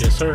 Yes, sir.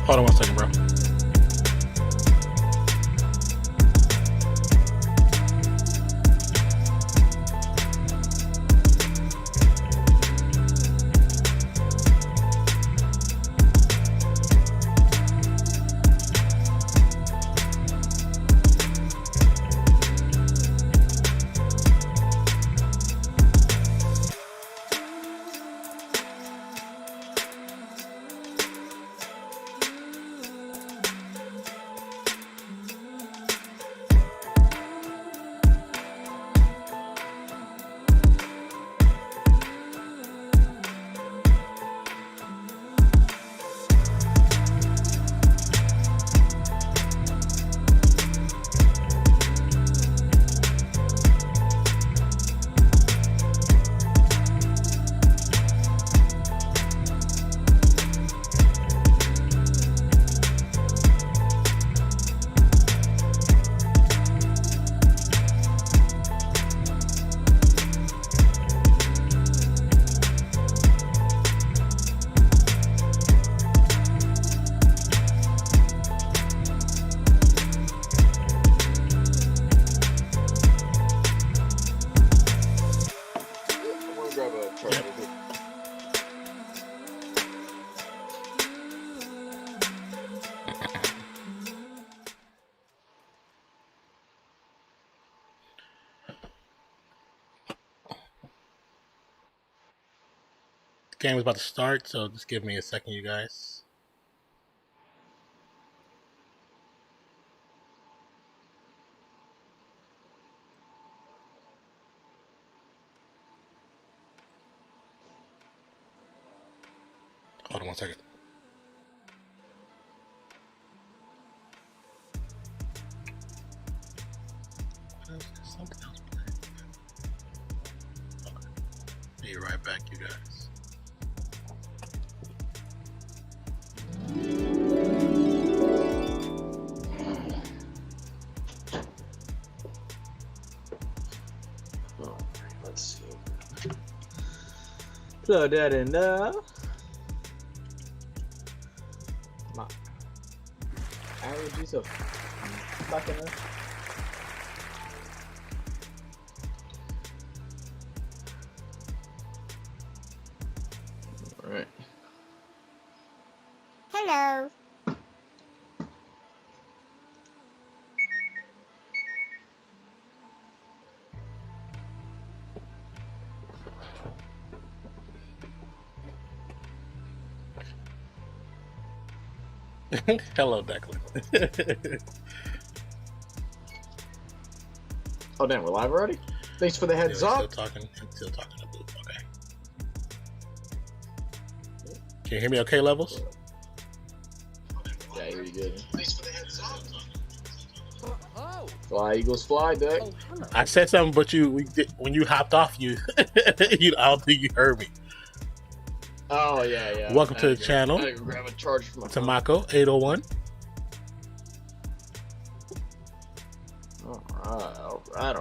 Hold on one second, bro. Game is about to start, so just give me a second, you guys. Hold on one second. Something else playing. Okay. Be right back, you guys. Let's see. Plug that in there. My allergies are fucking us. All right. Hello. Hello, Declan. Oh damn, we're live already? Thanks for the heads Yeah, up. Still talking to Blue. Okay. Can you hear me okay, Levels? Yeah, I hear you good. Thanks for the heads up. Oh. Fly Eagles fly, Dick. Oh, hello. I said something, but when you hopped off, I don't think you heard me. Oh yeah. Welcome to the channel. I gotta grab a charge for my phone. Tamako 801. All right.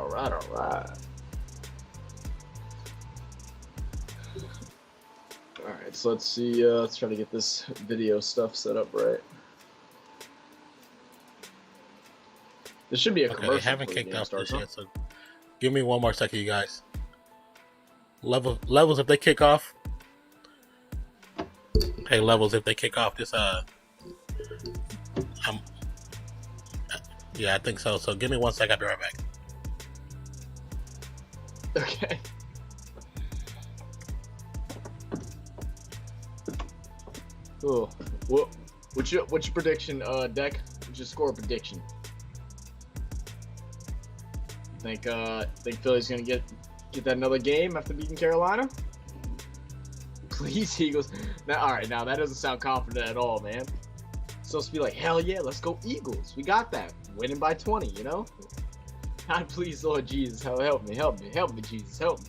Alright, so let's see, let's try to get this video stuff set up right. This should be a commercial. They haven't kicked off this yet, so give me one more second, you guys. Levels, if they kick off. Hey, Levels, if they kick off this, yeah, I think so. So give me 1 second, I'll be right back. Okay. Oh, what's your prediction, Deck? What's your score prediction? Think Philly's gonna get that another game after beating Carolina? Please, Eagles. Now, all right, now that doesn't sound confident at all, man. It's supposed to be like, hell yeah, let's go Eagles. We got that. Winning by 20, you know? God, please, Lord Jesus, help me, Jesus, help me.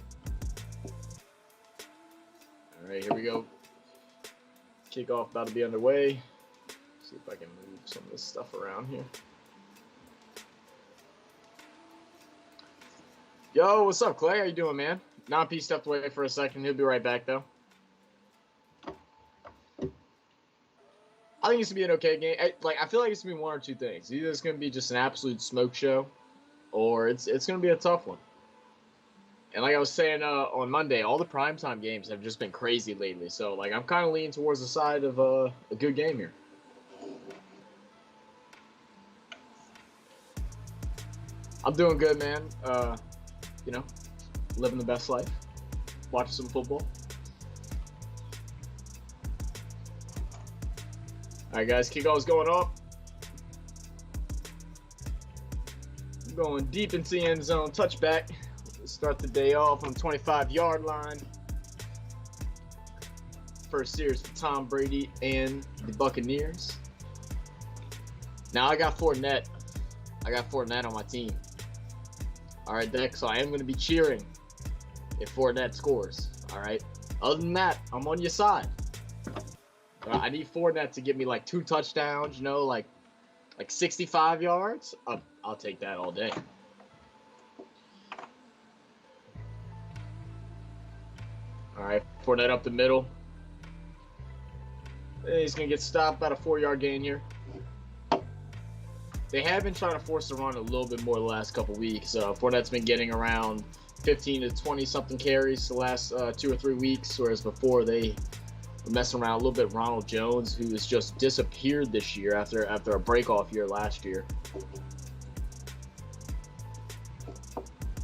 All right, here we go. Kickoff about to be underway. See if I can move some of this stuff around here. Yo, what's up, Clay? How you doing, man? Non-P stepped away for a second. He'll be right back, though. I think it's gonna be an okay game. I feel like it's gonna be one or two things. Either it's gonna be just an absolute smoke show, or it's gonna be a tough one. And like I was saying on Monday, all the primetime games have just been crazy lately. So like I'm kind of leaning towards the side of a good game here. I'm doing good, man. You know, living the best life, watching some football. All right, guys, kickoff's going up. Going deep into the end zone, touchback. Start the day off on the 25-yard line. First series for Tom Brady and the Buccaneers. Now I got Fournette. I got Fournette on my team. All right, Deck, so I am going to be cheering if Fournette scores. All right. Other than that, I'm on your side. I need Fournette to give me like 2 touchdowns, you know, like 65 yards. I'll take that all day. All right, Fournette up the middle. He's going to get stopped about a 4-yard gain here. They have been trying to force the run a little bit more the last couple weeks. Fournette's been getting around 15 to 20-something carries the last 2 or 3 weeks, whereas before they were messing around a little bit. Ronald Jones, who has just disappeared this year after a break-off year last year.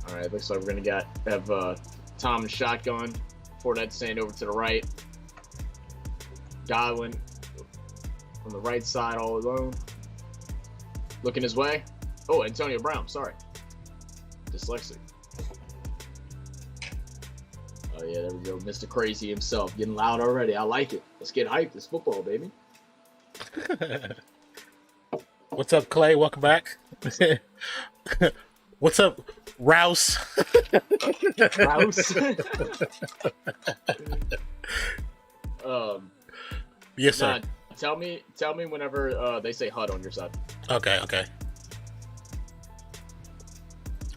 All right, looks like we're going to have Tom in shotgun. Fournette staying over to the right. Godwin on the right side all alone. Looking his way. Oh, Antonio Brown, sorry. Dyslexic. Oh, yeah, there we go. Mr. Crazy himself. Getting loud already. I like it. Let's get hyped. It's football, baby. What's up, Clay? Welcome back. What's up, Rouse? Rouse? Yes, sir. Tell me whenever they say HUD on your side. Okay.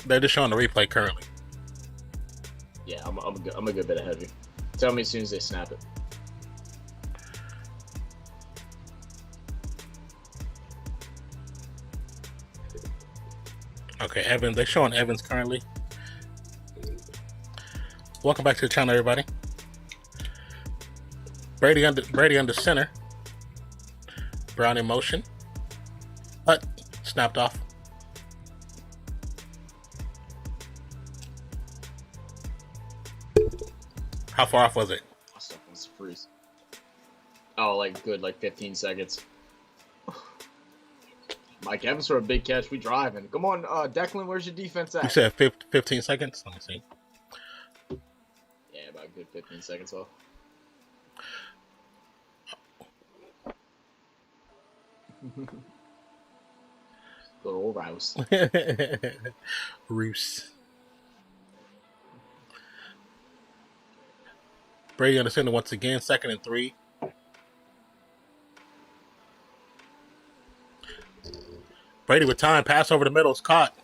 They're just showing the replay currently. Yeah, I'm a good bit ahead of you. Tell me as soon as they snap it. Okay, Evan. They're showing Evans currently. Welcome back to the channel, everybody. Brady under center. Brown in motion. Snapped off. How far off was it? My stuff wants to freeze. Oh, like good, like 15 seconds. Mike Evans for a big catch. We driving. Come on, Declan. Where's your defense at? You said 15 seconds. Let me see. Yeah, about a good 15 seconds off. Good old Rouse. Roos. Brady under center once again. 2nd and 3. Brady with time. Pass over the middle. It's caught.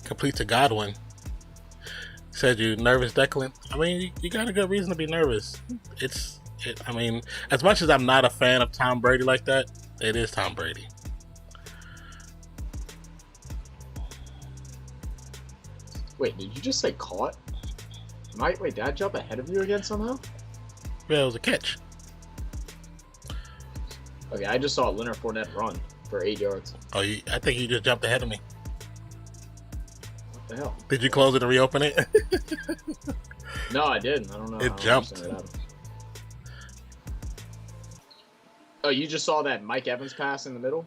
Complete to Godwin. Said you nervous, Declan? I mean, you got a good reason to be nervous. I mean, as much as I'm not a fan of Tom Brady like that, it is Tom Brady. Wait, did you just say Kaught? Wait, did I jump ahead of you again somehow? Yeah, it was a catch. Okay, I just saw Leonard Fournette run for 8 yards. Oh, I think you just jumped ahead of me. What the hell? Did you close it and reopen it? No, I didn't. I don't know. It jumped. Oh, you just saw that Mike Evans pass in the middle?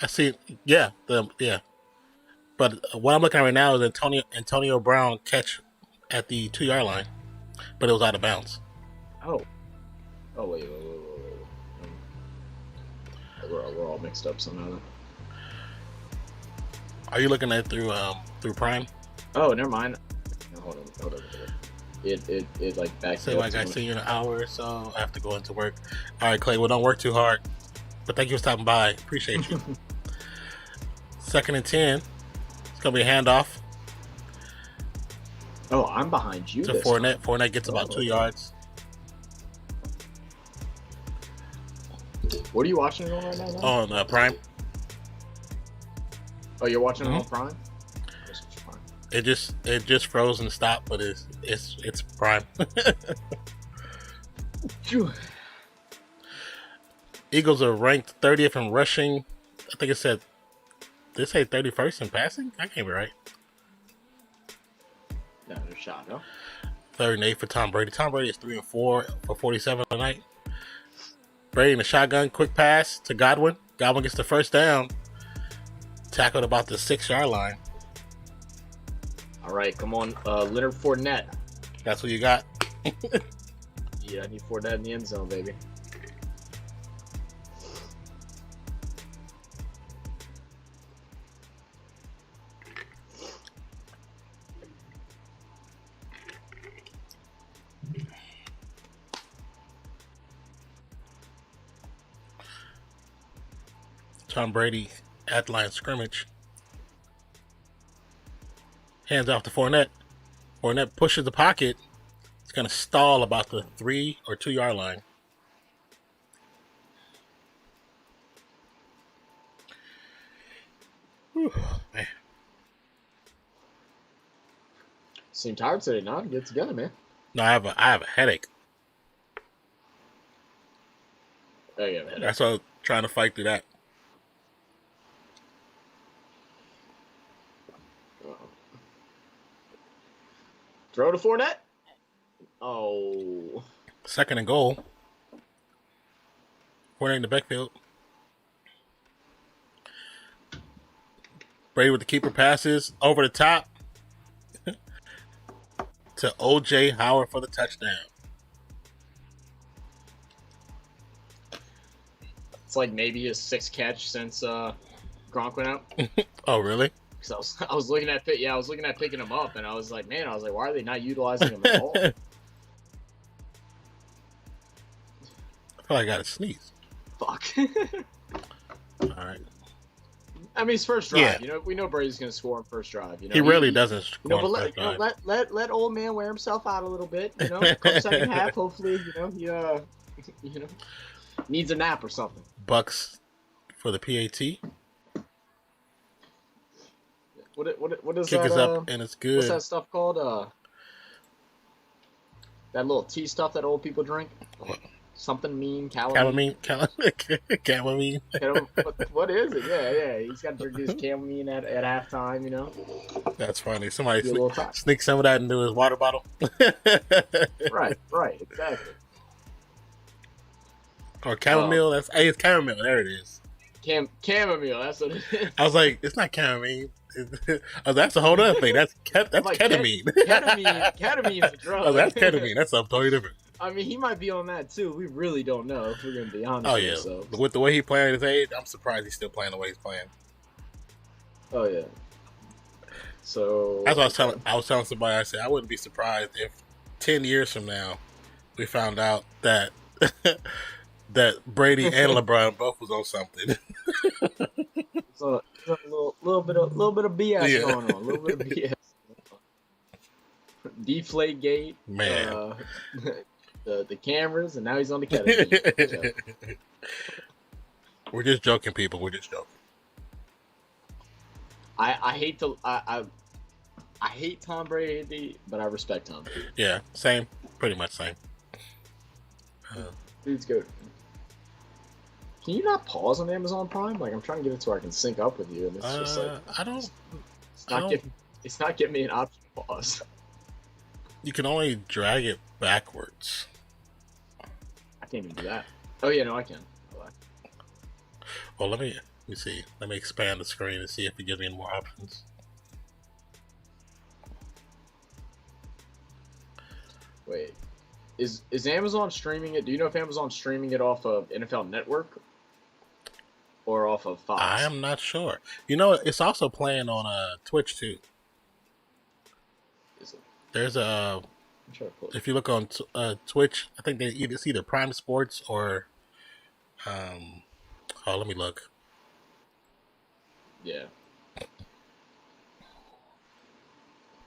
I see. Yeah, yeah. But what I'm looking at right now is Antonio Brown catch at the 2-yard line, but it was out of bounds. Oh. Oh, wait. We're all mixed up somehow. Are you looking at it through Prime? Oh, never mind. No, hold on. It like back. Say like I see you in an hour or so. I have to go into work. All right, Clay. Well, don't work too hard. But thank you for stopping by. Appreciate you. 2nd and 10. It's gonna be a handoff Oh, I'm behind you. to Fournette. Fournette gets about 2 yards. What are you watching on right now? On Prime. Oh, you're watching it on Prime? It just froze and stopped, but it's Prime. Eagles are ranked 30th in rushing. I think it said, did it say 31st in passing? I can't be right. No, no shot, no. 3rd and 8 for Tom Brady. Tom Brady is 3 and 4 for 47 tonight. Brady in the shotgun, quick pass to Godwin. Godwin gets the first down. Tackled about the 6-yard line. All right, come on, Leonard Fournette. That's what you got. Yeah, I need Fournette in the end zone, baby. Tom Brady at line of scrimmage. Hands off to Fournette. Fournette pushes the pocket. It's going to stall about the 3 or 2 yard line. Whew, man. Seem tired today, now. Get together, man. No, I have a headache. Oh, yeah, man. That's why I'm trying to fight through that. Throw to Fournette. Oh. 2nd and goal. Fournette in the backfield. Brady with the keeper passes over the top to O.J. Howard for the touchdown. It's like maybe his 6th catch since Gronk went out. Oh, really? Because I was looking at picking him up, and I was like, why are they not utilizing him at all? I feel like I got to sneeze. Fuck. All right. I mean, it's first drive. Yeah. You know, we know Brady's going to score on first drive. You know, He really doesn't You know, score but on first drive. let old man wear himself out a little bit. You know, come second half, hopefully, he needs a nap or something. Bucks for the PAT. What is Kick that? is up and it's good. What's that stuff called? That little tea stuff that old people drink. What? Something mean, calamine. Calamine. What is it? Yeah. He's got to drink his calamine at halftime. You know. That's funny. Somebody Be a little tired. sneak some of that into his water bottle. Right, exactly. Or chamomile. It's chamomile. There it is. Chamomile. That's what it is. I was like, it's not chamomile. That's a whole other thing. That's Like, ketamine. Ketamine is a drug. Oh, that's ketamine. That's something totally different. I mean, he might be on that too. We really don't know, if we're gonna be honest. Oh with yeah. ourselves. With the way he playing at his age, I'm surprised he's still playing the way he's playing. Oh yeah. So That's what I was telling somebody. I said I wouldn't be surprised if 10 years from now we found out that that Brady and LeBron both was on something. So a little bit of BS going on. A little bit of BS. Deflate gate, Man. The cameras, and now he's on the ketamine. We're just joking, people. We're just joking. I hate Tom Brady, but I respect Tom Brady. Yeah, same. Pretty much same. Dude's good. Can you not pause on Amazon Prime? Like, I'm trying to get it so I can sync up with you, and it's just like it's not giving me an option to pause. You can only drag it backwards. I can't even do that. Oh yeah, no, I can. Well, let me see. Let me expand the screen and see if it gives me any more options. Wait, is Amazon streaming it? Do you know if Amazon's streaming it off of NFL Network or off of Fox? I am not sure. You know, it's also playing on Twitch too. Is it? There's a I'm trying to pull it. if you look on Twitch, I think it's either Prime Sports or oh, let me look. Yeah.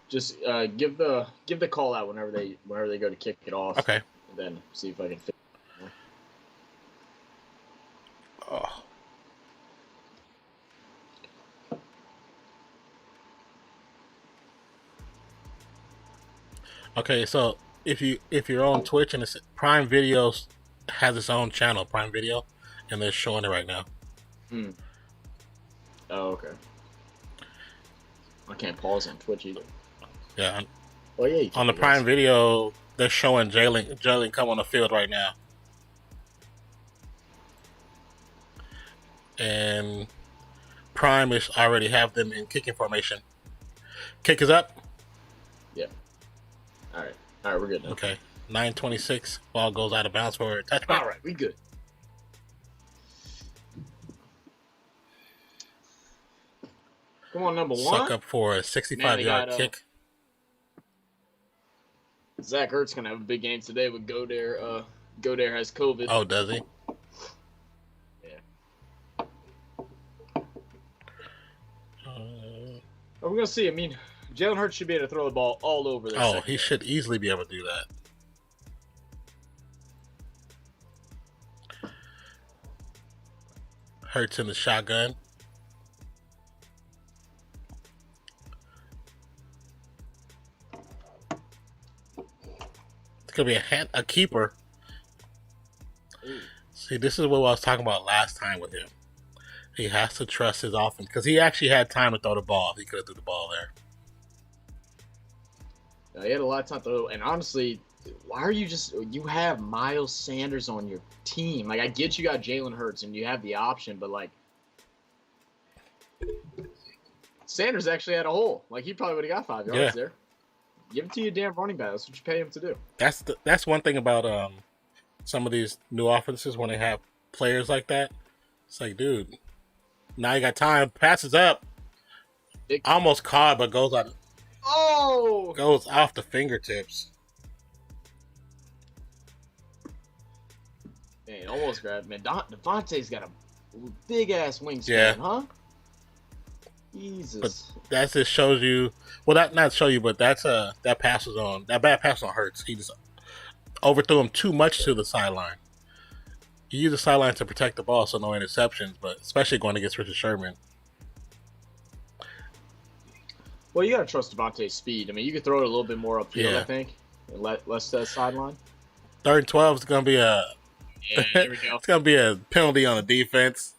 Just give the call out whenever they go to kick it off. Okay. And then see if I can fit. Oh. Okay, so if you're on Twitch and it's Prime Videos has its own channel, Prime Video, and they're showing it right now. Hmm. Oh, okay. I can't pause on Twitch either. Yeah. Oh yeah. You can, On the I Prime guess. Video, they're showing Jalen come on the field right now. And Prime is already have them in kicking formation. Kick is up. Yeah. All right, we're good now. Okay. 9:26. Ball goes out of bounds for a touchback. All right, we good. Come on, number one. Suck up for a 65-yard kick. Zach Ertz gonna have a big game today with Godair. Godair has COVID. Oh, does he? Yeah. We're gonna see. I mean, Jalen Hurts should be able to throw the ball all over this. Oh, he should easily be able to do that. Hurts in the shotgun. It's gonna be a keeper. Ooh. See, this is what I was talking about last time with him. He has to trust his offense because he actually had time to throw the ball. He could have threw the ball there. He had a lot of time to throw, and honestly, why are you have Miles Sanders on your team? Like, I get you got Jalen Hurts and you have the option, but like, Sanders actually had a hole. Like, he probably would have got 5 yards there. Give it to your damn running back. That's what you pay him to do. That's one thing about some of these new offenses when they have players like that. It's like, dude, now you got time. Passes up. Almost caught, but goes out. Oh! Goes off the fingertips. Man, almost grabbed. Man, Devontae's got a big ass wingspan, Yeah. huh? Jesus. But that just shows you. Well, that not show you, but that bad pass on Hurts. He just overthrew him too much to the sideline. You use the sideline to protect the ball, so no interceptions. But especially going against Richard Sherman. Well, you gotta trust Devontae's speed. I mean, you could throw it a little bit more upfield, Yeah. I think, and less sideline. 3rd and 12 is gonna be a. Yeah, there we go. It's gonna be a penalty on the defense.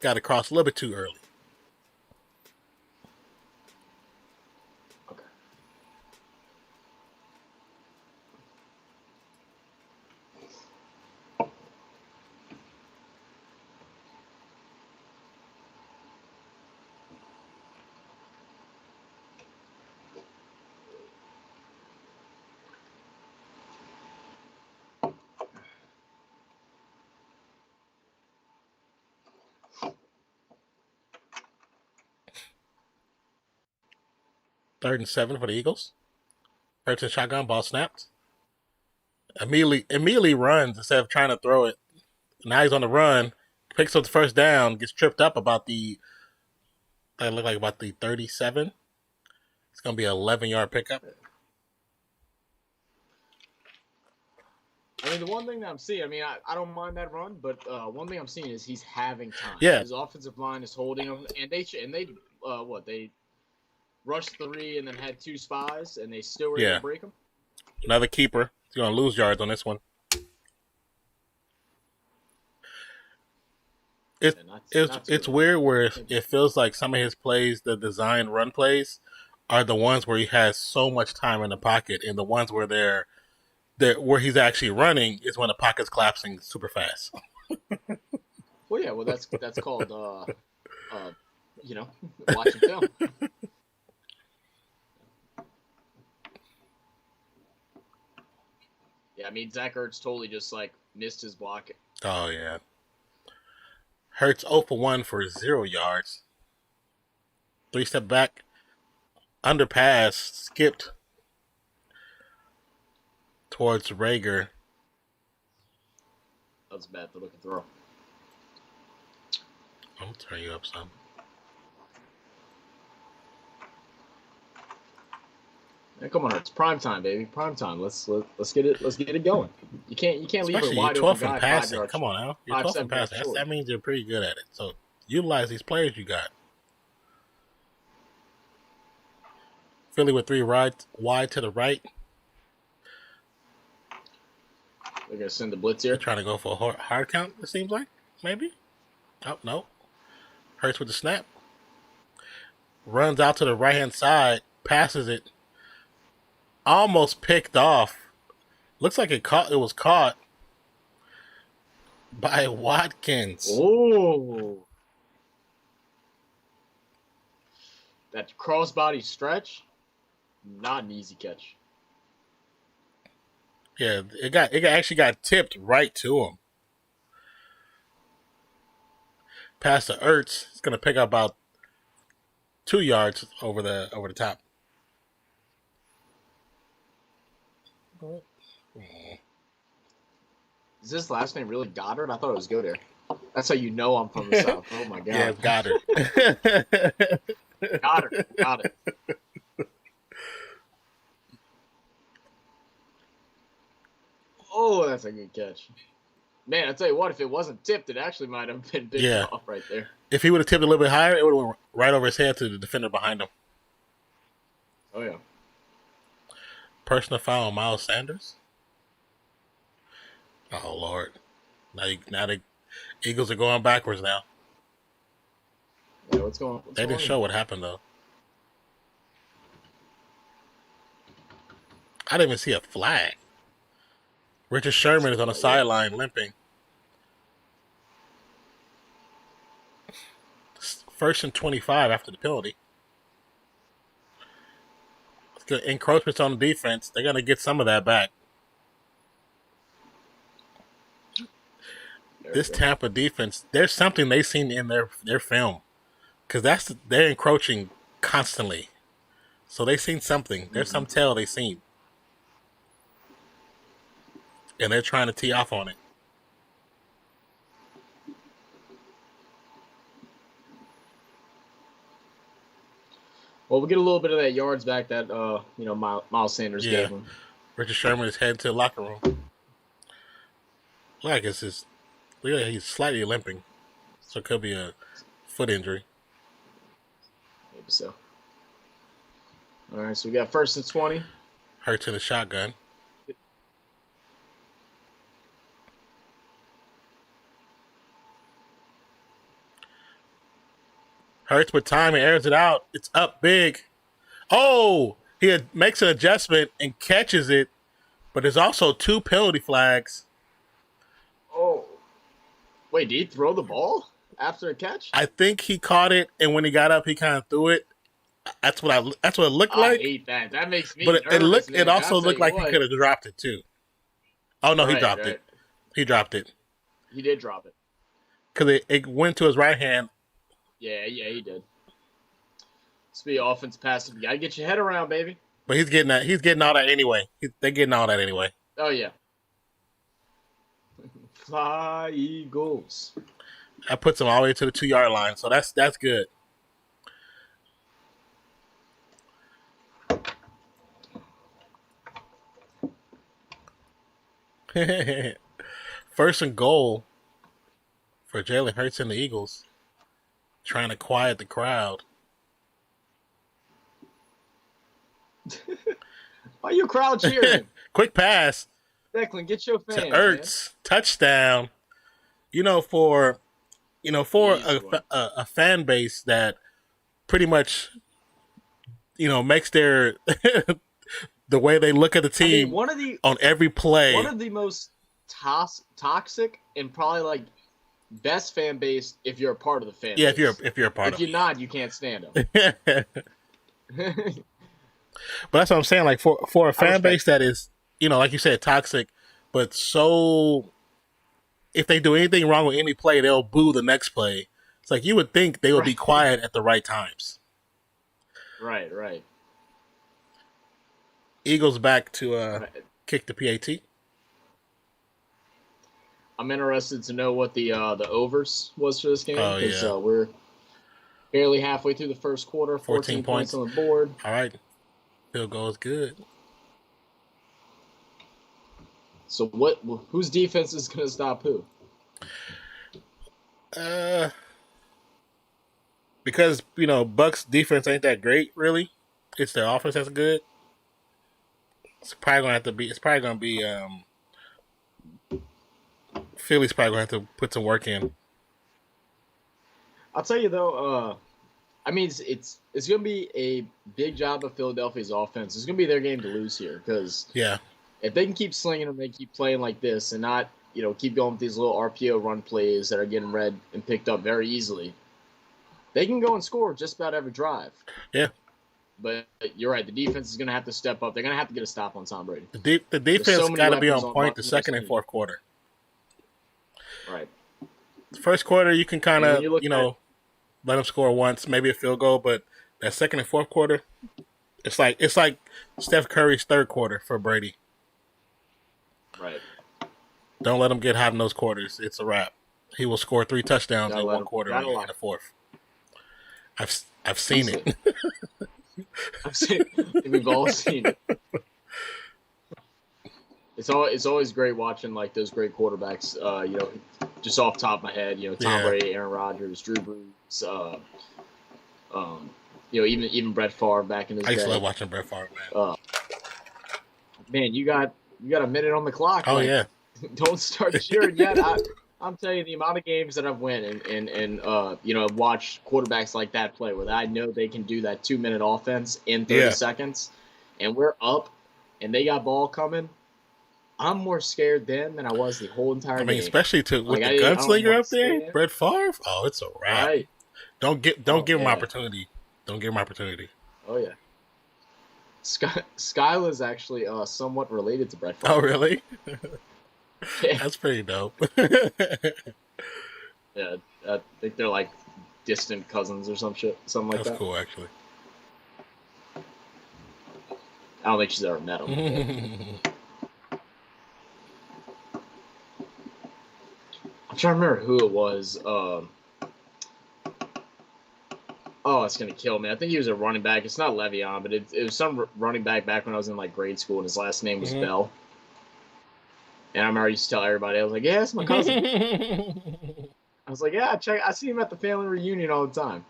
Got to cross a little bit too early. Okay. Third and 7 for the Eagles. Hurts and shotgun, ball snapped. Immediately runs instead of trying to throw it. Now he's on the run, picks up the first down, gets tripped up about the 37. It's gonna be an 11-yard pickup. I mean, the one thing that I'm seeing, I mean, I don't mind that run, but one thing I'm seeing is he's having time. Yeah. His offensive line is holding him, and they rushed 3 and then had 2 spies, and they still were able to break him. Another keeper. He's gonna lose yards on this one. It's weird where it feels like some of his plays, the design run plays, are the ones where he has so much time in the pocket, and the ones where they're where he's actually running is when the pocket's collapsing super fast. Well, yeah. Well, that's called you know, watching film. Yeah, I mean, Zach Ertz totally just like missed his block. Oh yeah. Hurts 0 for 1 for 0 yards. 3-step back, underpass, skipped towards Rager. That was a bad looking throw. I'll turn you up some. Man, come on, it's prime time, baby. Prime time. Let's get it going. You can't leave Especially a wide you're 12th open guy in 5 passing. yards. Come on now. You're 5, 12th in 7 yards passing. short. That means you're pretty good at it. So utilize these players you got. Philly with 3 wide to the right. They're gonna send the blitz They're here. trying to go for a hard count, it seems like. Maybe. Oh, no. Hurts with the snap. Runs out to the right-hand side. Passes it. Almost picked off. Looks like it was caught by Watkins. Oh, that crossbody stretch, not an easy catch. Yeah, it actually got tipped right to him. Pass to Ertz. It's gonna pick up about 2 yards over the top. Is this last name really Goddard? I thought it was Goddard. That's how you know I'm from the South. Oh my god. Yeah, Goddard. Got it. Oh, that's a good catch. Man, I tell you what, if it wasn't tipped, it actually might have been picked off right there. If he would have tipped a little bit higher, it would have went right over his head to the defender behind him. Oh yeah. Personal foul on Miles Sanders. Oh Lord! Now the Eagles are going backwards now. Yeah, what's going on? They didn't show what happened though. I didn't even see a flag. Richard Sherman is on the sideline limping. 1st and 25 after the penalty. Good encroachments on the defense. They're gonna get some of that back. This Tampa defense, there's something they've seen in their film, because they're encroaching constantly. So they've seen something. There's some tell they've seen, and they're trying to tee off on it. Well, we'll get a little bit of that yards back that Miles Sanders gave him. Richard Sherman is heading to the locker room. Like he's slightly limping, so it could be a foot injury. Maybe so. All right, so we got 1st and 20. Hurts in the shotgun. Hurts with time and airs it out. It's up big. Oh, makes an adjustment and catches it, but there's also 2 penalty flags. Oh. Wait, did he throw the ball after a catch? I think he caught it, and when he got up, he kind of threw it. That's what it looked like. I hate that. That makes me but nervous, it also looked like he could have dropped it too. Oh no, he dropped it. He dropped it. He did drop it. Because it went to his right hand. Yeah, he did. Speed offense passive. You gotta get your head around, baby. But he's getting that. He's getting all that anyway. They're getting all that anyway. Oh yeah. Fly Eagles. That puts him all the way to the 2-yard line. So that's good. First and goal for Jalen Hurts and the Eagles. Trying to quiet the crowd. Why you crowd cheering? Quick pass. Declan, get your fans, to Ertz. Man. Touchdown. For a fan base that pretty much, makes their the way they look at the team on every play. One of the most toxic and probably best fan base if you're a part of the fan Yeah, base. if you're a part If of you're not, you can't stand them. it. But that's what I'm saying. Like for a fan base that is, like you said, toxic, but so if they do anything wrong with any play, they'll boo the next play. It's like you would think they would be quiet at the right times. Right, right. Eagles back to kick the PAT. I'm interested to know what the overs was for this game because yeah. We're barely halfway through the first quarter. 14 points on the board. All right, field goal is good. So whose defense is going to stop who? Because Bucks defense ain't that great, really. It's their offense that's good. It's probably gonna be. Philly's probably gonna have to put some work in. I'll tell you though. I mean, it's gonna be a big job of Philadelphia's offense. It's gonna be their game to lose here because if they can keep slinging them, they keep playing like this, and not keep going with these little RPO run plays that are getting read and picked up very easily. They can go and score just about every drive. Yeah. But you're right. The defense is going to have to step up. They're going to have to get a stop on Tom Brady. The defense got to be on point the second and fourth quarter. Right. First quarter, you can kind of, let them score once, maybe a field goal. But that second and fourth quarter, it's like Steph Curry's third quarter for Brady. Right. Don't let him get hot in those quarters. It's a wrap. He will score 3 touchdowns in one quarter in the fourth. I've seen it. I've seen it. We've all seen it. It's always great watching like those great quarterbacks. Just off the top of my head, Tom Brady, Aaron Rodgers, Drew Brees, even Brett Favre back in his day. I used to love watching Brett Favre, man. Man, you got a minute on the clock. Oh yeah. Don't start cheering yet. I'm telling you, the amount of games that I've went and watched quarterbacks like that play where I know they can do that 2-minute offense in 30 seconds, and we're up, and they got ball coming. I'm more scared then than I was the whole entire game. Especially with the gunslinger up there, Brett Favre. Oh, it's a wrap. Right. Don't give him opportunity. Don't give him opportunity. Oh yeah. Skyla's actually somewhat related to Brett Favre. Oh really? Yeah. That's pretty dope. Yeah, I think they're like distant cousins or something like that. That's cool, actually. I don't think she's ever met him. I'm trying to remember who it was. It's gonna kill me. I think he was a running back. It's not Le'Veon, but it was some running back when I was in like grade school, and his last name was Bell. And I remember I used to tell everybody, I was like, yeah, that's my cousin. I was like, yeah, I see him at the family reunion all the time.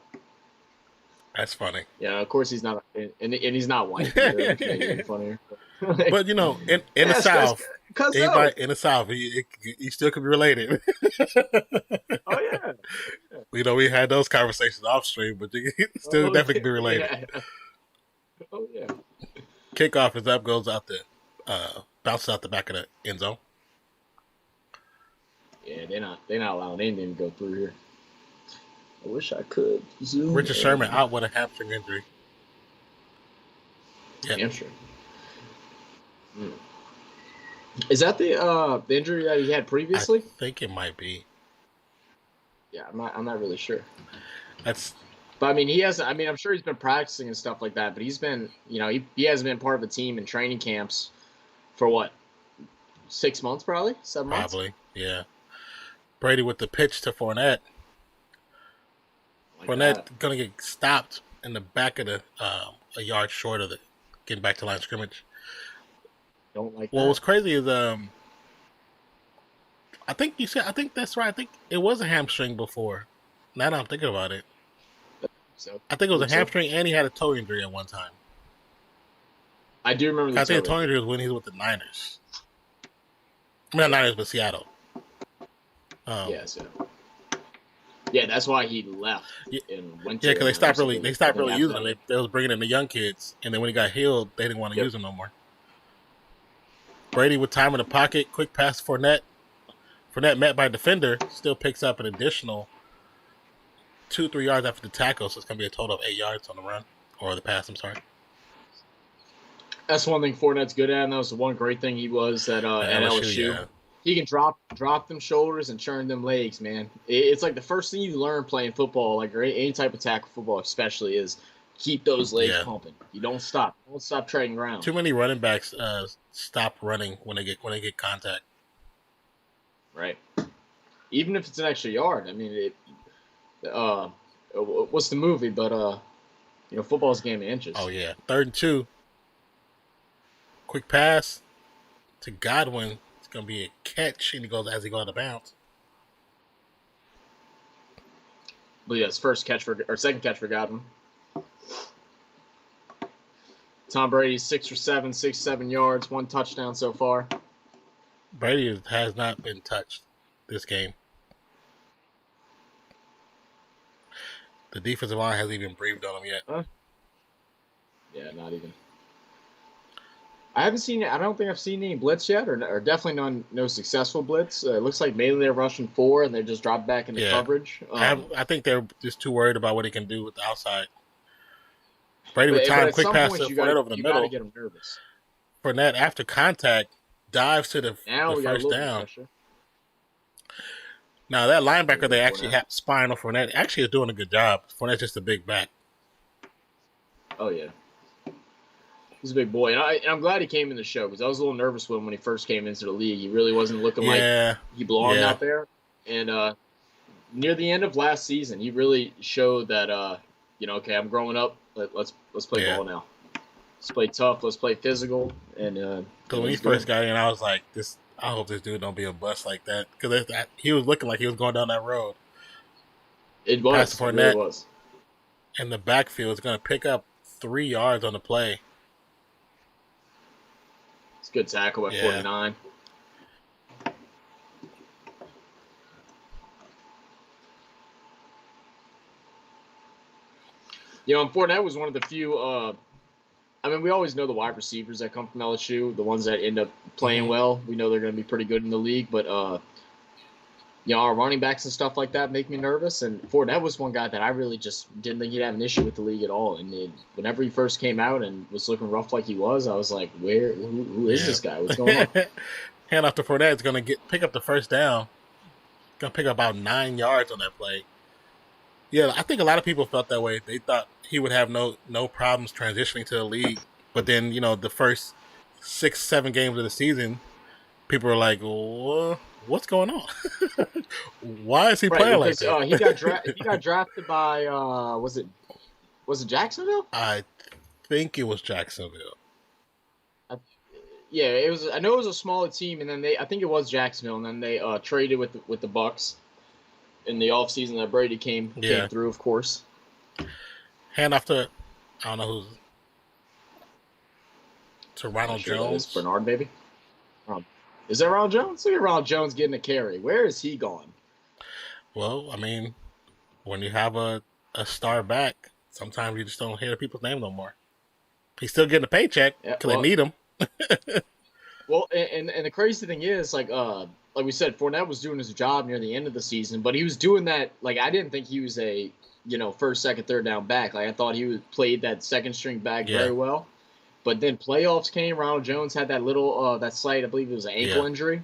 That's funny. Yeah, of course he's not, and he's not white. Either, funnier. But in the South, anybody in the South, he still could be related. Oh yeah. We had those conversations off stream, but he still definitely could be related. Yeah. Oh yeah. Kickoff is up, goes out bounces out the back of the end zone. Yeah, they're not allowing anything to go through here. I wish I could zoom. Richard Sherman out with a hamstring injury. Yeah. Hamstring. Is that the injury that he had previously? I think it might be. Yeah, I'm not really sure. But I mean, he hasn't. I mean, I'm sure he's been practicing and stuff like that. But he's been, he hasn't been part of a team in training camps for what? 6 months, probably 7 months. Probably, yeah. Brady with the pitch to Fournette. Fournette gonna get stopped in the back of the a yard short of getting back to line of scrimmage. Don't like. Well, what's crazy is I think that's right. I think it was a hamstring before. Now that I'm thinking about it, I think it was a hamstring, and he had a toe injury at one time. I do remember. I think the toe injury was when he was with the Niners. Not Niners, but Seattle. Yes. Yeah, that's why he left and went. Yeah, because they stopped really using him. They was bringing in the young kids, and then when he got healed, they didn't want to use him no more. Brady with time in the pocket, quick pass to Fournette Fournette met by a defender, still picks up an additional 2-3 yards after the tackle, so it's going to be a total of 8 yards on the run, or the pass, I'm sorry. That's one thing Fournette's good at, and that was the one great thing he was at LSU. Yeah. He can drop them shoulders and churn them legs, man. It's like the first thing you learn playing football, like or any type of tackle football especially, is keep those legs pumping. You don't stop. Don't stop trading ground. Too many running backs stop running when they get contact. Right. Even if it's an extra yard. I mean, what's the movie? But football's a game of inches. Oh yeah, 3rd and 2. Quick pass to Godwin. It's gonna be a catch, and he goes out of bounds. But yeah, it's second catch for Godwin. Tom Brady 6 for 7 yards, 1 touchdown so far. Brady has not been touched this game. The defensive line hasn't even breathed on him yet. Yeah, not even. I don't think I've seen any blitz yet, or definitely no successful blitz. It looks like mainly they're rushing 4 and they just drop back into coverage. I think they're just too worried about what he can do with the outside. Brady with time, quick pass to Fournette over the middle. You gotta get him nervous. Fournette, after contact, dives to the first down. Now, that linebacker they actually have spying on Fournette actually is doing a good job. Fournette's just a big back. Oh, yeah. He's a big boy. And I'm glad he came in the show because I was a little nervous with him when he first came into the league. He really wasn't looking like he belonged out there. And near the end of last season, he really showed that, okay, I'm growing up. Let's play ball now. Let's play tough. Let's play physical. And when he first got in, I was like, I hope this dude don't be a bust like that because he was looking like he was going down that road. It was. It really was. And the backfield is going to pick up 3 yards on the play. It's a good tackle at 49. And Fournette was one of the few. We always know the wide receivers that come from LSU, the ones that end up playing well. We know they're going to be pretty good in the league, but our running backs and stuff like that make me nervous. And Fournette was one guy that I really just didn't think he'd have an issue with the league at all. And whenever he first came out and was looking rough like he was, I was like, who is this guy? What's going on? Hand off to Fournette is going to pick up the first down. Going to pick up about 9 yards on that play. Yeah, I think a lot of people felt that way. They thought he would have no problems transitioning to the league. But then, the first 6-7 games of the season, people were like, well, what's going on? Why is he playing like that? He got drafted by, was it Jacksonville? I think it was Jacksonville. It was. I know it was a smaller team, and then I think it was Jacksonville, and then they traded with the Bucs in the offseason that Brady came through, of course. Hand off to, I don't know who's, to Ronald Jones. Bernard, baby. Is that Ronald Jones? Look at Ronald Jones getting a carry. Where is he going? Well, when you have a star back, sometimes you just don't hear people's name no more. He's still getting a paycheck because they need him. Well, and the crazy thing is, like we said, Fournette was doing his job near the end of the season, but he was doing that. Like, I didn't think he was a first, second, third down back. Like, I thought he played that second string back very well. But then playoffs came. Ronald Jones had that little that slight, I believe it was an ankle injury,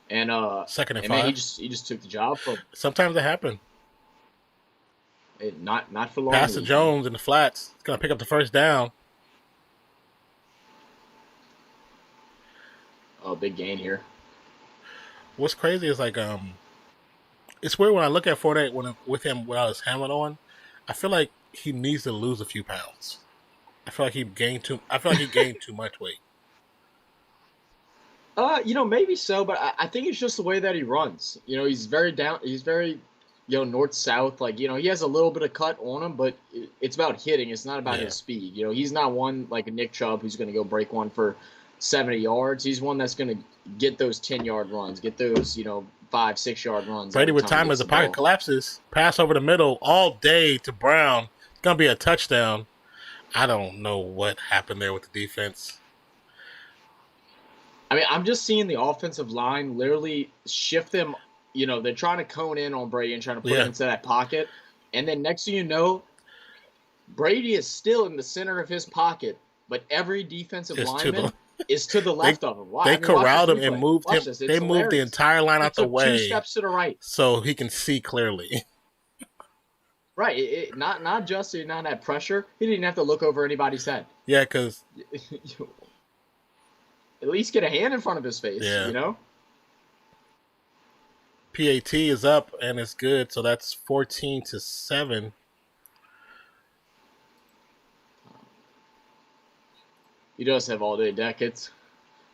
and second and 5. Man, he just took the job from. Sometimes it happens. Not for long. Pass to Jones in the flats. It's gonna pick up the first down. Oh, big gain here. What's crazy is it's weird when I look at Fournette with him without his helmet on. I feel like he needs to lose a few pounds. I feel like he gained too much weight. Maybe so, but I think it's just the way that he runs. He's very down. He's very, north south. Like, he has a little bit of cut on him, but it's about hitting. It's not about his speed. He's not one like a Nick Chubb who's going to go break one for 70 yards. He's one that's going to get those 10-yard runs, get those 5-6 yard runs. Brady with time as the pocket collapses, pass over the middle all day to Brown. It's going to be a touchdown. I don't know what happened there with the defense. I'm just seeing the offensive line literally shift them they're trying to cone in on Brady and trying to put Yeah. him into that pocket. And then next thing you know, Brady is still in the center of his pocket, but every defensive It's to lineman the- is to the left of him. Why? They I mean, watch corralled this him and replay. moved Watch him. this. It's They moved the hilarious. entire line He out the took 2 way steps to the right. so he can see clearly. Right. Not just not that pressure. He didn't have to look over anybody's head. Yeah, because At least get a hand in front of his face, Yeah. you know? PAT is up and it's good, so that's 14-7. He does have all day decades.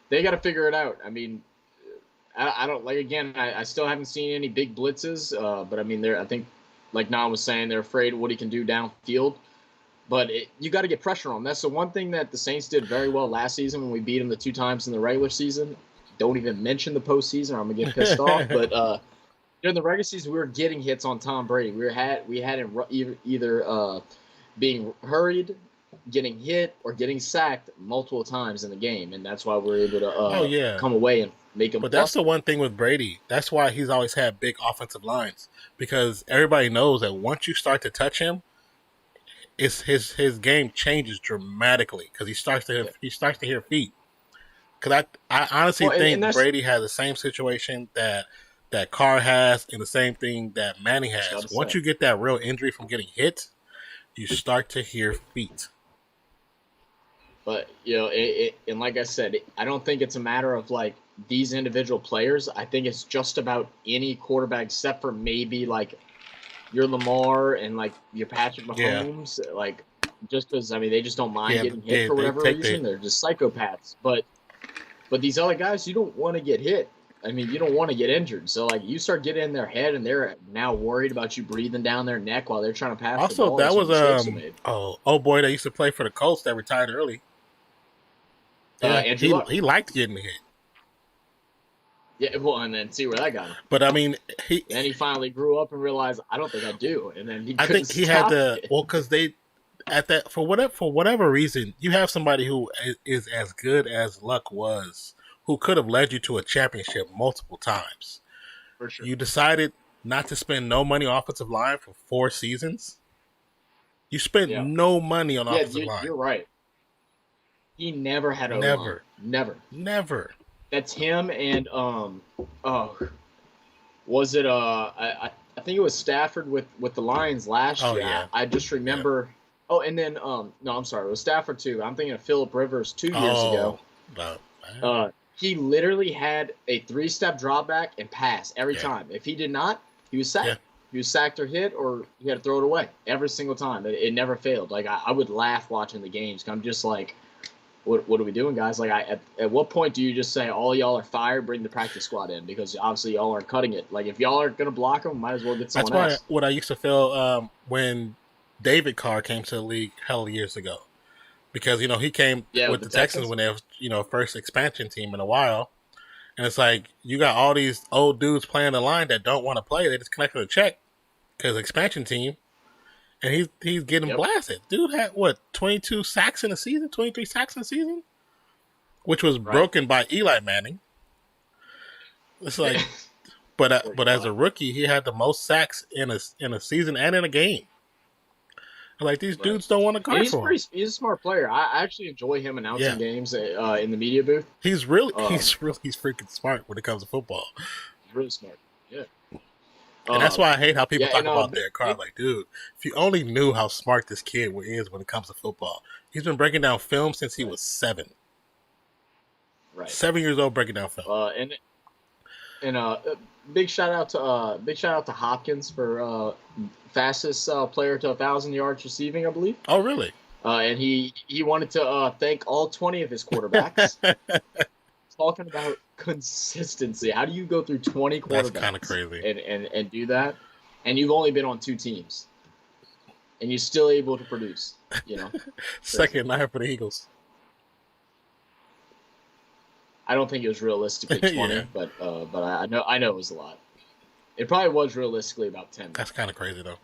They got to figure it out. I mean, I don't like. Again, I still haven't seen any big blitzes. But I mean, I think, like Nan was saying, they're afraid of what he can do downfield. But you got to get pressure on him. That's the one thing that the Saints did very well last season when we beat them the 2 times in the regular season. Don't even mention the postseason, or I'm gonna get pissed off. But during the regular season, we were getting hits on Tom Brady. We had him either being hurried, getting hit, or getting sacked multiple times in the game, and that's why we're able to come away and make him. But that's the one thing with Brady. That's why he's always had big offensive lines, because everybody knows that once you start to touch him, it's his game changes dramatically because he starts to hear feet. Because I honestly think Brady has the same situation that Carr has, and the same thing that Manning has. Once you get that real injury from getting hit, you start to hear feet. But and like I said, I don't think it's a matter of like these individual players. I think it's just about any quarterback, except for maybe like your Lamar and like your Patrick Mahomes. Yeah. Like, just because they just don't mind getting hit for whatever reason. They're just psychopaths. But these other guys, you don't want to get hit. I mean, you don't want to get injured. So, like, you start getting in their head, and they're now worried about you breathing down their neck while they're trying to pass the ball. Also, that was boy that used to play for the Colts that retired early. Yeah, Andrew Luck. He liked getting hit. Yeah, well, and then see where that got him. But I mean, he finally grew up and realized, I don't think I do. And then I think he had to. Well, because they at that for whatever reason, you have somebody who is as good as Luck was, who could have led you to a championship multiple times. For sure. You decided not to spend no money on offensive line for 4 seasons. You spent no money on offensive line. You're right. He never had a Never. That's him and was it I think it was Stafford with the Lions last year. Yeah. I just remember. Yeah. Oh, and then no, I'm sorry, it was Stafford too. I'm thinking of Phillip Rivers 2 years ago. No. He literally had a 3-step drawback and pass every time. If he did not, he was sacked. Yeah. He was sacked or hit, or he had to throw it away every single time. It never failed. Like I would laugh watching the games. I'm just like, what are we doing, guys? Like, at what point do you just say, all y'all are fired, bring the practice squad in? Because obviously y'all aren't cutting it. Like, if y'all aren't going to block them, might as well get someone else. That's what I used to feel when David Carr came to the league hell years ago. Because, he came with the Texans when they were, first expansion team in a while. And it's like, you got all these old dudes playing the line that don't want to play. They just connected a check because expansion team. And he's getting blasted. Dude had, 22 sacks in a season? 23 sacks in a season? Which was broken by Eli Manning. It's like, but as a rookie, he had the most sacks in a season and in a game. Like, these dudes don't want to guard for him. He's a smart player. I actually enjoy him announcing games in the media booth. He's freaking smart when it comes to football. He's really smart. Yeah. And that's why I hate how people talk about Derek Carr. Like, dude, if you only knew how smart this kid is when it comes to football. He's been breaking down film since he was 7. Right. 7 years old breaking down film. And big shout out to Hopkins for fastest player to 1,000 yards receiving, I believe. Oh, really? And he wanted to thank all 20 of his quarterbacks. Talking about consistency. How do you go through 20 quarterbacks? That's kind of crazy. And do that? And you've only been on 2 teams. And you're still able to produce, Second night for the Eagles. I don't think it was realistically 20, but I know it was a lot. It probably was realistically about 10. That's kind of crazy, though.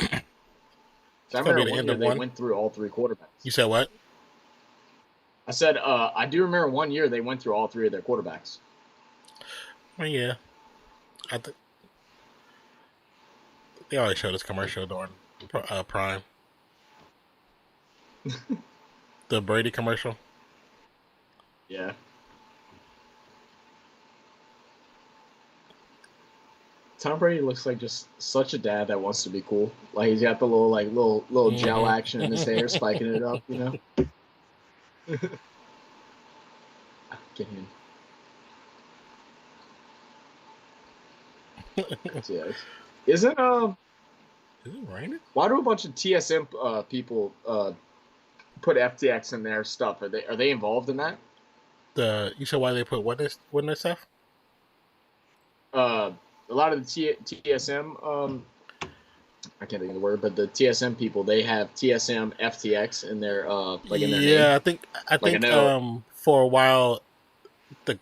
So I remember one year they went through all 3 quarterbacks. You said what? I said, I do remember one year they went through all 3 of their quarterbacks. I mean, yeah, I think they always show this commercial during Prime. The Brady commercial. Yeah. Tom Brady looks like just such a dad that wants to be cool. Like he's got the little gel action in his hair, spiking it up, you know. Get him. So, yeah. Isn't Is it raining? why do a bunch of TSM people put FTX in their stuff? Are they involved in that? You said why they put what in their stuff? A lot of the TSM I can't think of the word, but the TSM people, they have TSM FTX in their in their name. Yeah, I Like I think know for a while the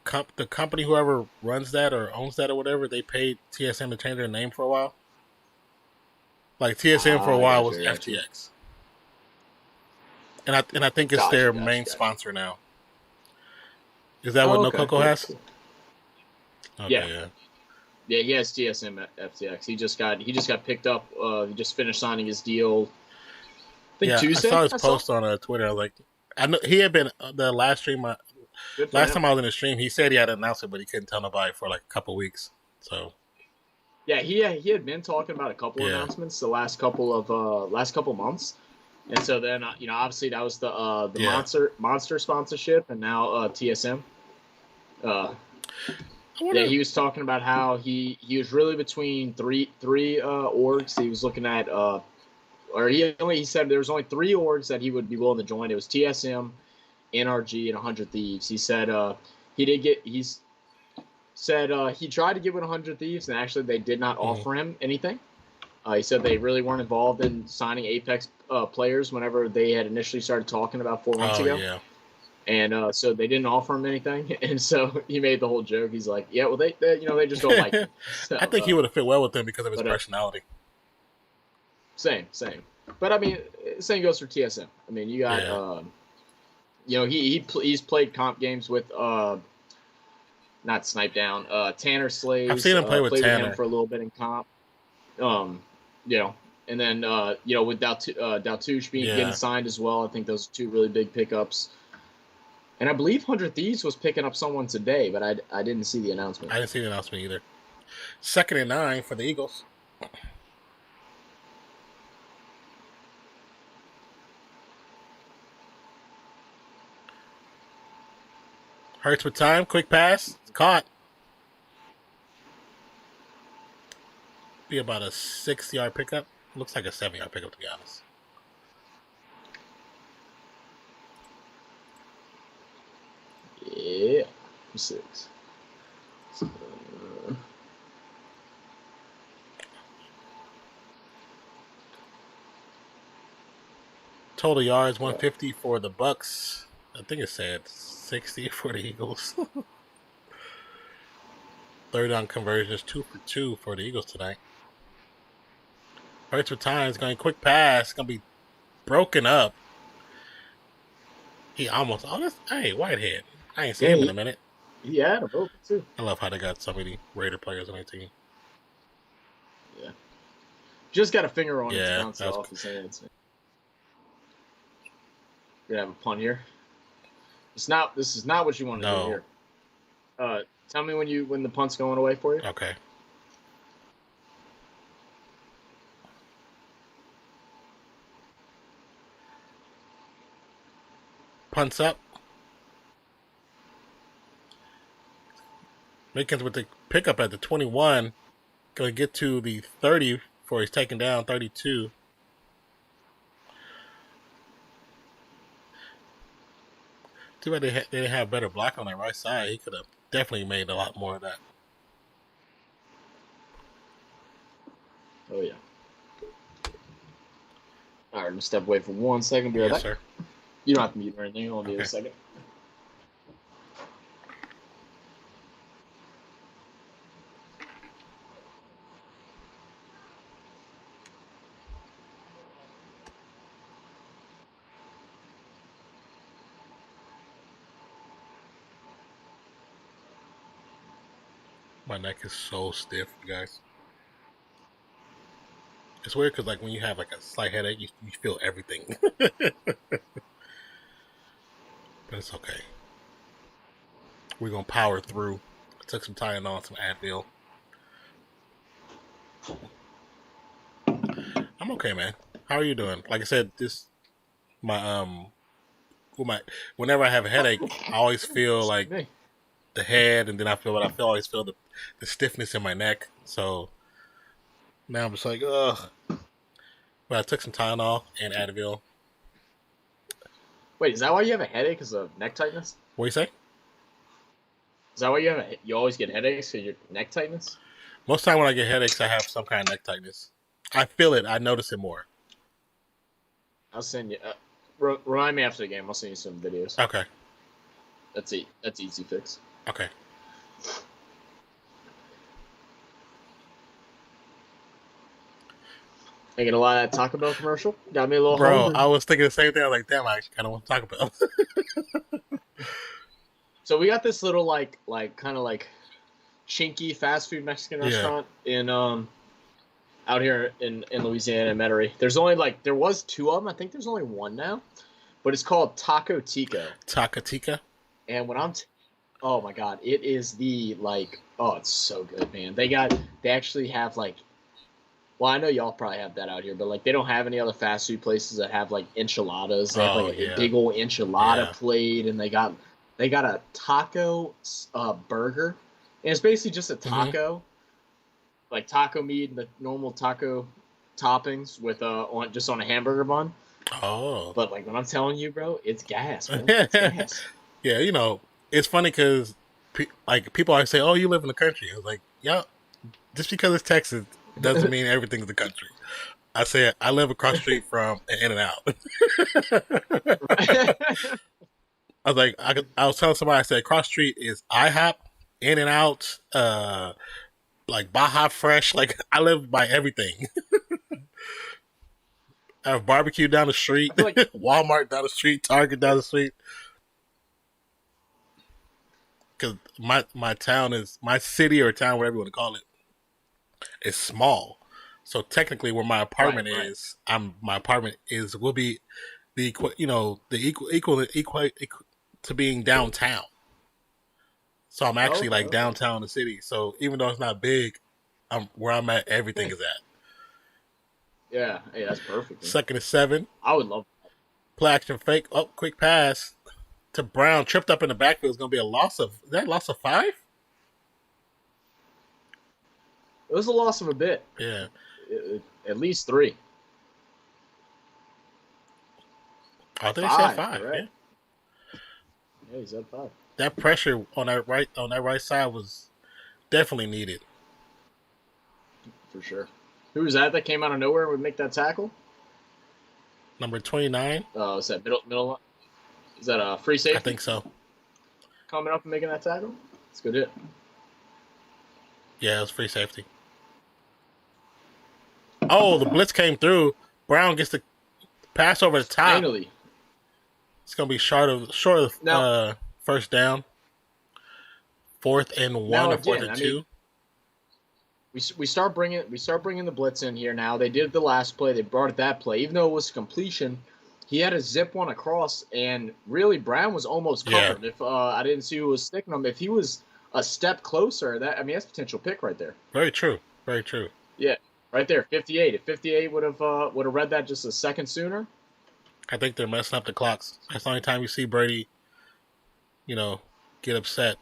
company, whoever runs that or owns that or whatever, they paid TSM to change their name for a while. Like TSM for a I while got you, was I got you. FTX, and I think it's their main Gotcha. sponsor now. Is that what Oh, No okay, Coco cool, has? cool. Yeah, Okay, yeah. yeah, he has TSM FTX. He just got picked up. He just finished signing his deal. I think Yeah, I Tuesday. saw his I saw. post on Twitter. I was like, I know he had been the last stream. Good for Last him. time I was in the stream, he said he had announced it, but he couldn't tell nobody for like a couple weeks. So Yeah, he had been talking about a couple yeah, announcements the last couple months, and so then obviously that was the yeah. monster sponsorship, and now TSM. Uh, I yeah, wonder. he was talking about how he was really between three orgs. He was looking at or he said there was only three orgs that he would be willing to join. It was TSM, NRG, and 100 Thieves. He said he tried to get with 100 Thieves, and actually they did not offer him anything. He said they really weren't involved in signing Apex players whenever they had initially started talking about 4 months Oh ago. yeah, And so they didn't offer him anything. And so he made the whole joke. He's like, yeah, well, they just don't like me. So, I think he would have fit well with them because of his but personality. same. But I mean, same goes for TSM. I mean, you got, he's played comp games with, not Snipe Down, Tanner I've Slays, seen him play with played with him Tanner. for a little bit in comp. And then with Daltouche getting Yeah, signed as well. I think those are two really big pickups. And I believe 100 Thieves was picking up someone today, but I didn't see the announcement. I didn't see the announcement either. 2nd and 9 for the Eagles. Hurts with time. Quick pass. Caught. Be about a 6-yard pickup. Looks like a 7-yard pickup, to be honest. Yeah, 6. Total yards 150 for the Bucks. I think it said 60 for the Eagles. Third down conversions 2 for 2 for the Eagles tonight. Hurts with time. It's going quick pass. Going to be broken up. He almost. Oh, that's. Hey, Whitehead. I ain't seen him in a minute. He had him open too. I love how they got so many Raider players on their team. Yeah. Just got a finger on it to Yeah, bounce it that was off his hands. We're gonna have a punt here. This is not what you want to do no. here. Tell me when the punt's going away for you. Okay. Punts up. Mickens with the pickup at the 21. Going to get to the 30 before he's taken down. 32. Too bad they didn't have better block on that right side. He could have definitely made a lot more of that. Oh yeah. All right, I'm gonna step away for 1 second. Be right Yes, back. sir. You don't have to mute or anything. I'll be Okay. a second. My neck is so stiff, you guys. It's weird because like when you have like a slight headache, you feel everything. But it's okay. We're gonna power through. I took some Tylenol, some Advil. I'm okay, man. How are you doing? Like I said, whenever I have a headache, I always feel like Me. the head, and then always feel the stiffness in my neck. So now I'm just like, ugh. But I took some Tylenol and Advil. Wait, is that why you have a headache? Because of neck tightness? What do you say? Is that why you always get headaches because your neck tightness? Most time when I get headaches, I have some kind of neck tightness. I feel it. I notice it more. I'll send you. Remind me after the game. I'll send you some videos. Okay. That's easy fix. Okay. Thinking a lot of that Taco Bell commercial. Got me a little Bro, hungry. I was thinking the same thing. I was like, damn, I actually kind of want to talk about it. So we got this little like kind of like chinky fast food Mexican restaurant in out here in Louisiana, Metairie. There was 2 of them. I think there's only 1 now, but it's called Taco Tico. Taco Tika? And when oh my god, it is it's so good, man. They actually have well, I know y'all probably have that out here, but like they don't have any other fast food places that have like enchiladas. They have a big old enchilada plate, and they got a taco burger, and it's basically just a taco, like taco meat and the normal taco toppings with on a hamburger bun. Oh. But like when I'm telling you, bro, it's gas, bro. It's gas. Yeah, it's funny because people always say, "Oh, you live in the country." I was like, "Yeah, just because it's Texas doesn't mean everything's the country." I said I live across the street from an In-N-Out. I was like, I was telling somebody, I said across the street is IHOP, In-N-Out, like Baja Fresh. Like I live by everything. I have barbecue down the street, Walmart down the street, Target down the street. Because my city or town, whatever you want to call it, is small. So technically, where my apartment is, will be the equal to being downtown. So I'm actually downtown in the city. So even though it's not big, where I'm at, everything is at. Yeah, hey, that's perfect. Man. 2nd and 7. I would love that. Play action fake. Oh, quick pass to Brown. Tripped up in the backfield. Is going to be a loss of. Is that a loss of 5? It was a loss of a bit. Yeah. At least 3. I think he said 5. Right? Yeah, he said 5. That pressure on that right side was definitely needed. For sure. Who was that came out of nowhere and would make that tackle? Number 29. Is that middle? Is that a free safety? I think so. Coming up and making that tackle? It's a good hit. Yeah, it was free safety. Oh, the blitz came through. Brown gets the pass over the top. Finally. It's gonna be short of first down. 4th and 1 or 4th and 2. We start bringing the blitz in here now. They did the last play. They brought that play, even though it was completion. He had to zip one across, and really Brown was almost covered. If I didn't see who was sticking him, if he was a step closer, that's potential pick right there. Very true. Very true. Yeah, right there, 58. If 58 would have read that just a second sooner. I think they're messing up the clocks. That's the only time you see Brady, get upset.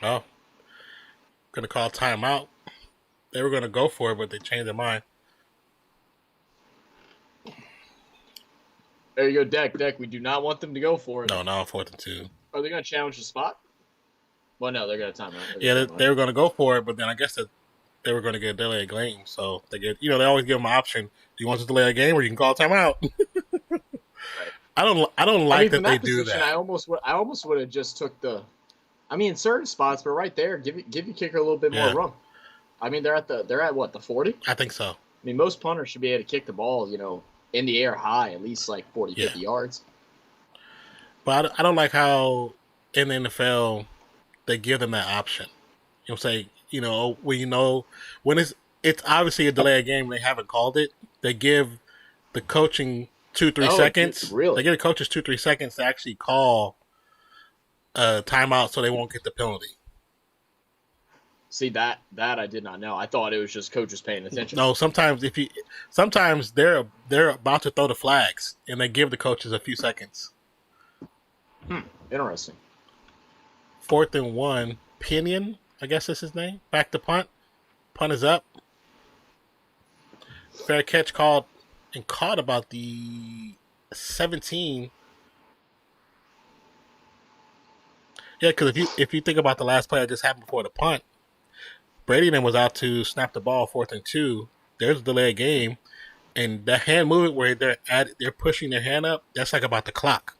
Oh. Gonna call timeout. They were gonna go for it, but they changed their mind. There you go, Deck. We do not want them to go for it. No, 4th and 2. Are they gonna challenge the spot? Well, no, they're gonna timeout. They were gonna go for it, but then I guess that they were gonna get a delay a game. So they they always give them an option. Do you want to delay a game, or you can call timeout? Right. I don't like that they do that. I almost would have just took the. In certain spots, but right there, give your kicker a little bit more room. They're at what, the 40? I think so. Most punters should be able to kick the ball, in the air high, at least like 40, 50 yards. But I don't like how in the NFL they give them that option. You know, say, when when it's obviously a delay of game, they haven't called it. They give the coaching 2-3 seconds. Really? They give the coaches 2-3 seconds to actually call a timeout, so they won't get the penalty. See, that I did not know. I thought it was just coaches paying attention. No, sometimes they're about to throw the flags, and they give the coaches a few seconds. Interesting. 4th and 1, Pinion, I guess that's his name. Back to punt. Punt is up. Fair catch called and caught about the 17. Yeah, because if you think about the last play that just happened before the punt, Brady then was out to snap the ball 4th and 2. There's a delay of game, and the hand movement where they're pushing their hand up, that's like about the clock.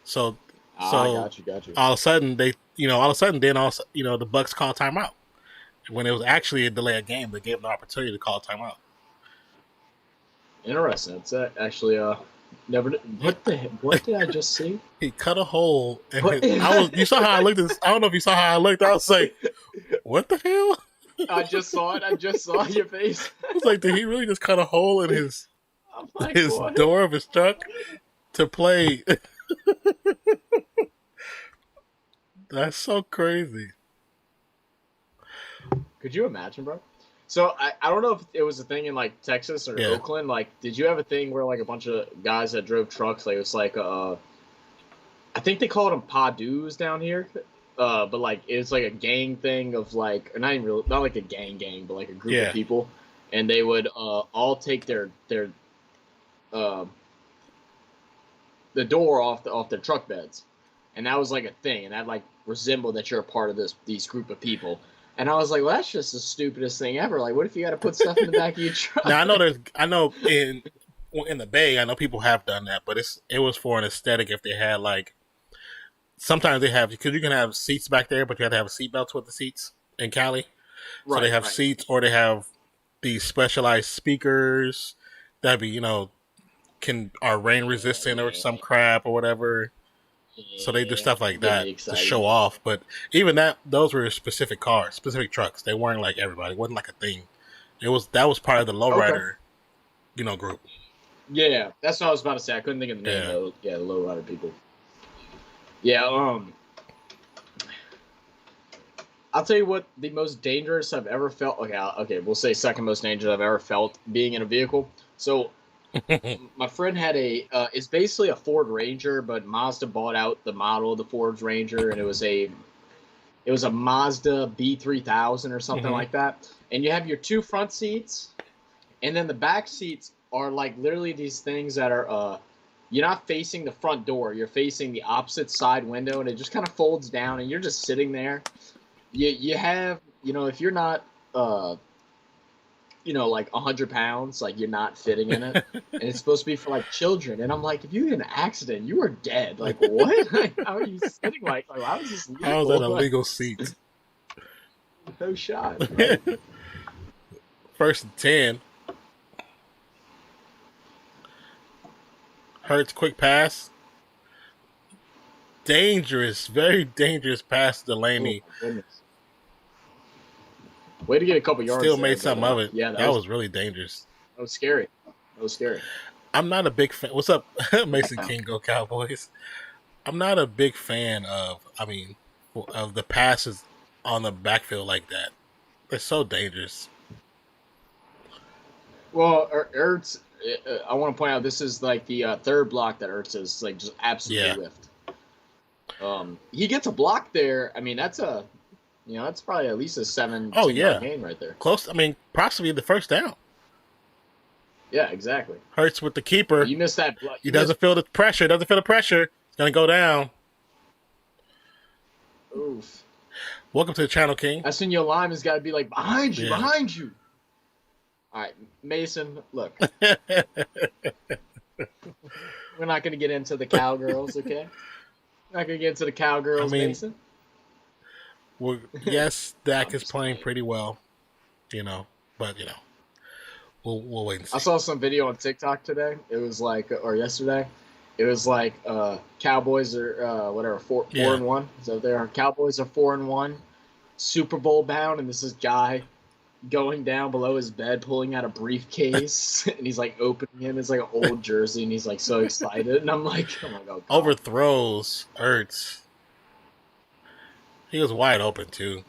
So got you. all of a sudden then the Bucs call timeout. When it was actually a delay of game, they gave them the opportunity to call a timeout. Interesting. It's actually never. What did I just see? He cut a hole. You saw how I looked. I don't know if you saw how I looked. I was like, "What the hell?" I just saw it. I just saw your face. I was like, "Did he really just cut a hole in his door of his truck to play?" That's so crazy. Could you imagine, bro? So I don't know if it was a thing in like Texas or Oakland. Like, did you have a thing where like a bunch of guys that drove trucks, like it was like I think they called them Padoos down here, but like it's like a gang thing of like, or not like a gang, but like a group of people, and they would all take their the door off their truck beds, and that was like a thing, and that like resembled that you're a part of these group of people. And I was like, well, that's just the stupidest thing ever. Like, what if you got to put stuff in the back of your truck? Now I know in the Bay, I know people have done that, but it was for an aesthetic. If they had like, sometimes they have, because you can have seats back there, but you have to have seatbelts with the seats in Cali. So they have seats, or they have these specialized speakers that are rain resistant or some crap or whatever. So they do stuff like that to show off. But even those were specific cars, specific trucks. They weren't like everybody. It wasn't like a thing. That was part of the lowrider, group. Yeah, that's what I was about to say. I couldn't think of the name of the lowrider people. Yeah, I'll tell you what the most dangerous I've ever felt. Okay, we'll say second most dangerous I've ever felt being in a vehicle. So my friend had it's basically a Ford Ranger, but Mazda bought out the model of the Ford Ranger, and it was a Mazda B3000 or something like that. And you have your two front seats, and then the back seats are like literally these things that are you're not facing the front door, you're facing the opposite side window, and it just kind of folds down, and you're just sitting there. You have, if you're not like 100 pounds, like you're not fitting in it, and it's supposed to be for like children. And I'm like, if you get in an accident, you are dead. Like, what? Like, how are you sitting? Like how is this legal? How is that a legal seat? No shot. Right? 1st and 10. Hurts quick pass. Dangerous, very dangerous pass to Delaney. Oh, way to get a couple yards. Still made something of it. Yeah, that was really dangerous. That was scary. I'm not a big fan. What's up, Mason King? Go Cowboys! I'm not a big fan of the passes on the backfield like that. They're so dangerous. Well, Ertz, I want to point out this is like the third block that Ertz is like just absolutely whiffed. He gets a block there. I mean, that's that's probably at least a 7 gain right there. Close. I mean, possibly the first down. Yeah, exactly. Hurts with the keeper. You missed that block. He doesn't feel the pressure. It's going to go down. Oof. Welcome to the channel, King. That's when your lineman's got to be like, behind you. All right, Mason, look. We're not going to get into the Cowgirls, okay? Not going to get into the Cowgirls, Mason. Well, yes, Dak is playing pretty well, but we'll wait and see. I saw some video on TikTok today. It was like, or yesterday. It was like Cowboys are 4-1. So Cowboys are 4-1, Super Bowl bound, and this is guy going down below his bed, pulling out a briefcase, and he's like opening it. It's like an old jersey, and he's like so excited. And I'm like, oh my god, Overthrows Ertz. He was wide open too.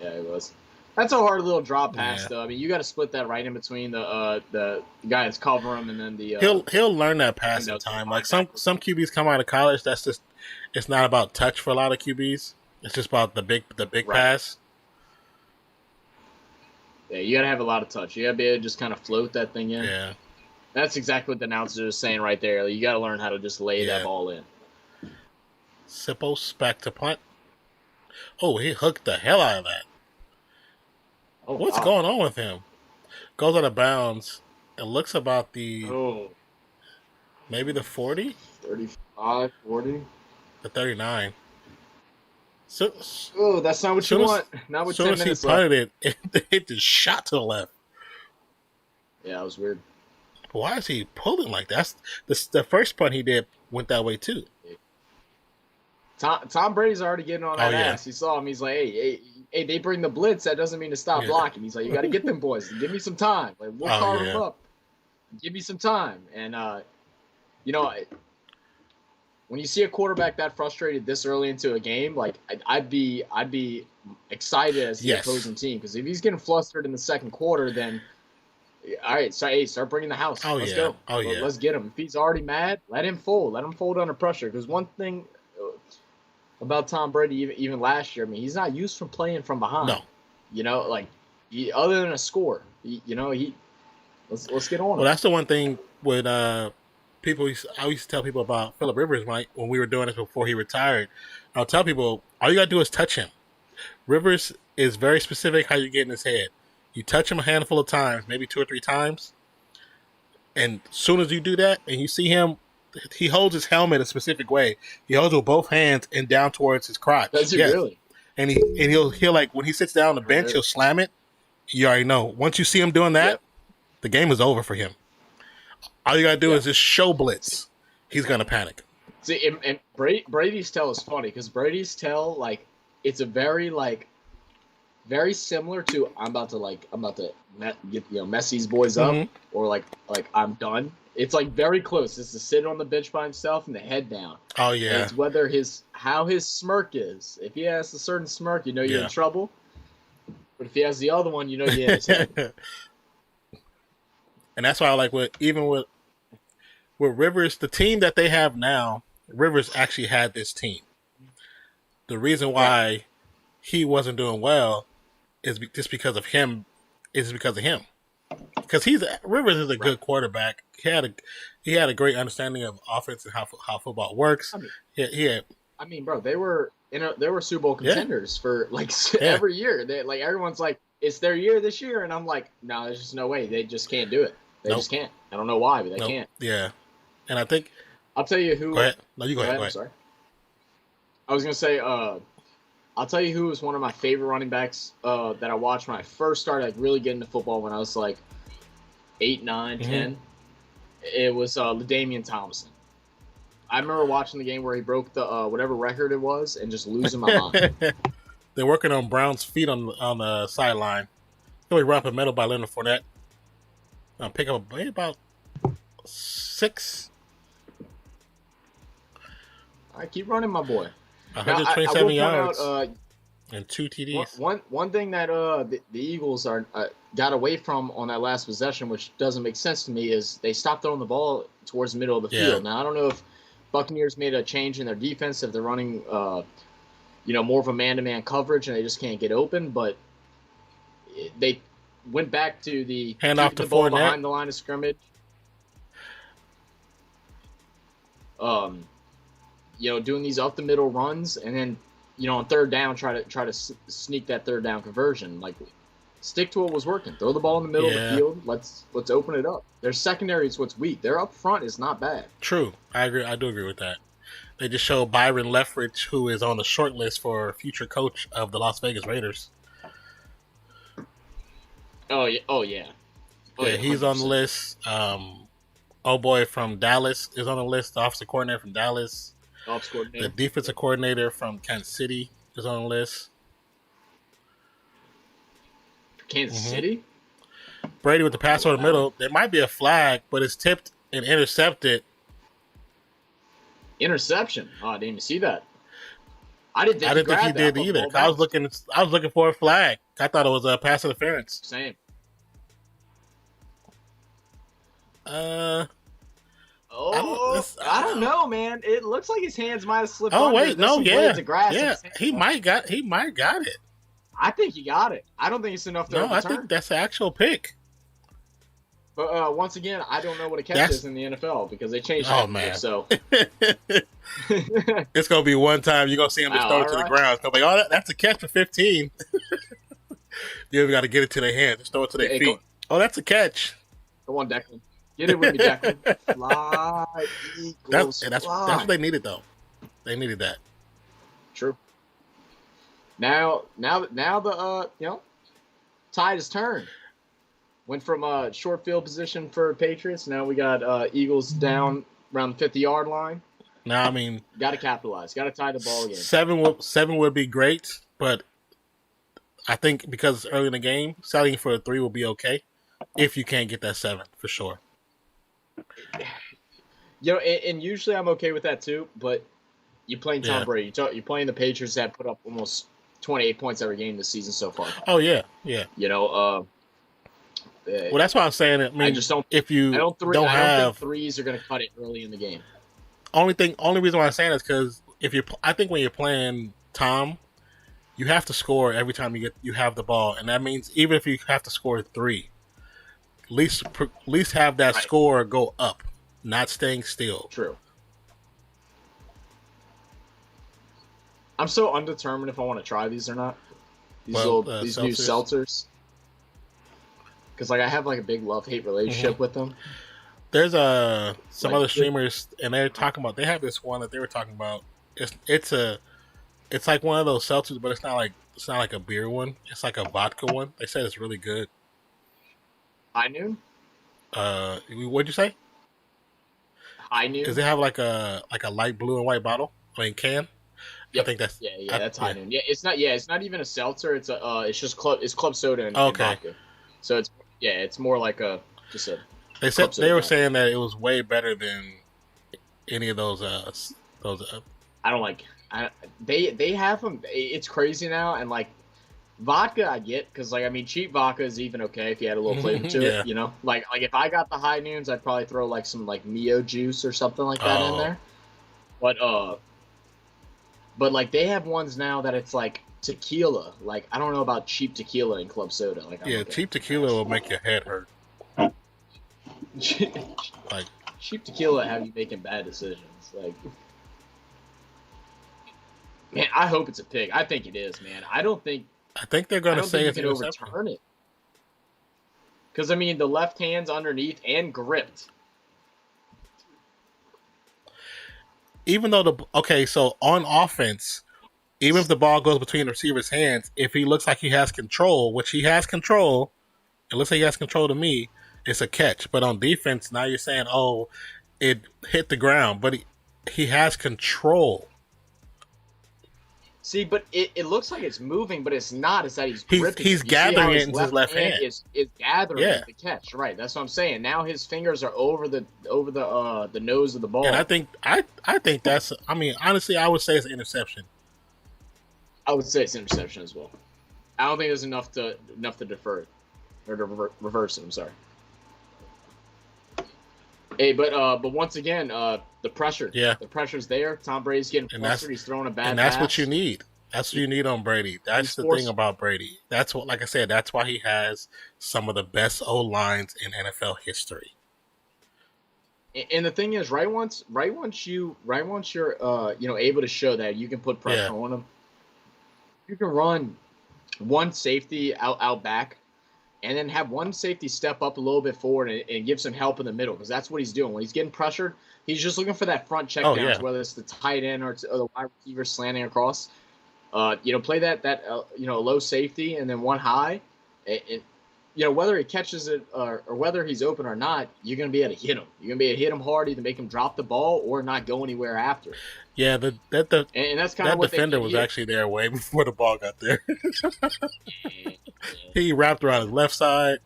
Yeah, it was. That's a hard little drop pass, Yeah. though. I mean, you got to split that right in between the guy that's covering him and then the. He'll learn that pass in time. Like some QBs come out of college, that's just it's not about touch for a lot of QBs. It's just about the big Right. pass. Yeah, you got to have a lot of touch. You got to be able to just kind of float that thing in. Yeah. That's exactly what the announcer is saying right there. Like, you got to learn how to just lay Yeah. that ball in. Sippos back to punt. Oh, he hooked the hell out of that. Oh, What's wow. going on with him? Goes out of bounds. It looks about maybe the 40, 35, 40. the 39. So Oh, that's not what you want. Not as with soon 10 as he minutes left. punted it just shot to the left. Yeah, that was weird. Why is he pulling like that? The first punt he did went that way too. Tom Brady's already getting on that Oh, yeah. ass. He saw him. He's like, hey, they bring the blitz. That doesn't mean to stop Yeah. blocking. He's like, you got to get them boys. Give me some time. Like, we'll Oh, carve yeah. them up. Give me some time. And, you know, when you see a quarterback that frustrated this early into a game, like, I'd be excited as the Yes. opposing team. Because if he's getting flustered in the second quarter, then, all right, start bringing the house. Oh, Let's yeah. go. Oh, yeah. Let's get him. If he's already mad, let him fold. Let him fold under pressure. Because one thing about Tom Brady, even last year, I mean, he's not used from playing from behind. No. You know, like other than a score, let's get on. Well, that's the one thing with people. I used to tell people about Phillip Rivers when we were doing this before he retired. I'll tell people all you gotta do is touch him. Rivers is very specific how you get in his head. You touch him a handful of times, maybe 2 or 3 times, and as soon as you do that, and you see him, he holds his helmet a specific way. He holds it with both hands and down towards his crotch. Does he Yes. really? And he'll like when he sits down on the bench, he'll slam it. You already know. Once you see him doing that, Yep. the game is over for him. All you gotta do Yeah. is just show blitz. He's gonna panic. See, and Brady's tell is funny because Brady's tell, like, it's a very similar to I'm about to get Messi's boys up, Mhm. or like I'm done. It's like very close. It's to sit on the bench by himself and the head down. Oh And yeah, it's whether how his smirk is. If he has a certain smirk, you know you're Yeah. in trouble. But if he has the other one, you know you're in his head. and that's why I like even with Rivers, the team that they have now. Rivers actually had this team. The reason why he wasn't doing well is just because of him. Is because of him. Because Rivers is a good quarterback. He had a great understanding of offense and how football works. I mean, He I mean, bro, they were Super Bowl Yeah. contenders for like Yeah. every year. They like everyone's like, it's their year this year, and I'm like, no, there's just no way. They just can't do it. They Nope. just can't. I don't know why, but they Nope. can't. Yeah, and I think I'll tell you who. go ahead. No, you go ahead. Go I'm ahead. sorry. I was gonna say, I'll tell you who was one of my favorite running backs that I watched when I first started like really getting into football when I was like 8, 9, Mhm. 10. It was LaDainian Thompson. I remember watching the game where he broke the whatever record it was and just losing my mind. They're working on Brown's feet on the sideline. He'll be run up the middle by Leonard Fournette. Pick up about 6. All right, keep running, my boy. Now, 127 I will point yards out, and 2 TDs. one thing that the Eagles are got away from on that last possession, which doesn't make sense to me, is they stopped throwing the ball towards the middle of the Yeah. field. Now I don't know if Buccaneers made a change in their defense, if they're running more of a man-to-man coverage and they just can't get open, but they went back to the Hand off keeping to the ball Fournette. behind the line of scrimmage. Doing these up the middle runs, and then on third down try to sneak that third down conversion. Like, stick to what was working. Throw the ball in the middle of Yeah. the field. Let's open it up. Their secondary is what's weak. Their up front is not bad. True. I agree. I do agree with that. They just showed Byron Leftwich, who is on the short list for future coach of the Las Vegas Raiders. Oh yeah. Oh yeah. Oh, Yeah, he's on the 100%. list. Boy from Dallas is on the list. The offensive coordinator from Dallas. Offensive The coordinator. defensive coordinator from Kansas City is on the list. Kansas Mhm. City? Brady with the pass over the middle. There might be a flag, but it's tipped and intercepted. Interception. Oh, I didn't even see that. I didn't think I he didn't think he grabbed that. I did thought the either. ball 'Cause I was bounced. looking for a flag. I thought it was a pass interference. Same. I Oh, I don't know, man. It looks like his hands might have slipped Oh under. wait, There's no, some yeah, blades of grass in yeah. his hands. He might got it. I think he got it. I don't think it's enough to No, I overturn. think that's the actual pick. But once again, I don't know what a catch That's- is in the NFL because they changed Oh, it. man. So It's gonna be one time you're gonna see him just Wow, throw it to the alright. ground. It's gonna be that's a catch for 15. You ever got to get it to their hands, just throw it to their Hey, feet. Oh, that's a catch. Go on, Declan. Get it with me, Declan. Fly, Eagles, That's fly. what they needed though. They needed that. True. Now the tide has turned. Went from short field position for Patriots. Now we got Eagles down around the 50-yard line. Now, I mean, Got to capitalize. Got to tie the ball again. seven would be great, but I think because it's early in the game, selling for a 3 will be okay if you can't get that 7 for sure. And usually I'm okay with that too. But you're playing Tom Yeah. Brady. You're playing the Patriots that put up almost 28 points every game this season so far. Oh yeah, yeah. Well, that's why I'm saying it. I mean, I just don't. if you I don't think have threes are going to cut it early in the game. only reason why I'm saying it is because I think when you're playing Tom, you have to score every time you have the ball, and that means even if you have to score 3, at least have that Right. score go up, not staying still. True. I'm so undetermined if I want to try these or not. These these new seltzers. Because I have a big love-hate relationship with them. There's some Like, other streamers, and they're talking about. They have this one that they were talking about. It's like one of those seltzers, but it's not like a beer one. It's like a vodka one. They said it's really good. High noon. What'd you say? High noon. Does it have like a light blue and white bottle? Can? Yep. I think that's that's high noon. Yeah, it's not even a seltzer. It's just club soda and Okay. vodka. So it's more like just a. They said Club soda they were vodka. saying that it was way better than any of those. I don't like. They have them. It's crazy now, and vodka I get because cheap vodka is even okay if you add a little flavor to Yeah. it. Like if I got the high noons, I'd probably throw some Mio juice or something like that in Oh. there. But they have ones now that it's tequila. I don't know about cheap tequila in club soda. Cheap tequila will make your head hurt. Like cheap tequila have you making bad decisions. Man, I hope it's a pick. I think it is, man. I think they're I going to don't say think it's you an can interception. overturn it. Because the left hand's underneath and gripped. Even though so on offense, even if the ball goes between the receiver's hands, if he looks like he has control, which he has control, it looks like he has control to me, it's a catch. But on defense, now you're saying, oh, it hit the ground, but he has control. See, but it looks like it's moving, but it's not. It's that he's gripping. He's You see how gathering it into his left hand. Is gathering Yeah. the catch. Right. That's what I'm saying. Now his fingers are over the nose of the ball. And I think that's. I mean, honestly, I would say it's an interception. I would say it's interception as well. I don't think there's enough to defer it or to reverse it. I'm sorry. Hey, but once again, the pressure. Yeah. The pressure's there. Tom Brady's getting And flustered. He's throwing a bad And that's pass. what you need. That's what you need on Brady. That's He's the forced- thing about Brady. That's what, like I said, that's why he has some of the best O lines in NFL history. And the thing is, right once you're able to show that you can put pressure Yeah. on them, you can run one safety out back, and then have one safety step up a little bit forward and give some help in the middle, because that's what he's doing when he's getting pressured. He's just looking for that front check Oh, down, yeah. whether it's the tight end or the wide receiver slanting across. Play that low safety and then one high, and whether he catches it or whether he's open or not, you're going to be able to hit him. You're going to be able to hit him hard, either make him drop the ball or not go anywhere after. Yeah, And that's kind that of what defender they was here. actually there way before the ball got there. He wrapped around his left side.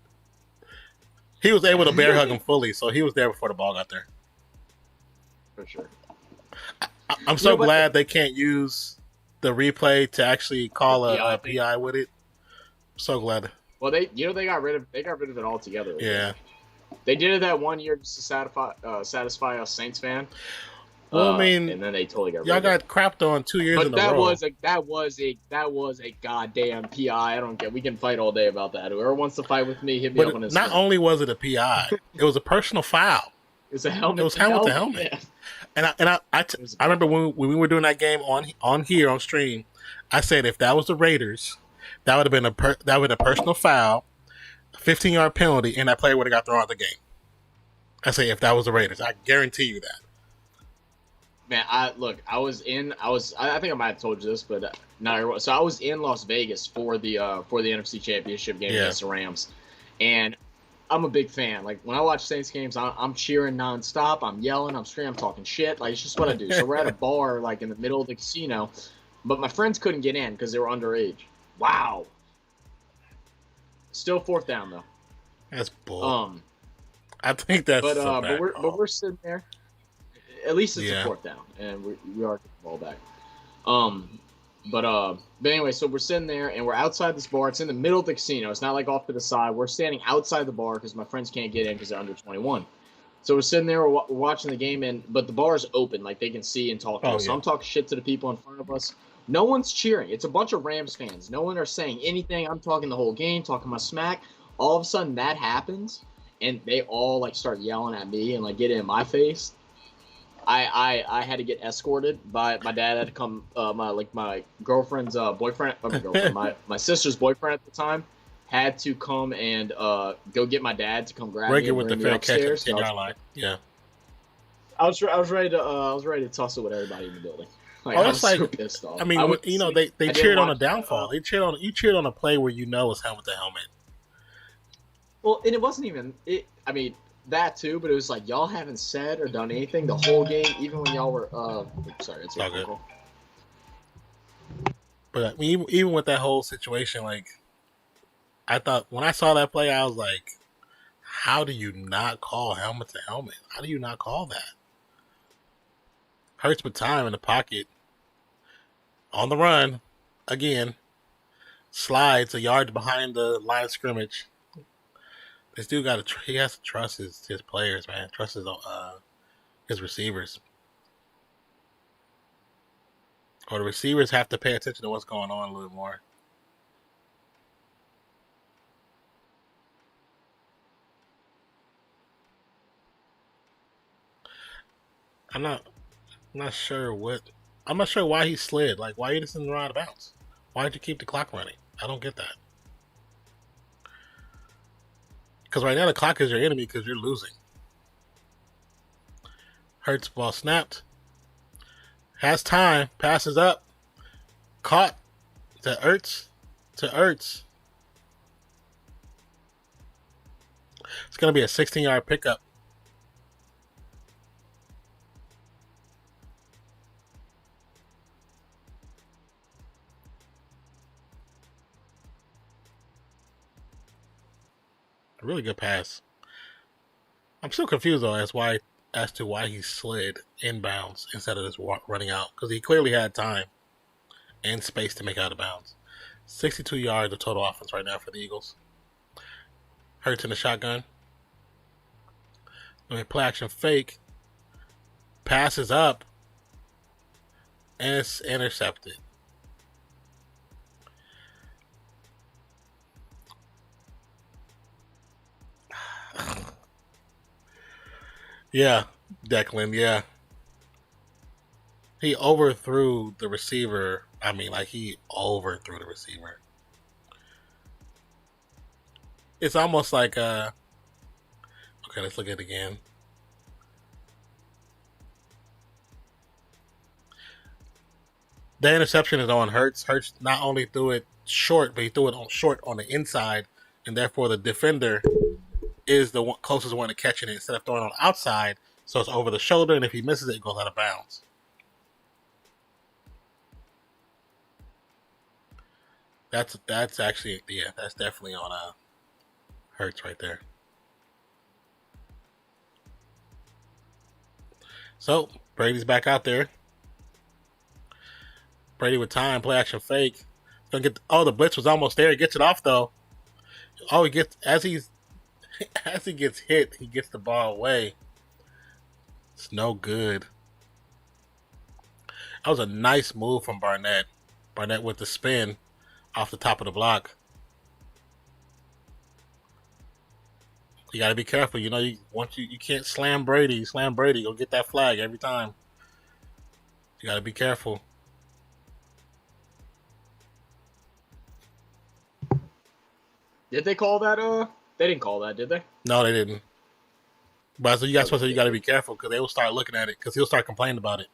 He was able to bear hug him fully, so he was there before the ball got there. For sure. I'm so glad they can't use the replay to actually call a PI with it. I'm so glad. Well, they got rid of it altogether. Yeah. They did it that one year just to satisfy us Saints fan. Well, I mean, and then they totally got rid y'all of got it. crapped on 2 years in a row. That was a goddamn PI. I don't get. We can fight all day about that. Whoever wants to fight with me, hit me up on his. Not only was it a PI, it was a personal foul. It was a helmet. It was helmet to helmet. Yeah. And I remember when we were doing that game on here on stream, I said if that was the Raiders, that would have been a personal foul, 15-yard penalty, and that player would have got thrown out of the game. I say if that was the Raiders, I guarantee you that. Man, I think I might have told you this, but not. So I was in Las Vegas for the NFC Championship game against the Rams, and I'm a big fan. Like when I watch Saints games, I'm cheering nonstop. I'm yelling. I'm screaming. I'm talking shit. Like it's just what I do. So we're at a bar like in the middle of the casino, but my friends couldn't get in because they were underage. Wow. Still 4th down though. That's bull. I think that's. But we're sitting there. At least it's a 4th down, and we are getting the ball back. But anyway, so we're sitting there, and we're outside this bar. It's in the middle of the casino. It's not like off to the side. We're standing outside the bar because my friends can't get in because they're under 21. So we're sitting there, we're watching the game, but the bar is open, like they can see and talk to us. So I'm talking shit to the people in front of us. No one's cheering. It's a bunch of Rams fans. No one are saying anything. I'm talking the whole game, talking my smack. All of a sudden, that happens, and they all like start yelling at me and like get in my face. I had to get escorted by my dad. Had to come. My girlfriend's boyfriend, my sister's boyfriend at the time, had to come and go get my dad to come grab me and bring me upstairs. In your line. Yeah. I was ready to tussle with everybody in the building. Like, I was so pissed off. I mean, they cheered on a downfall. You cheered on a play where it's helmet to helmet. Well, and it wasn't even it. I mean. That too, but it was like y'all haven't said or done anything the whole game, even when y'all were. Sorry, it's all good. But I mean, even with that whole situation, like, I thought when I saw that play, I was like, "How do you not call helmet to helmet? How do you not call that?" Hurts with time in the pocket, on the run, again, slides a yard behind the line of scrimmage. This dude he has to trust his players, man. Trust his receivers. Or the receivers have to pay attention to what's going on a little more. I'm not sure why he slid. Like, why he just didn't run out of bounds? Why did you keep the clock running? I don't get that. Because right now the clock is your enemy because you're losing. Hurts ball snapped. Has time. Passes up. Caught. To Ertz. It's going to be a 16-yard pickup. A really good pass. I'm still confused though as to why he slid inbounds instead of just running out, because he clearly had time and space to make out of bounds. 62 yards of total offense right now for the Eagles. Hurts in the shotgun. I mean, play action fake. Passes up. And it's intercepted. Yeah, Declan, yeah. He overthrew the receiver. I mean, like, he overthrew the receiver. It's almost like, okay, let's look at it again. The interception is on Hurts. Hurts not only threw it short, but he threw it short on the inside and therefore the defender is the closest one to catching it instead of throwing it on the outside, so it's over the shoulder, and if he misses it, it goes out of bounds. That's actually, yeah, that's definitely on Hurts right there. So Brady's back out there. Brady with time, play action fake. Gonna get the blitz was almost there. He gets it off though. Oh, he gets as he gets hit, he gets the ball away. It's no good. That was a nice move from Barnett. Barnett with the spin off the top of the block. You got to be careful. You know, you can't slam Brady. You slam Brady, you'll get that flag every time. You got to be careful. Did they call that? They didn't call that, did they? No, they didn't. But so you guys, you got to be careful because they will start looking at it because he'll start complaining about it.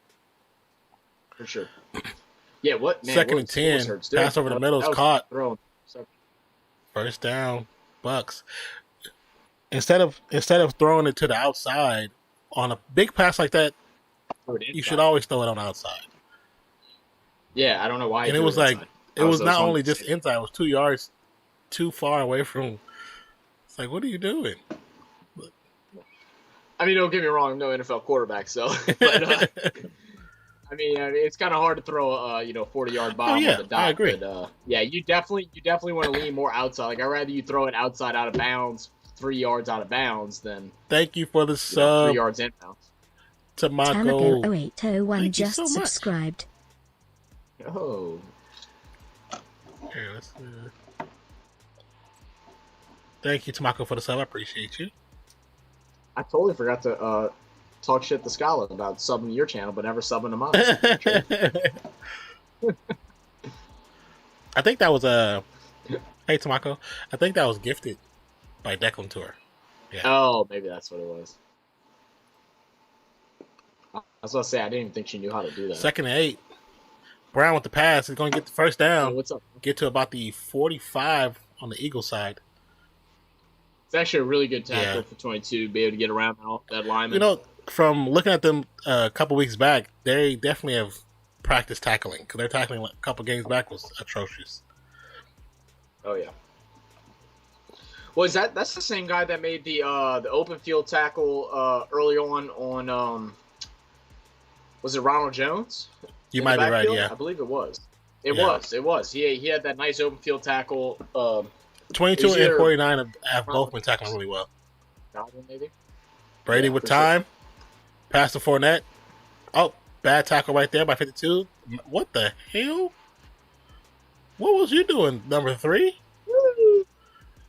For sure. Yeah. What? Man, Second and 10. Pass over the middle is caught. Thrown. First down, Bucks. Instead of throwing it to the outside on a big pass like that, you should always throw it on the outside. Yeah, I don't know why. And it was like it was not only just inside; it was 2 yards too far away from. It's like, what are you doing? I mean, don't get me wrong, I'm no NFL quarterback, so. But, I mean, it's kind of hard to throw a 40-yard bomb on the dot. I agree. But, yeah, you definitely want to lean more outside. Like, I'd rather you throw it outside out of bounds, 3 yards out of bounds, than thank you for the sub. 3 yards in bounds. Tamako. Tamako 0801 just so subscribed. Oh. Here, thank you, Tamako, for the sub. I appreciate you. I totally forgot to talk shit to Scala about subbing your channel, but never subbing to mine. I think that was hey, Tamako. I think that was gifted by Declan Tour. Yeah. Oh, maybe that's what it was. I was going to say, I didn't even think she knew how to do that. 2nd and 8. Brown with the pass. He's going to get the first down. Oh, what's up? Get to about the 45 on the Eagle side. It's actually a really good tackle for 22 to be able to get around that lineman. You know, from looking at them a couple weeks back, they definitely have practiced tackling because their tackling a couple games back was atrocious. Oh yeah. That's the same guy that made the open field tackle early on was it Ronald Jones? You might be right, yeah. I believe it was. It was. He had that nice open field tackle. 22 and 49 have both been tackling really well. Maybe. Brady with time. Sure. Pass to Fournette. Oh, bad tackle right there by 52. What the hell? What was you doing, number 3?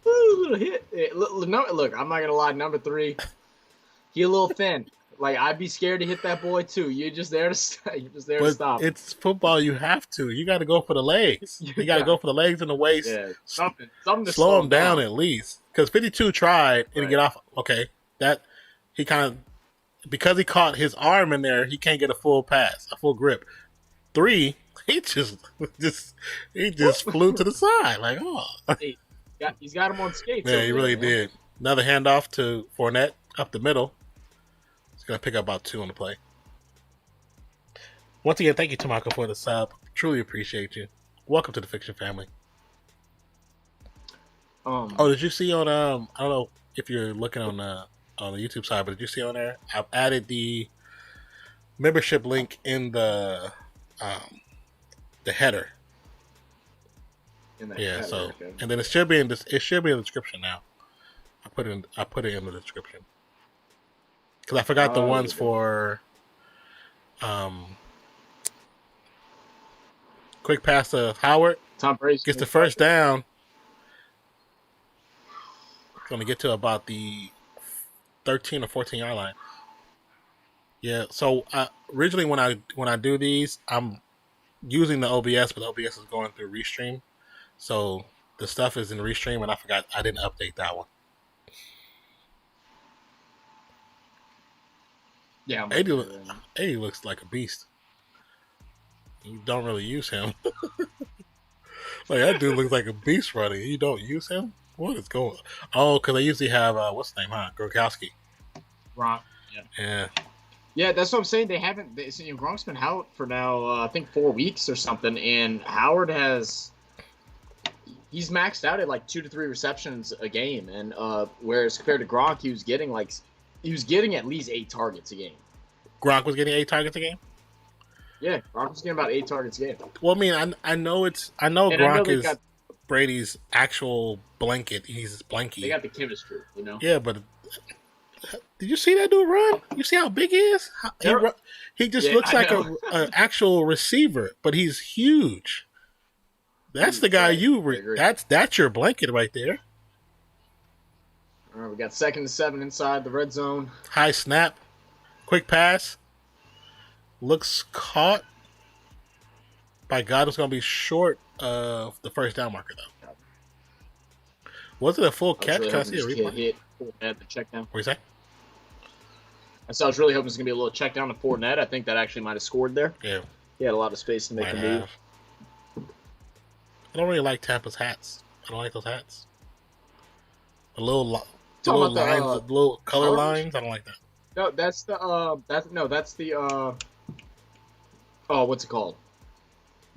Little hit. Look, I'm not going to lie, number 3, he a little thin. Like, I'd be scared to hit that boy, too. You're just there to stop. It's football. You have to. You got to go for the legs. You got to go for the legs and the waist. Yeah, something to slow him down at least. Because 52 tried and he get off. Okay, that he kind of because he caught his arm in there, he can't get a full pass, a full grip. 3, he just flew to the side. Like, oh, he's got him on skates. Yeah, he really did. Another handoff to Fournette up the middle. Gonna pick up about 2 on the play. Once again, thank you, Tamako, for the sub. Truly appreciate you. Welcome to the Fiction family. Did you see on I don't know if you're looking on the YouTube side, but did you see on there? I've added the membership link in the header. Header, so okay. And then it should be in the description now. I put it in the description. Because I forgot the ones for quick pass to Howard. Tom Brady gets the first down. Going to get to about the 13 or 14 yard line. Yeah. So originally when I do these, I'm using the OBS, but the OBS is going through Restream. So the stuff is in Restream, and I didn't update that one. Yeah, 80 looks like a beast. You don't really use him. Like, that dude looks like a beast running. You don't use him? What is going? Oh, because they usually have what's the name? Huh? Gronkowski. Gronk. Yeah. Yeah. Yeah, that's what I'm saying. They haven't. Gronk's been out for now, I think 4 weeks or something, and Howard he's maxed out at like 2 to 3 receptions a game, and whereas compared to Gronk, he was getting at least 8 targets a game. Gronk was getting 8 targets a game. Yeah, Gronk was getting about 8 targets a game. Well, I mean, I know And Gronk is Brady's actual blanket. He's his blankie. They got the chemistry, you know. Yeah, but did you see that dude run? You see how big he is? He just looks like an actual receiver, but he's huge. That's the guy that's your blanket right there. All right, we got 2nd and 7 inside the red zone. High snap, quick pass. Looks caught. By God, it's going to be short of the first down marker, though. Was it a full catch? Can I see a replay? At the check down. What do you say? I was really hoping it's going to be a little check down to Fournette. I think that actually might have scored there. Yeah. He had a lot of space to make a move. I don't really like Tampa's hats. I don't like those hats. The little lines, the little color lines. I don't like that. No, that's the what's it called?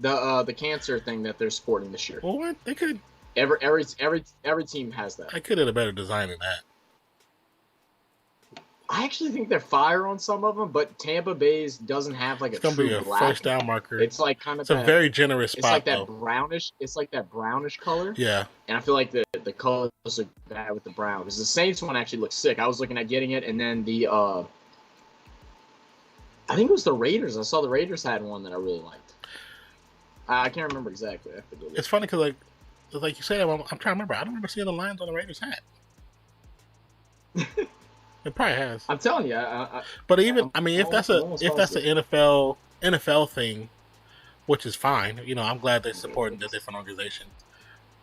The cancer thing that they're sporting this year. Well, what? They could. Every team has that. I could have a better design than that. I actually think they're fire on some of them, but Tampa Bay's doesn't have like it's gonna be a black. First down marker. It's like kind of. It's a very generous spot. It's like that though. brownish. It's like that brownish color. Yeah. And I feel like the colors are bad with the brown because the Saints one actually looks sick. I was looking at getting it, and then the I think it was the Raiders. I saw the Raiders had one that I really liked. I can't remember exactly. I have to go look. It's funny because like you said, I'm trying to remember. I don't remember seeing the lines on the Raiders hat. It probably has. I'm telling you. But even if that's an NFL thing, which is fine. You know, I'm glad they're supporting the different organizations.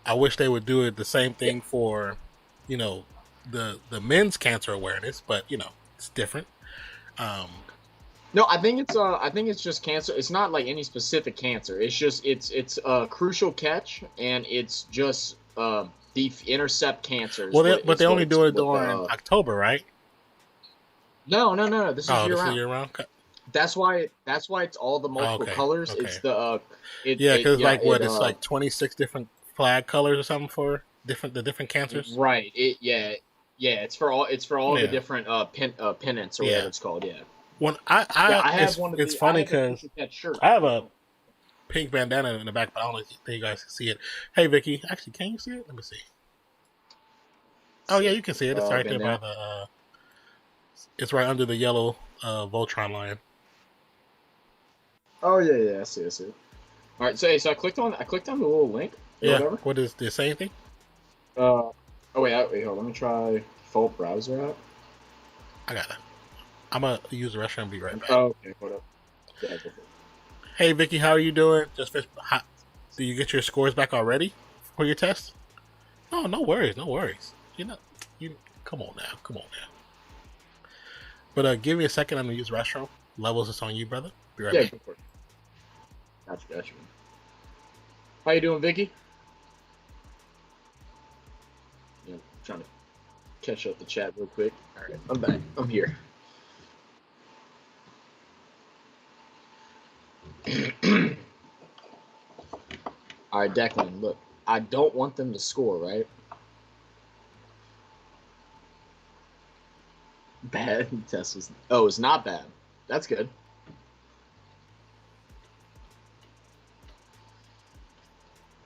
I wish they would do it the same thing for, you know, the men's cancer awareness, but you know, it's different. No, I think it's just cancer. It's not like any specific cancer. It's just it's a crucial catch, and it's just the intercept cancers. Well, but they only do it during October, right? No. This is year round. Year round. Okay. That's why it's all the multiple colors. Okay. It's the because it's like 26 different flag colors or something for the different cancers. Right. It's for all the different pennants or whatever it's called. Yeah. When I have one. It's funny because I have a pink bandana in the back, but I don't think you guys can see it. Hey, Vicky, actually, can you see it? Let me see. Oh yeah, you can see it. It's right there by the. It's right under the yellow Voltron line. Oh yeah, I see. All right, so I clicked on the little link. Yeah. What is the same thing? Wait, hold on. Let me try full browser app. I got it. I'm gonna use the restroom and be right back. Oh, okay, hold up. Yeah, go for it. Hey Vicky, how are you doing? Do you get your scores back already for your test? Oh, no worries. Come on now. But give me a second. I'm gonna use the restroom. Levels, it's on you, brother. Be right back. Go for it. Gotcha. How you doing, Vicky? Yeah, I'm trying to catch up the chat real quick. All right, I'm back. I'm here. All right, Declan, look. I don't want them to score, right? Bad test was. Oh, it's not bad. That's good.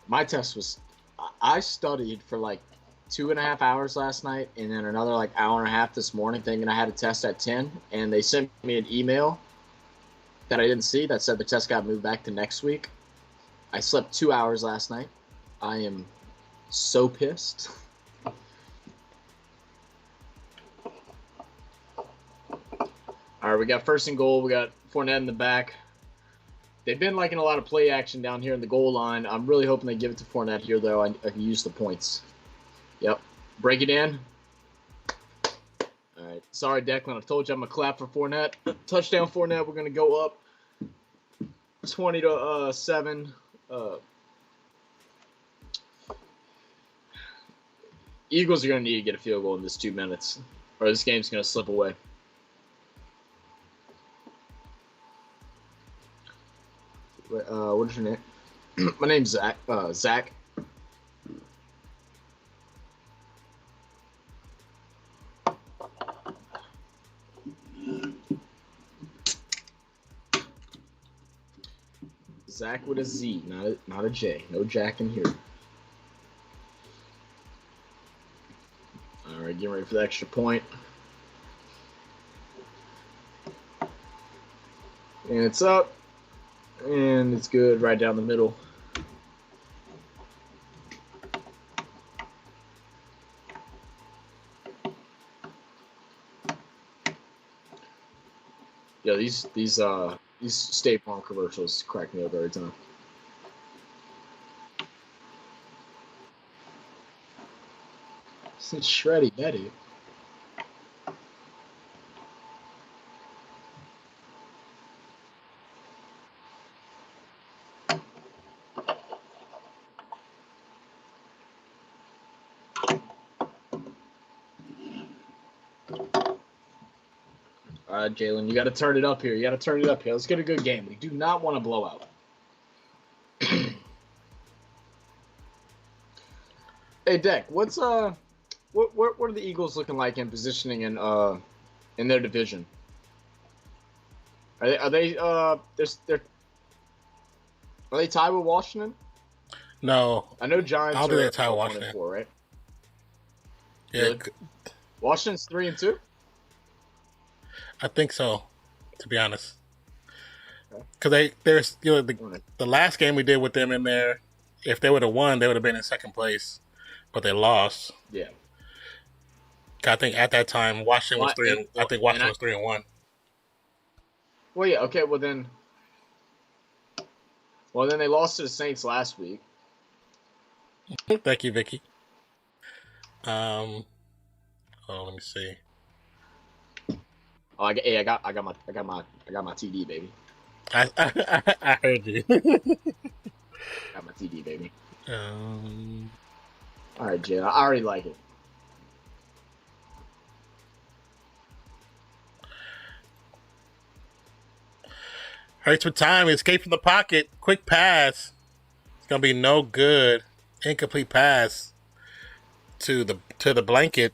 My test was. I studied for like 2.5 hours last night, and then another like hour and a half this morning, thinking I had a test at 10. And they sent me an email that I didn't see that said the test got moved back to next week. I slept 2 hours last night. I am so pissed. All right, we got 1st and goal. We got Fournette in the back. They've been liking a lot of play action down here in the goal line. I'm really hoping they give it to Fournette here, though. I can use the points. Yep. Break it in. All right. Sorry, Declan. I told you I'm going to clap for Fournette. Touchdown, Fournette. We're going to go up 20-7. Eagles are going to need to get a field goal in this 2 minutes, or this game's going to slip away. What is your name? My name's Zach. Zach. Zach with a Z, not a J. No Jack in here. All right, getting ready for the extra point. And it's up. And it's good right down the middle. Yeah, these State Farm commercials crack me up every time. It's Shreddy Betty. All right, Jalen, you got to turn it up here. Let's get a good game. We do not want to blow out. Hey, Deck, what are the Eagles looking like in positioning in their division? Are they tied with Washington? No, I know Giants. I don't think are they're tied with 1 Washington. and 4, right? Yeah, Really? Washington's 3 and 2. I think so. To be honest, Okay. because there's the last game we did with them in there. If they would have won, they would have been in second place, but they lost. Yeah. I think at that time Washington was Well, I think Washington was 3-1. Well, yeah. Okay. Well then they lost to the Saints last week. Thank you, Vicky. Oh, let me see. Oh, I got my TD, baby. I heard you. Got my TD, baby. All right, Jay. I already like it. Hurts for time. Escape from the pocket. Quick pass. It's gonna be no good. Incomplete pass to the blanket.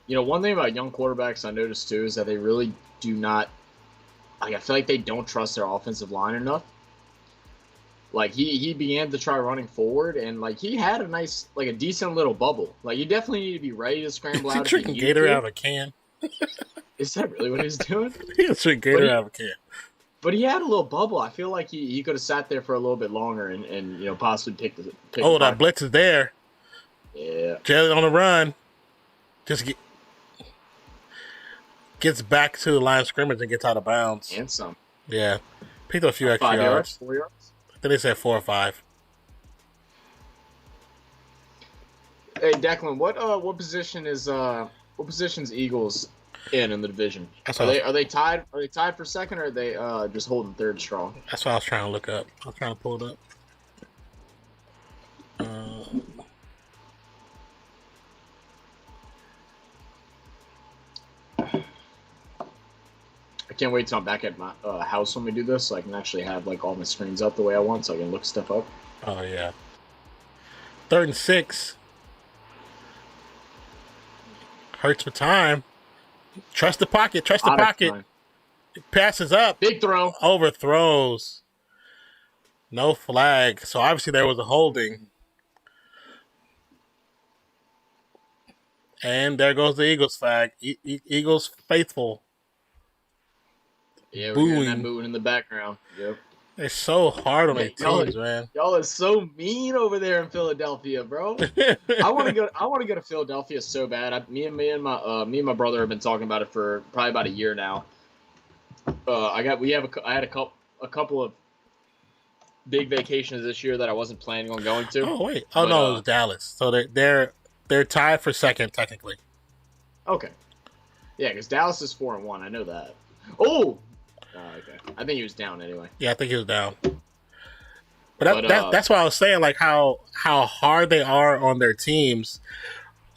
You know, one thing about young quarterbacks I noticed too is that they really do not. Like, I feel like they don't trust their offensive line enough. Like he began to try running forward, and like he had a decent little bubble. Like you definitely need to be ready to scramble out. Drinking Gator out of a can. Is that really what he was doing? He was drinking Gator out of a can. But he had a little bubble. I feel like he could have sat there for a little bit longer and possibly pick the. That blitz is there. Yeah. Jalen on the run. Just gets back to the line of scrimmage and gets out of bounds. And some. Yeah. Picked up a few extra 5 yards. 4 yards. I think they said 4 or 5. Hey Declan, what position's Eagles in the division? Are they tied? Are they tied for second, or are they just holding third strong? That's what I was trying to look up. I was trying to pull it up. I can't wait till I'm back at my house when we do this, so I can actually have like all my screens up the way I want, so I can look stuff up. Oh yeah. 3rd and 6. Hurts for time. Trust the pocket. Trust the pocket. Passes up. Big throw. Overthrows. No flag. So obviously there was a holding. And there goes the Eagles flag. Eagles faithful. Yeah, we're hearing that moving in the background. Yep. They're so hard on their teams, man. Y'all are so mean over there in Philadelphia, bro. I want to go to Philadelphia so bad. Me and my brother have been talking about it for probably about a year now. I had a couple of big vacations this year that I wasn't planning on going to. Oh wait. Oh, no, it was Dallas. So they're tied for second technically. Okay. Yeah, because Dallas is 4-1. I know that. Oh. Okay. I think he was down anyway. Yeah, I think he was down. But that's what I was saying. Like how hard they are on their teams.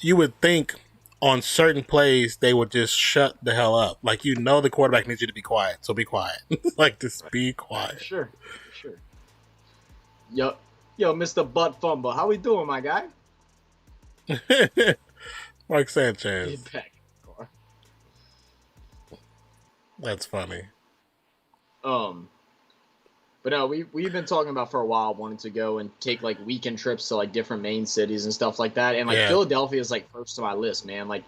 You would think on certain plays they would just shut the hell up. Like the quarterback needs you to be quiet, so be quiet. Like just be quiet. For sure. Yo, Mr. Butt Fumble, how we doing, my guy? Mark Sanchez. Get back in the car. That's funny. But no, we've been talking about for a while wanting to go and take like weekend trips to like different main cities and stuff like that. And like Philadelphia is like first on my list, man. Like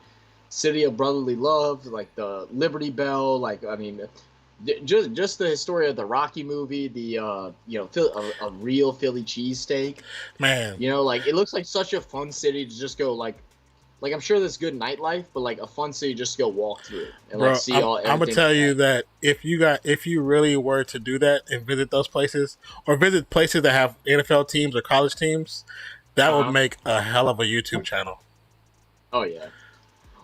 city of brotherly love, like the Liberty Bell, like I mean, just the history of the Rocky movie, the a real Philly cheesesteak, man. Like it looks like such a fun city to just go like I'm sure there's good nightlife, but like a fun city just to go walk through and Bro, like see I'm gonna tell you that if you really were to do that and visit those places or visit places that have NFL teams or college teams, that would make a hell of a YouTube channel. Oh yeah.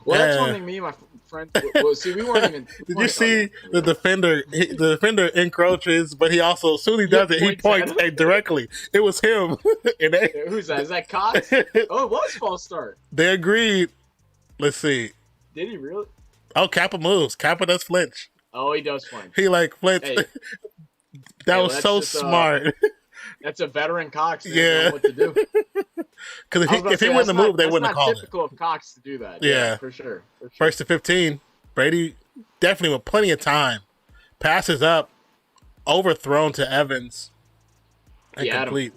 Well, that's one thing me and my friend. Well, see, we weren't even. Did you see the defender? The defender encroaches, but he also, as soon as he does it, he points directly. It was him. Who's that? Is that Kaught? Oh, it was false start. They agreed. Let's see. Did he really? Oh, Kappa moves. Kappa does flinch. Oh, he does flinch. He like flinched. Hey. That was so smart. That's a veteran Cox. Yeah. Know what to do. Because if he wouldn't have moved, they wouldn't have called it. It's typical of Cox to do that. Yeah, for sure. First to 15. Brady definitely with plenty of time. Passes up. Overthrown to Evans. Incomplete.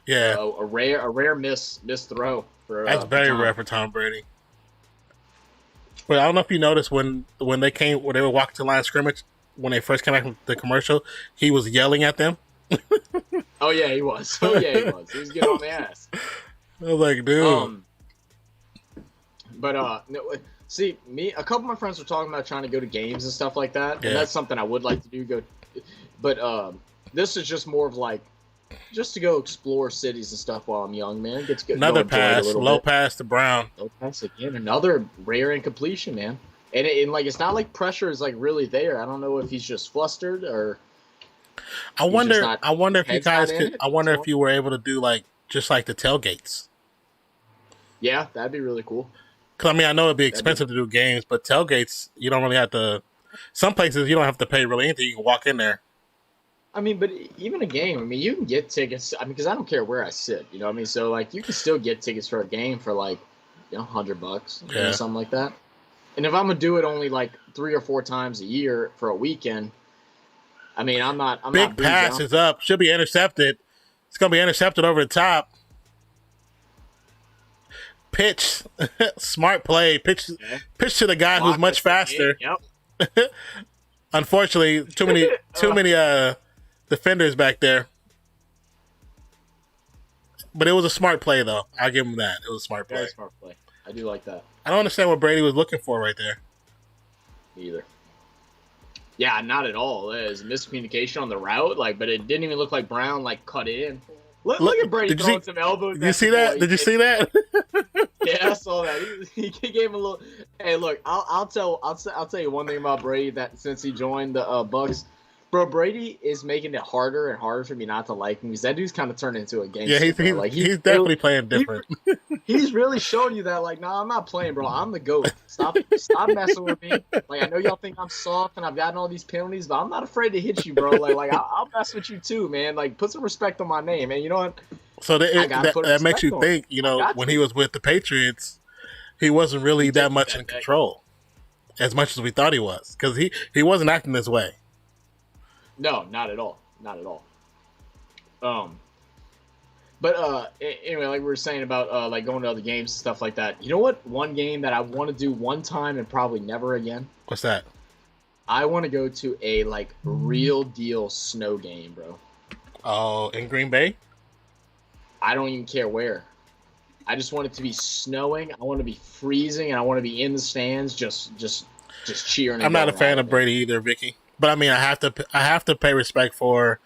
Yeah. A rare miss throw. That's very rare for Tom Brady. But I don't know if you noticed when they were walking to the line of scrimmage, when they first came back from the commercial, he was yelling at them. Oh yeah, he was. He was getting on the ass. I was like, dude. See, a couple of my friends were talking about trying to go to games and stuff like that, and that's something I would like to do. But this is just more of like, just to go explore cities and stuff while I'm young, man. Get to another pass, low pass to Brown. Low pass again, another rare incompletion, man. And like it's not like pressure is like really there. I don't know if he's just flustered or. I wonder if you guys could. I wonder if you were able to do just like the tailgates. Yeah, that'd be really cool. Because I mean, I know it'd be expensive to do games, but tailgates you don't really have to. Some places you don't have to pay really anything. You can walk in there. I mean, but even a game. I mean, you can get tickets. I mean, because I don't care where I sit. You know what I mean? So like, you can still get tickets for a game for like, $100, something like that. And if I'm gonna do it only like 3 or 4 times a year for a weekend. I mean, I'm not. Big pass is up. Should be intercepted. It's going to be intercepted over the top. Pitch. Smart play. Pitch to the guy who's much faster. Yep. Unfortunately, too many defenders back there. But it was a smart play, though. I'll give him that. It was a smart play. Very smart play. I do like that. I don't understand what Brady was looking for right there. Me either. Yeah, not at all. There's miscommunication on the route, but it didn't even look like Brown cut in. Look at Brady throwing some elbows. Did you see that? Did you see that? Yeah, I saw that. He gave him a little. Hey, look, I'll tell you one thing about Brady that since he joined the Bucs, bro, Brady is making it harder and harder for me not to like him because that dude's kind of turned into a gangster. Yeah, he's definitely playing different. He's really showing you that, nah, I'm not playing, bro. I'm the GOAT. Stop messing with me. I know y'all think I'm soft and I've gotten all these penalties, but I'm not afraid to hit you, bro. I'll mess with you too, man. Put some respect on my name, man. You know what? So that makes you think, when he was with the Patriots, he wasn't really that much in control as much as we thought he was because he wasn't acting this way. No, not at all. Not at all. But anyway, like we were saying about going to other games and stuff like that. You know what? One game that I want to do one time and probably never again. What's that? I want to go to a real deal snow game, bro. Oh, in Green Bay? I don't even care where. I just want it to be snowing. I want to be freezing, and I want to be in the stands, just cheering. I'm not a fan of Brady either, Vicky. But I mean, I have to pay respect for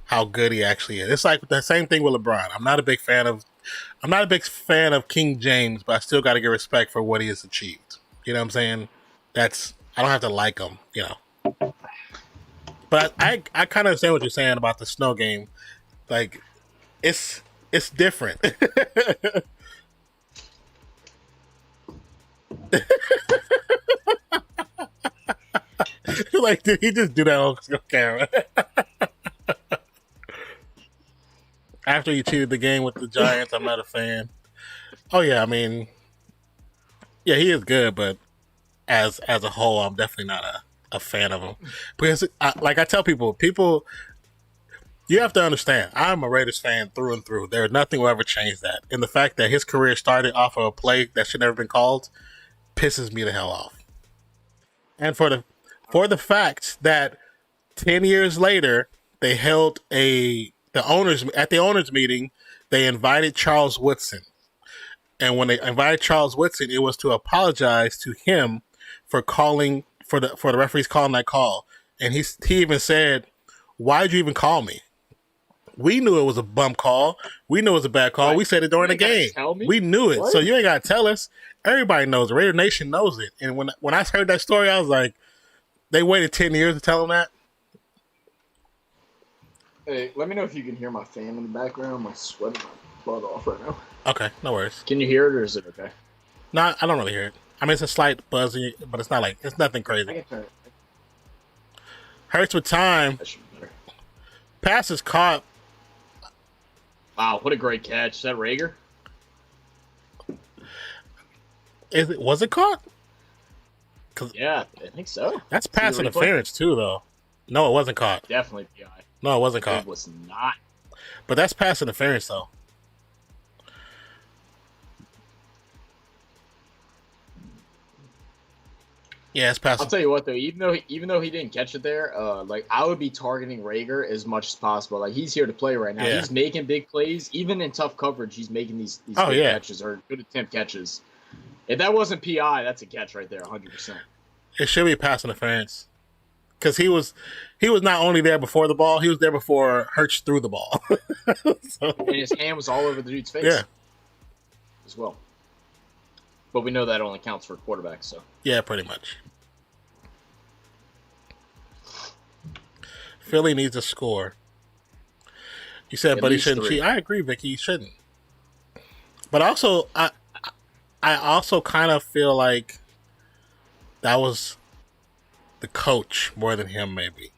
how good he actually is. It's like the same thing with LeBron. I'm not a big fan of King James, but I still got to give respect for what he has achieved. You know what I'm saying? I don't have to like him, But I kind of understand what you're saying about the snow game. Like, it's different. Like, did he just do that on camera? After he cheated the game with the Giants, I'm not a fan. Oh yeah, I mean, yeah, he is good, but as a whole, I'm definitely not a fan of him. Because, like I tell people, you have to understand, I'm a Raiders fan through and through. Nothing will ever change that. And the fact that his career started off of a play that should never have been called pisses me the hell off. And for the fact that 10 years later they held the owners meeting, they invited Charles Woodson. And when they invited Charles Woodson, it was to apologize to him for calling for the referees calling that call. And he even said, "Why'd you even call me? We knew it was a bum call. We knew it was a bad call. Right. We said it during the game. We knew it. What? So you ain't got to tell us. Everybody knows. Raider Nation knows it." And when I heard that story, I was like, they waited 10 years to tell him that? Hey, let me know if you can hear my fan in the background. I'm sweating my butt off right now. Okay, no worries. Can you hear it, or is it okay? No, I don't really hear it. I mean, it's a slight buzzing, but it's nothing crazy. I can turn it. Hurts with time. That should be better. Pass is caught. Wow, what a great catch. Is that Rager? Was it caught? Yeah, I think so. That's pass interference too, though. No, it wasn't caught. Definitely PI. No, it wasn't caught. It was not. But that's pass interference, though. Yeah, it's pass. I'll tell you what, though. Even though he didn't catch it there, like I would be targeting Rager as much as possible. Like he's here to play right now. Yeah. He's making big plays, even in tough coverage. He's making these good catches or good attempt catches. If that wasn't PI, that's a catch right there, 100%. It should be pass interference, because he was not only there before the ball, he was there before Hurts threw the ball. So, and his hand was all over the dude's face. Yeah, as well. But we know that only counts for quarterbacks, so yeah, pretty much. Philly needs a score. You said, but he shouldn't cheat. I agree, Vicky. He shouldn't. But also, I also kind of feel like that was the coach more than him, maybe.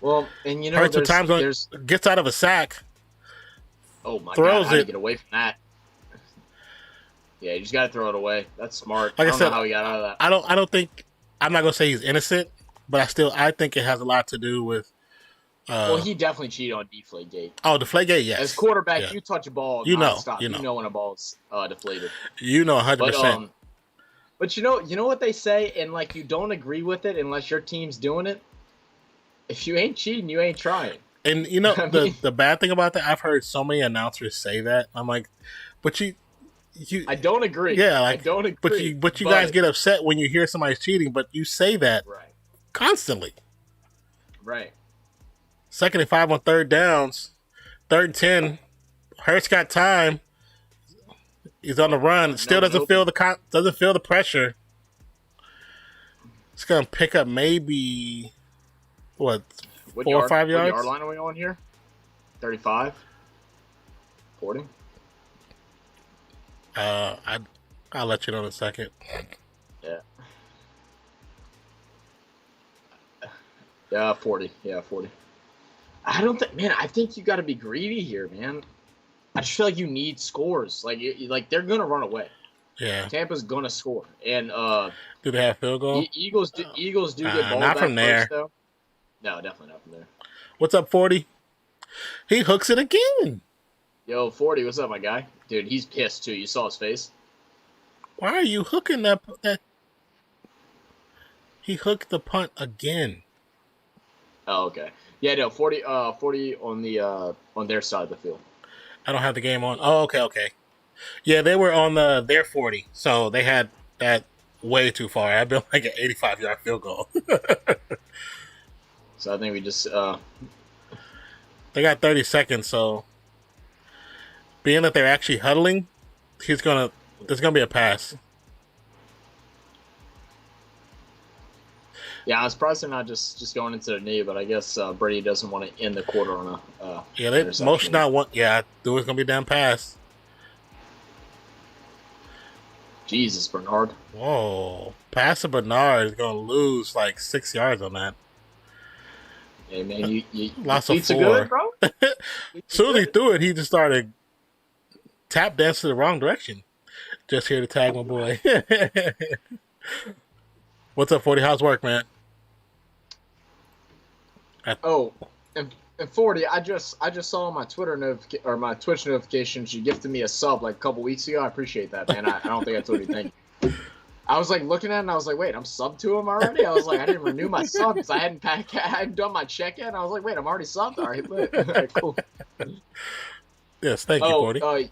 Well, and you know, Hurts times gets out of a sack. Oh my God! How do you get away from that? Yeah, you just got to throw it away. That's smart. Like I don't know how he got out of that. I don't think, I'm not gonna say he's innocent, but I think it has a lot to do with. Well, he definitely cheated on Deflategate. Oh, Deflategate, yes. As quarterback, you touch a ball, you know when a ball's deflated. 100%. But you know what they say, and like you don't agree with it unless your team's doing it. If you ain't cheating, you ain't trying. And you know the bad thing about that, I've heard so many announcers say that. I'm like, but you I don't agree. Yeah, like I don't agree. But you guys get upset when you hear somebody's cheating, but you say that constantly. Right. 2nd and 5 on third downs. 3rd and 10. Hurts got time. He's on the run. Still doesn't feel the pressure. It's gonna pick up maybe what 4 or 5 yards. What yard line are we on here? 35? 40? I'll let you know in a second. Yeah. Yeah, 40. Yeah, 40. I think you got to be greedy here, man. I just feel like you need scores. Like they're gonna run away. Yeah. Tampa's gonna score. And do they have field goal? Eagles do get ball not back from there. First, though. No, definitely not from there. What's up, 40? He hooks it again. Yo, 40, what's up, my guy? Dude, he's pissed too. You saw his face. Why are you hooking that? He hooked the punt again. Oh, okay. Yeah, no, 40 on their side of the field. I don't have the game on. Oh, okay. Yeah, they were on their 40, so they had that way too far. I'd been like an 85-yard field goal. So I think we just they got 30 seconds, so being that they're actually huddling, there's gonna be a pass. Yeah, I was surprised they're not just going into the knee, but I guess Brady doesn't want to end the quarter on a Yeah, they interception. most not want. Yeah, I knew it was gonna be down pass. Jesus, Bernard. Whoa, Pastor Bernard is gonna lose like 6 yards on that. Hey man, you Loss of cleats are good, 4. bro. Cleats are Soon as he good. threw it, he just started tap dancing the wrong direction. Just here to tag my boy. What's up, 40? How's work, man? Oh, and 40, I just saw on my Twitter or my Twitch notifications you gifted me a sub like a couple weeks ago. I appreciate that, man. I don't think I told you thank you. I was like looking at it and I was like, wait, I'm subbed to him already? I was like, I didn't renew my sub because I hadn't done my check yet. And I was like, wait, I'm already subbed? All right, lit. All right, cool. Yes, thank you, 40.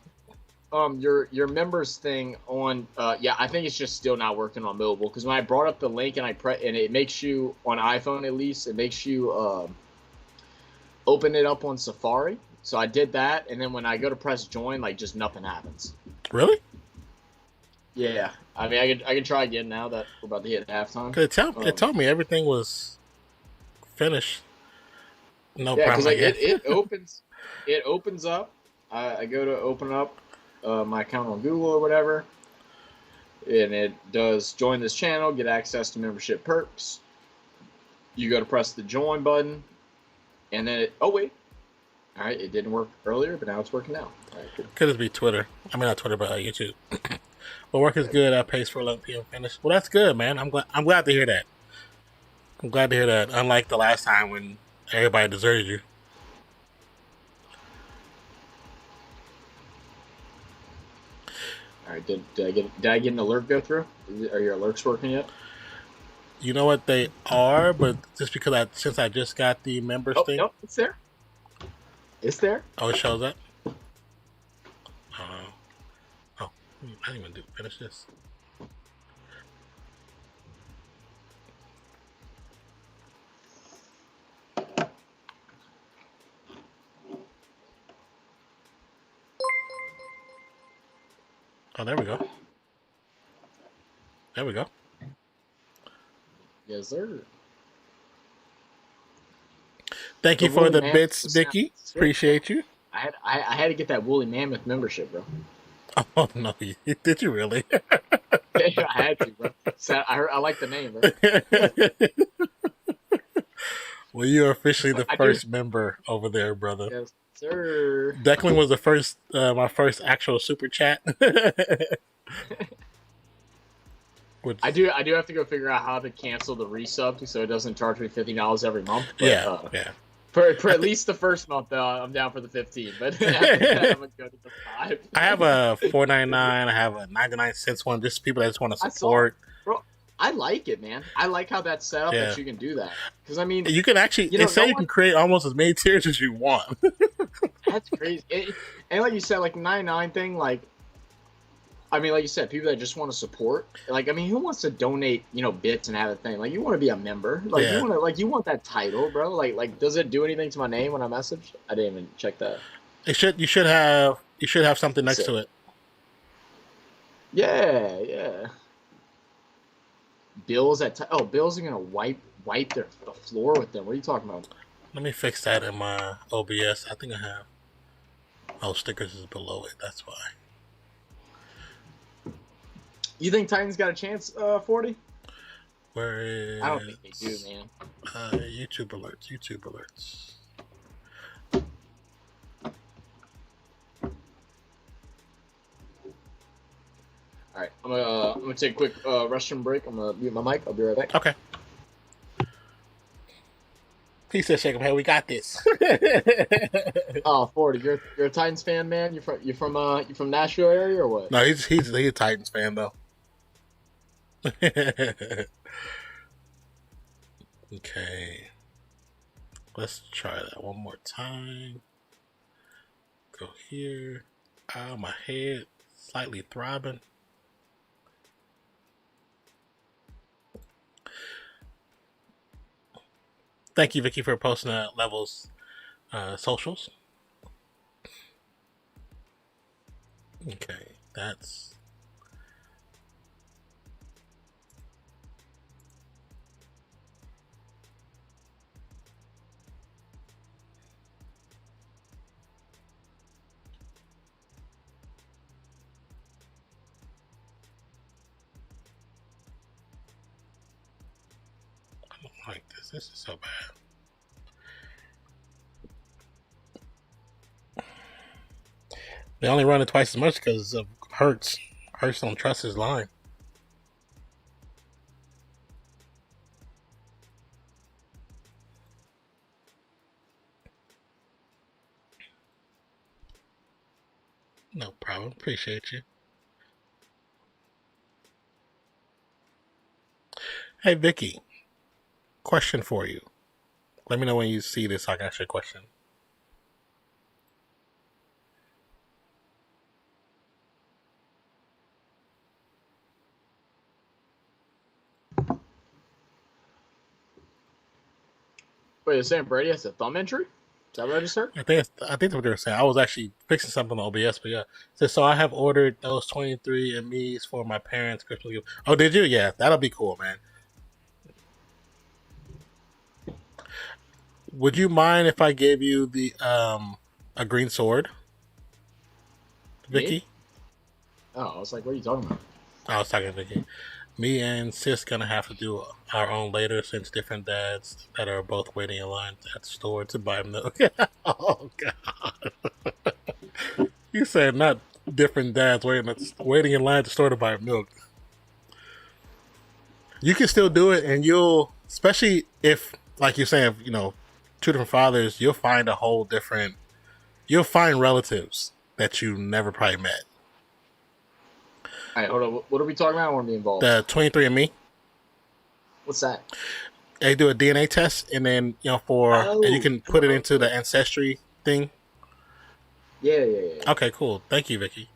Your members thing on yeah, I think it's just still not working on mobile because when I brought up the link and and it makes you on iPhone at least, it makes you open it up on Safari. So I did that, and then when I go to press join, like just nothing happens. Really? Yeah, I mean I can try again now that we're about to hit halftime. It told me everything was finished. No Yeah, because problem. like it opens up. I go to open up my account on Google or whatever, and it does join this channel, get access to membership perks. You go to press the join button, and then oh wait, all right, it didn't work earlier, but now it's working now. All right, cool. Could it be Twitter? I mean, not Twitter, but YouTube. But work is good at pace for 11 p.m. finish. Well, that's good, man. I'm glad to hear that. I'm glad to hear that. Unlike the last time when everybody deserted you. All right, did I get an alert go through? Are your alerts working yet? You know what they are, but just because since I just got the members thing. No, it's there. It's there. Oh, it shows up. I didn't even finish this. Oh, there we go. There we go. Yes, sir. Thank you for the bits, Vicky. Appreciate you. I had to get that woolly mammoth membership, bro. Oh no, did you really? I had to, bro. I like the name, bro. Well, you're officially the first member over there, brother. Yes, sir. Declan was the first, my first actual super chat. I do have to go figure out how to cancel the resub so it doesn't charge me $50 every month. But, yeah. For at least the first month, though, I'm down for the 15. But after that, I'm gonna go to the 5. I have a $4.99. I have a 99 cents one. Just people that just want to support. Bro, I like it, man. I like how that's set up that you can do that. Because I mean, you can actually. You can create almost as many tiers as you want. That's crazy. And like you said, like 99 thing, like. I mean, like you said, people that just want to support. Like, I mean, who wants to donate, bits and have a thing? Like, you want to be a member. Like, you want that title, bro. Like, does it do anything to my name when I message? I didn't even check that. You should have something next to it. Yeah. Bills Bills are gonna wipe the floor with them. What are you talking about? Let me fix that in my OBS. I think I have. Oh, stickers is below it. That's why. You think Titans got a chance, 40? Where is... I don't think they do, man. YouTube alerts. All right, I'm gonna take a quick restroom break. I'm gonna mute my mic. I'll be right back. Okay. He said, "Shake him, hey, we got this." Oh, 40, you're a Titans fan, man. You from Nashville area or what? No, he's a Titans fan though. Okay, let's try that one more time. Go here. Ow, my head slightly throbbing. Thank you, Vicky, for posting Levels socials. Okay, that's... like this. This is so bad. They only run it twice as much because of Hurts. Hurts don't trust his line. No problem. Appreciate you. Hey, Vicky. Question for you. Let me know when you see this so I can ask you a question. Wait, you're saying Brady has a thumb injury? Is that what I just heard? I think that's what they were saying. I was actually fixing something on OBS, but yeah. So I have ordered those 23 MEs for my parents' Christmas gift. Oh, did you? Yeah, that'll be cool, man. Would you mind if I gave you the a green sword, Vicky? Me? Oh, I was like, what are you talking about? I was talking to Vicky. Me and Sis gonna have to do our own later since different dads that are both waiting in line at the store to buy milk. Oh God! You said not different dads waiting in line at the store to buy milk. You can still do it, and you'll, especially if, like you're saying, you know, two different fathers, you'll find a whole different. You'll find relatives that you never probably met. All right, hold on. What are we talking about? I want to be involved. The 23andMe. What's that? They do a DNA test, and then and you can put it into the ancestry thing. Yeah. Okay, cool. Thank you, Vicky.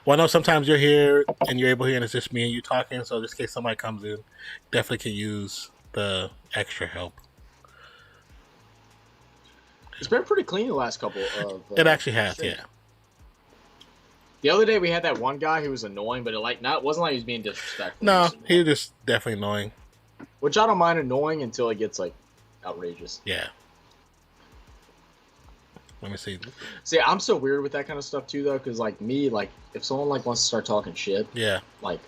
Well, I know sometimes you're here and you're able here, and it's just me and you talking. So, just in case somebody comes in, definitely can use the extra help. It's been pretty clean the last couple of. It actually has, streams. yeah. The other day we had that one guy who was annoying, but it wasn't like he was being disrespectful. No, he was just definitely annoying. Which I don't mind annoying until it gets like outrageous. Yeah. Let me see. See, I'm so weird with that kind of stuff too, though, because like me, like if someone like wants to start talking shit, Yeah. like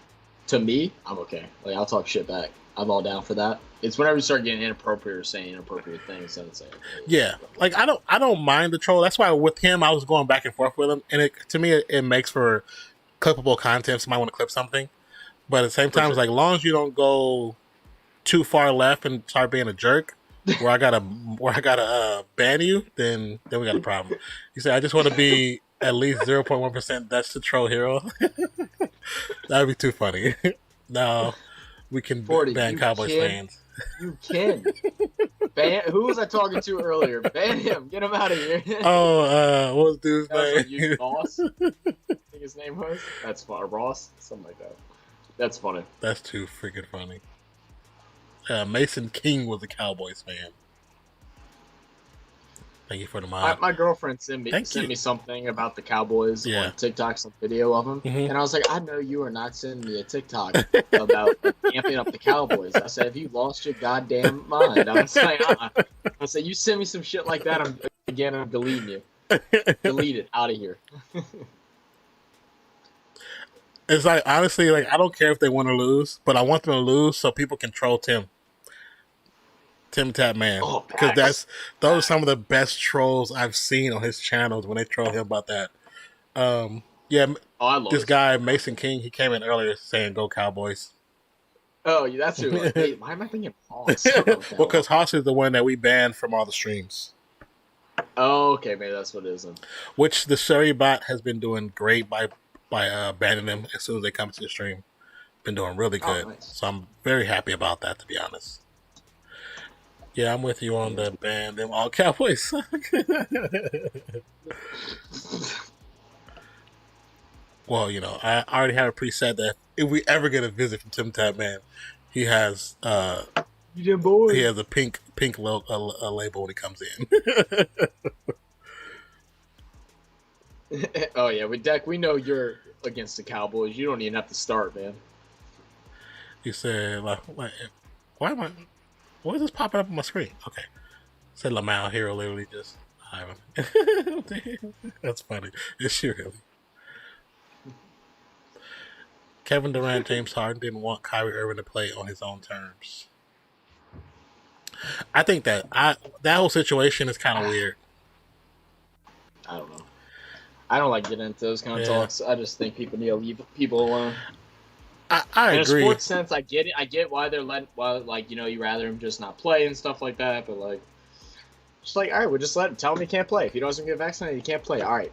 to me, I'm okay. Like I'll talk shit back. I'm all down for that. It's whenever you start getting inappropriate or saying inappropriate things, then it's like Yeah, like I don't mind the troll. That's why with him, I was going back and forth with him, and to me, it makes for clippable content. Somebody want to clip something, but at the same time, it's like, as long as you don't go too far left and start being a jerk, where I gotta ban you, then we got a problem. You say I just want to be at least 0.1% Dutch to troll hero. That'd be too funny. No, we can 40, ban Cowboys fans. You can. Who was I talking to earlier? Ban him. Get him out of here. Oh, what was dude's name? Like you, Ross. I think his name was. That's funny. Ross, something like that. That's funny. That's too freaking funny. Mason King was a Cowboys fan. Thank you for the mod. My girlfriend sent me something about the Cowboys on TikTok, some video of them, and I was like, I know you are not sending me a TikTok about amping up the Cowboys. I said, have you lost your goddamn mind? I was like, I said, you send me some shit like that, I'm deleting you. Delete it out of here. It's like, honestly, like I don't care if they win or lose, but I want them to lose so people can troll Tim Tap Man, because those are some of the best trolls I've seen on his channels when they troll him about that. This guy Mason King, he came in earlier saying "Go Cowboys." Oh, that's who. Wait, why am I thinking Hoss? Well, because Hoss is the one that we banned from all the streams. Oh, okay, maybe that's what it is. Then. Which the Sherry bot has been doing great by banning them as soon as they come to the stream. Been doing really good, nice. So I'm very happy about that, to be honest. Yeah, I'm with you on the ban them all Cowboys. Well, you know, I already have a preset that if we ever get a visit from Tim Tap Man, he has he has a pink label when he comes in. Oh yeah, with Deck, we know you're against the Cowboys. You don't even have to start, man. He said, like why am I? Why is this popping up on my screen? Okay. Said Lamau Hero literally just That's funny. Is she really? Kevin Durant, James Harden didn't want Kyrie Irving to play on his own terms. I think that that whole situation is kind of weird. I don't know. I don't like getting into those kind of talks. I just think people need to leave people alone. I in agree. In a sports sense, I get it. I get why they're like, you rather him just not play and stuff like that. But like, just like, all right, we'll just let him. Tell him he can't play. If he doesn't get vaccinated, he can't play. All right,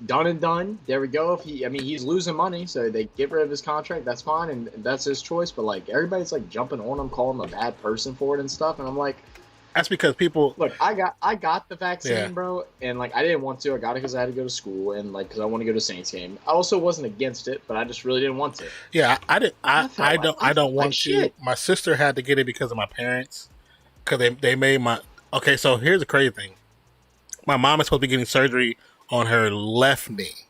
done and done. There we go. He's losing money, so they get rid of his contract. That's fine, and that's his choice. But like, everybody's like jumping on him, calling him a bad person for it and stuff. And I'm like, that's because people look. I got the vaccine, bro, and like I didn't want to. I got it because I had to go to school and like because I want to go to Saints game. I also wasn't against it, but I just really didn't want to. Yeah, I didn't. I don't want to. Shit. My sister had to get it because of my parents, because they made my. Okay, so here's the crazy thing. My mom is supposed to be getting surgery on her left knee,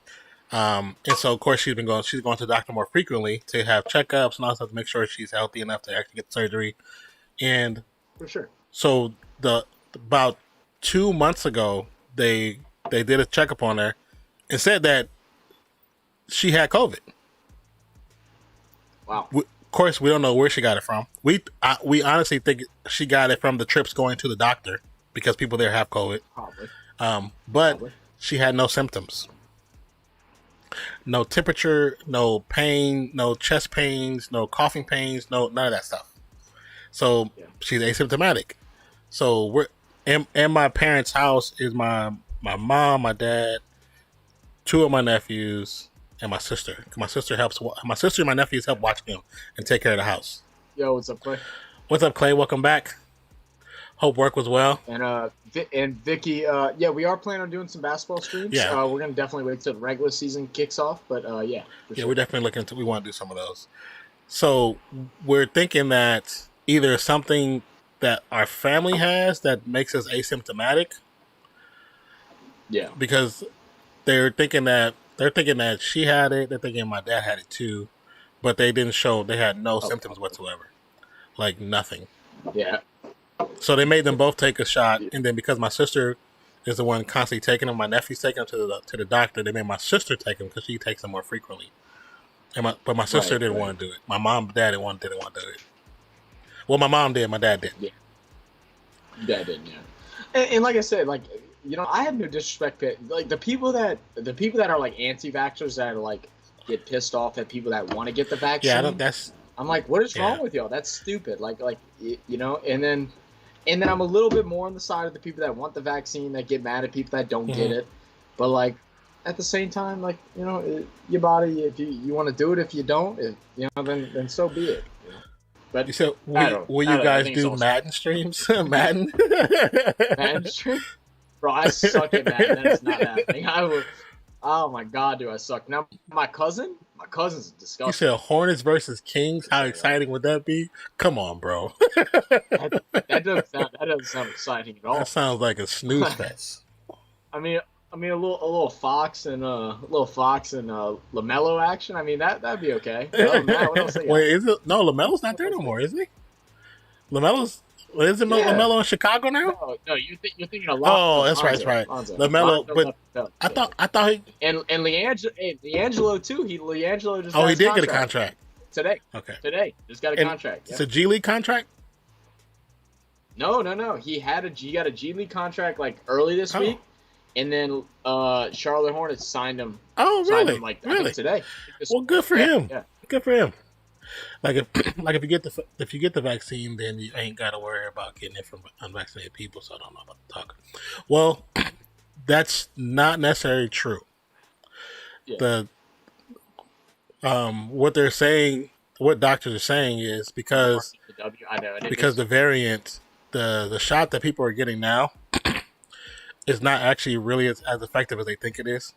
and so of course she's going to the doctor more frequently to have checkups and all stuff to make sure she's healthy enough to actually get surgery, and for sure. So about 2 months ago, they did a checkup on her and said that she had COVID. Wow. Of course, we don't know where she got it from. We honestly think she got it from the trips going to the doctor because people there have COVID. Probably. But Probably. She had no symptoms. No temperature, no pain, no chest pains, no coughing pains, none of that stuff. So she's asymptomatic. So we're in my parents' house is my mom, my dad, 2 of my nephews, and my sister. My sister and my nephews help watch them and take care of the house. Yo, what's up, Clay? What's up, Clay? Welcome back. Hope work was well. And Vicky, we are planning on doing some basketball streams. Yeah. We're gonna definitely wait till the regular season kicks off, but sure. We're definitely looking to. We want to do some of those. So we're thinking that either something that our family has that makes us asymptomatic. Yeah. Because they're thinking that she had it. They're thinking my dad had it too, but they didn't show. They had no symptoms whatsoever, like nothing. Yeah. So they made them both take a shot, and then because my sister is the one constantly taking them, my nephew's taking them to the doctor. They made my sister take them because she takes them more frequently. But my sister didn't want to do it. My mom and dad didn't want to do it. Well, my mom did. My dad didn't. Yeah. Dad didn't. Yeah. And like I said, like I have no disrespect. Like the people that are like anti-vaxxers that are like get pissed off at people that want to get the vaccine. Yeah, I'm like, what is wrong with y'all? That's stupid. Like and then I'm a little bit more on the side of the people that want the vaccine that get mad at people that don't get it. But like at the same time, like your body. If you want to do it, if you don't, then so be it. But you said, will you guys do Madden streams? Madden? Madden stream? Bro, I suck at Madden. That is not happening. Oh my god, do I suck. Now my cousin's disgusting. You said Hornets versus Kings? How exciting would that be? Come on, bro. that doesn't sound exciting at all. That sounds like a snooze fest. I mean a little Fox and LaMelo action. I mean that'd be okay. What else Wait, is it? No, LaMelo's not there no more, is he? Isn't LaMelo in Chicago now? No, you're thinking a lot. Oh, that's right. LaMelo, but I thought he and LiAngelo too. LiAngelo just he did get a contract today. Okay, today just got a contract. It's a G League contract. No. He got a G League contract like early this week, and then Charlotte Hornets signed him. Oh, really? I think today. Well, good for him. Yeah. Good for him. Like if you get the vaccine, then you ain't got to worry about getting it from unvaccinated people. So I don't know about the talk. Well, that's not necessarily true. Yeah. What they're saying, what doctors are saying is because the variant, the shot that people are getting now is not actually really as effective as they think it is,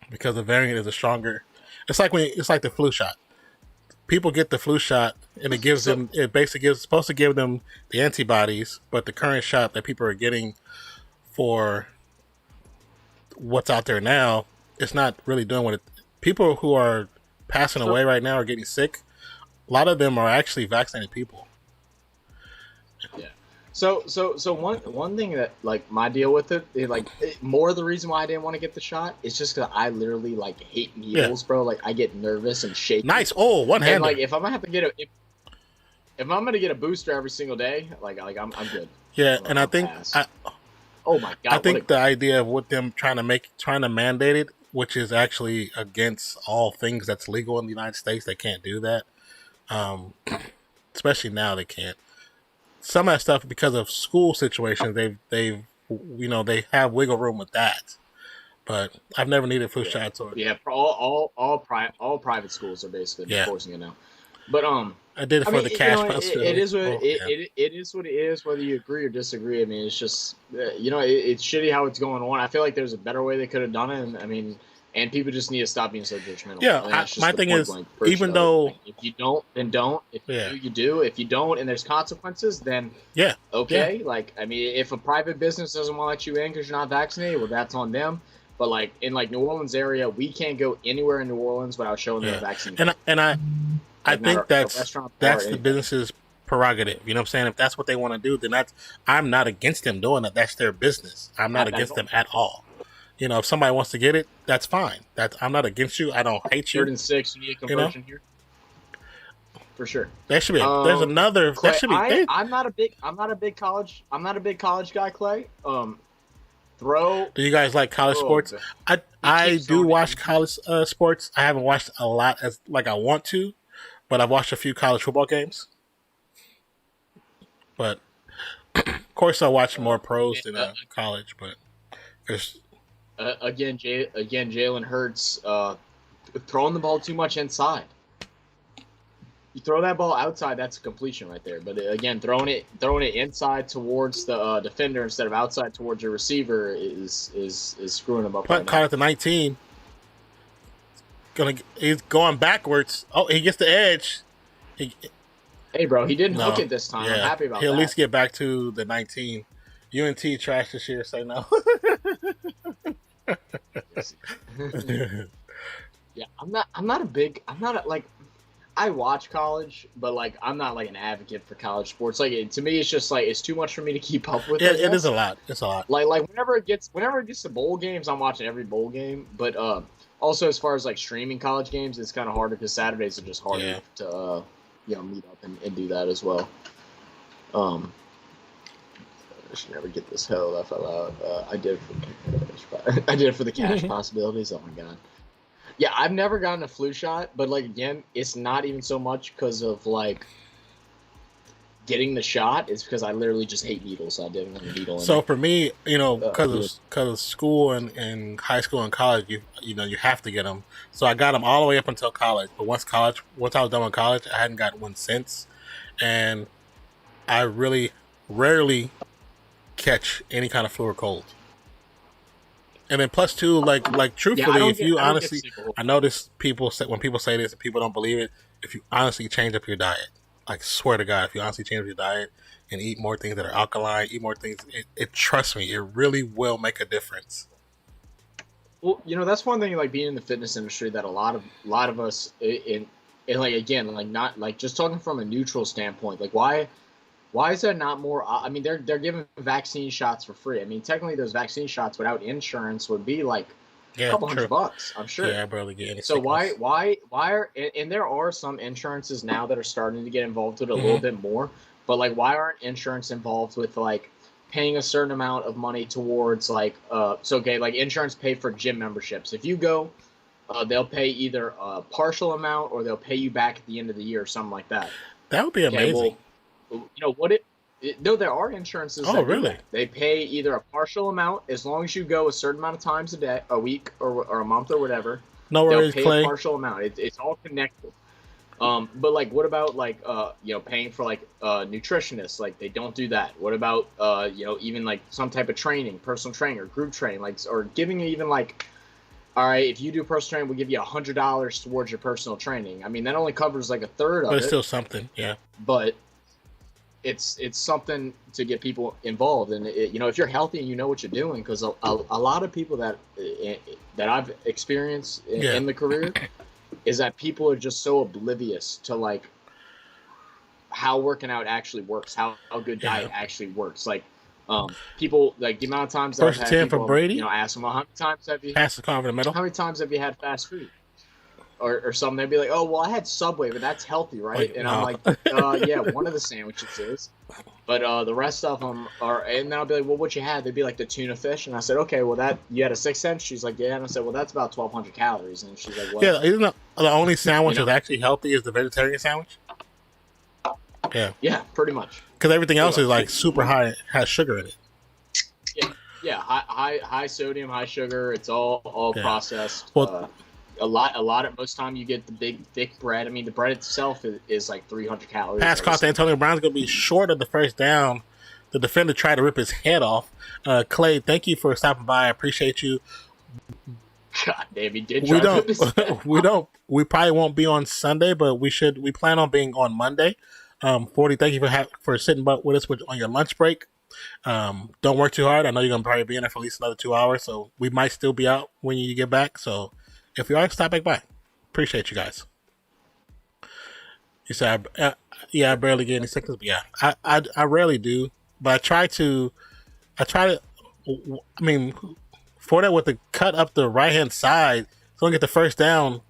because the variant is a stronger. It's like the flu shot. People get the flu shot, and it's supposed to give them the antibodies, but the current shot that people are getting for what's out there now, it's not really doing what it. People who are passing away right now are getting sick. A lot of them are actually vaccinated people. Yeah. So one thing that like my deal with it is more of the reason why I didn't want to get the shot is just because I literally hate needles, bro. Like I get nervous and shaky. Nice. Oh, one hand. Like if I'm gonna have to get if I'm gonna get a booster every single day, like I'm good. Yeah, and I I'll think pass. Oh my god! I think the idea of what them trying to mandate it, which is actually against all things that's legal in the United States, they can't do that. Um, especially now, they can't. Some of that stuff because of school situations, they've they have wiggle room with that. But I've never needed flu shots or for all private schools are basically enforcing it now. But I did it for the cash possibility. it is what it is what it is, whether you agree or disagree. I mean, it's just it's shitty how it's going on. I feel like there's a better way they could have done it. And I mean, and people just need to stop being so judgmental. Yeah, my thing is, even though if you don't, then don't. If you do, you do. If you don't, and there's consequences, then okay. Yeah. Like, I mean, if a private business doesn't want to let you in because you're not vaccinated, well, that's on them. But like in like New Orleans area, we can't go anywhere in New Orleans without showing them a vaccine. I think that's the business's prerogative. You know what I'm saying? If that's what they want to do, then I'm not against them doing that. That's their business. I'm not against them at all. You know, if somebody wants to get it, that's fine. I'm not against you. I don't hate you. 3rd and 6, you need a conversion here. For sure. There should be. There's another. Clay, that should be. I'm not a big college guy, Clay. Do you guys like college sports? I do watch college sports. I haven't watched a lot as like I want to, but I've watched a few college football games. But of course, I watch more pros than college. But there's again, Jalen Hurts throwing the ball too much inside. You throw that ball outside, that's a completion right there. But again, throwing it inside towards the defender instead of outside towards your receiver is screwing him up. Caught at the 19. He's going backwards. Oh, he gets the edge. Hey, bro, he didn't hook it this time. Yeah. I'm happy about that. He'll at least get back to the 19. UNT trash this year. Say no. Yeah, I watch college, but like I'm not like an advocate for college sports. Like to me, it's just like it's too much for me to keep up with. Yeah, it is a lot. It's a lot. Like whenever it gets to bowl games, I'm watching every bowl game. But also as far as like streaming college games, it's kind of harder because Saturdays are just harder to meet up and do that as well. I should never get this hell that fell out. I did it for the cash possibilities. Oh my god. Yeah, I've never gotten a flu shot, but like again, it's not even so much because of like getting the shot. It's because I literally just hate needles. So I didn't want a needle. So for me, because of school and high school and college, you have to get them. So I got them all the way up until college. But once I was done with college, I hadn't gotten one since, and I really rarely catch any kind of flu or cold. And then plus two, like truthfully, if you honestly, I notice when people say this and people don't believe it, if you honestly change up your diet, like swear to God, if you honestly change up your diet and eat more things that are alkaline, eat more things, trust me, it really will make a difference. Well, that's one thing, like being in the fitness industry, that a lot of us in like, again, like not like just talking from a neutral standpoint, like why is there not more? I mean, they're giving vaccine shots for free. I mean, technically, those vaccine shots without insurance would be like a couple $100, I'm sure. Yeah, I barely get any. So why are, and there are some insurances now that are starting to get involved with it a little bit more, but like, why aren't insurance involved with like paying a certain amount of money towards like, like insurance pay for gym memberships. If you go, they'll pay either a partial amount or they'll pay you back at the end of the year or something like that. That would be amazing. No, there are insurances. Oh, really? They pay either a partial amount as long as you go a certain amount of times a week or a month or whatever. No worries, They'll pay a partial amount. It's all connected. But like, what about like paying for like nutritionists? Like they don't do that. What about even like some type of training, personal training or group training, like, or giving you even like, all right, if you do personal training, we'll give you $100 towards your personal training. I mean, that only covers like a third of it. But it's still something, yeah. But it's something to get people involved, and if you're healthy and you know what you're doing, because a lot of people that I've experienced in the career is that people are just so oblivious to like how working out actually works, how good diet actually works. Like people, like the amount of times that I've had people, ask them, how many times have you pass the car over the middle? How many times have you had fast food? or something. They'd be like, oh, well, I had Subway, but that's healthy, right? Like, and no. I'm like, yeah, one of the sandwiches is. But the rest of them are, and then I'll be like, well, what you had? They'd be like the tuna fish. And I said, okay, well, that, you had a 6 cent? She's like, yeah. And I said, well, that's about 1,200 calories. And she's like, well. Yeah, isn't the only sandwich You know? that's actually healthy is the vegetarian sandwich? Yeah. Yeah, pretty much. Because everything else is like Pretty much. super high, has sugar in it. Yeah, high sodium, high sugar. It's all Yeah. processed. Well- A lot of most time you get the big thick bread. I mean, the bread itself is like 300 calories. Pass caught to Antonio Brown's going to be short of the first down. The defender tried to rip his head off. Clay, thank you for stopping by. I appreciate you. God damn, he did. We try to rip his head don't. off. We probably won't be on Sunday, but we plan on being on Monday. 40, thank you for sitting with us on your lunch break. Don't work too hard. I know you're going to probably be in there for at least another 2 hours, so we might still be out when you get back. So if you are, stop back by. Appreciate you guys. You said, I barely get any sickness, but yeah, I rarely do. But I try to, I mean, for that with the cut up the right hand side, so I get the first down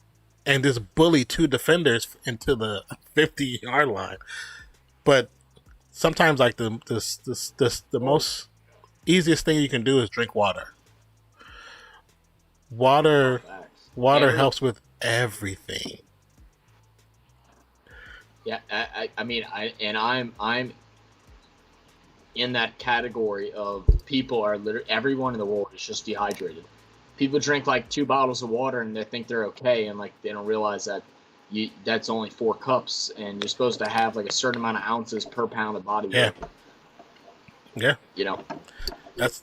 and just bully 2 defenders into the 50-yard line. But sometimes, like the most easiest thing you can do is drink water. Water helps with everything. Yeah, I mean, I'm in that category of people are literally, everyone in the world is just dehydrated. People drink like 2 bottles of water and they think they're okay, and like they don't realize that that's only 4 cups, and you're supposed to have like a certain amount of ounces per pound of body weight. Yeah. You know, That's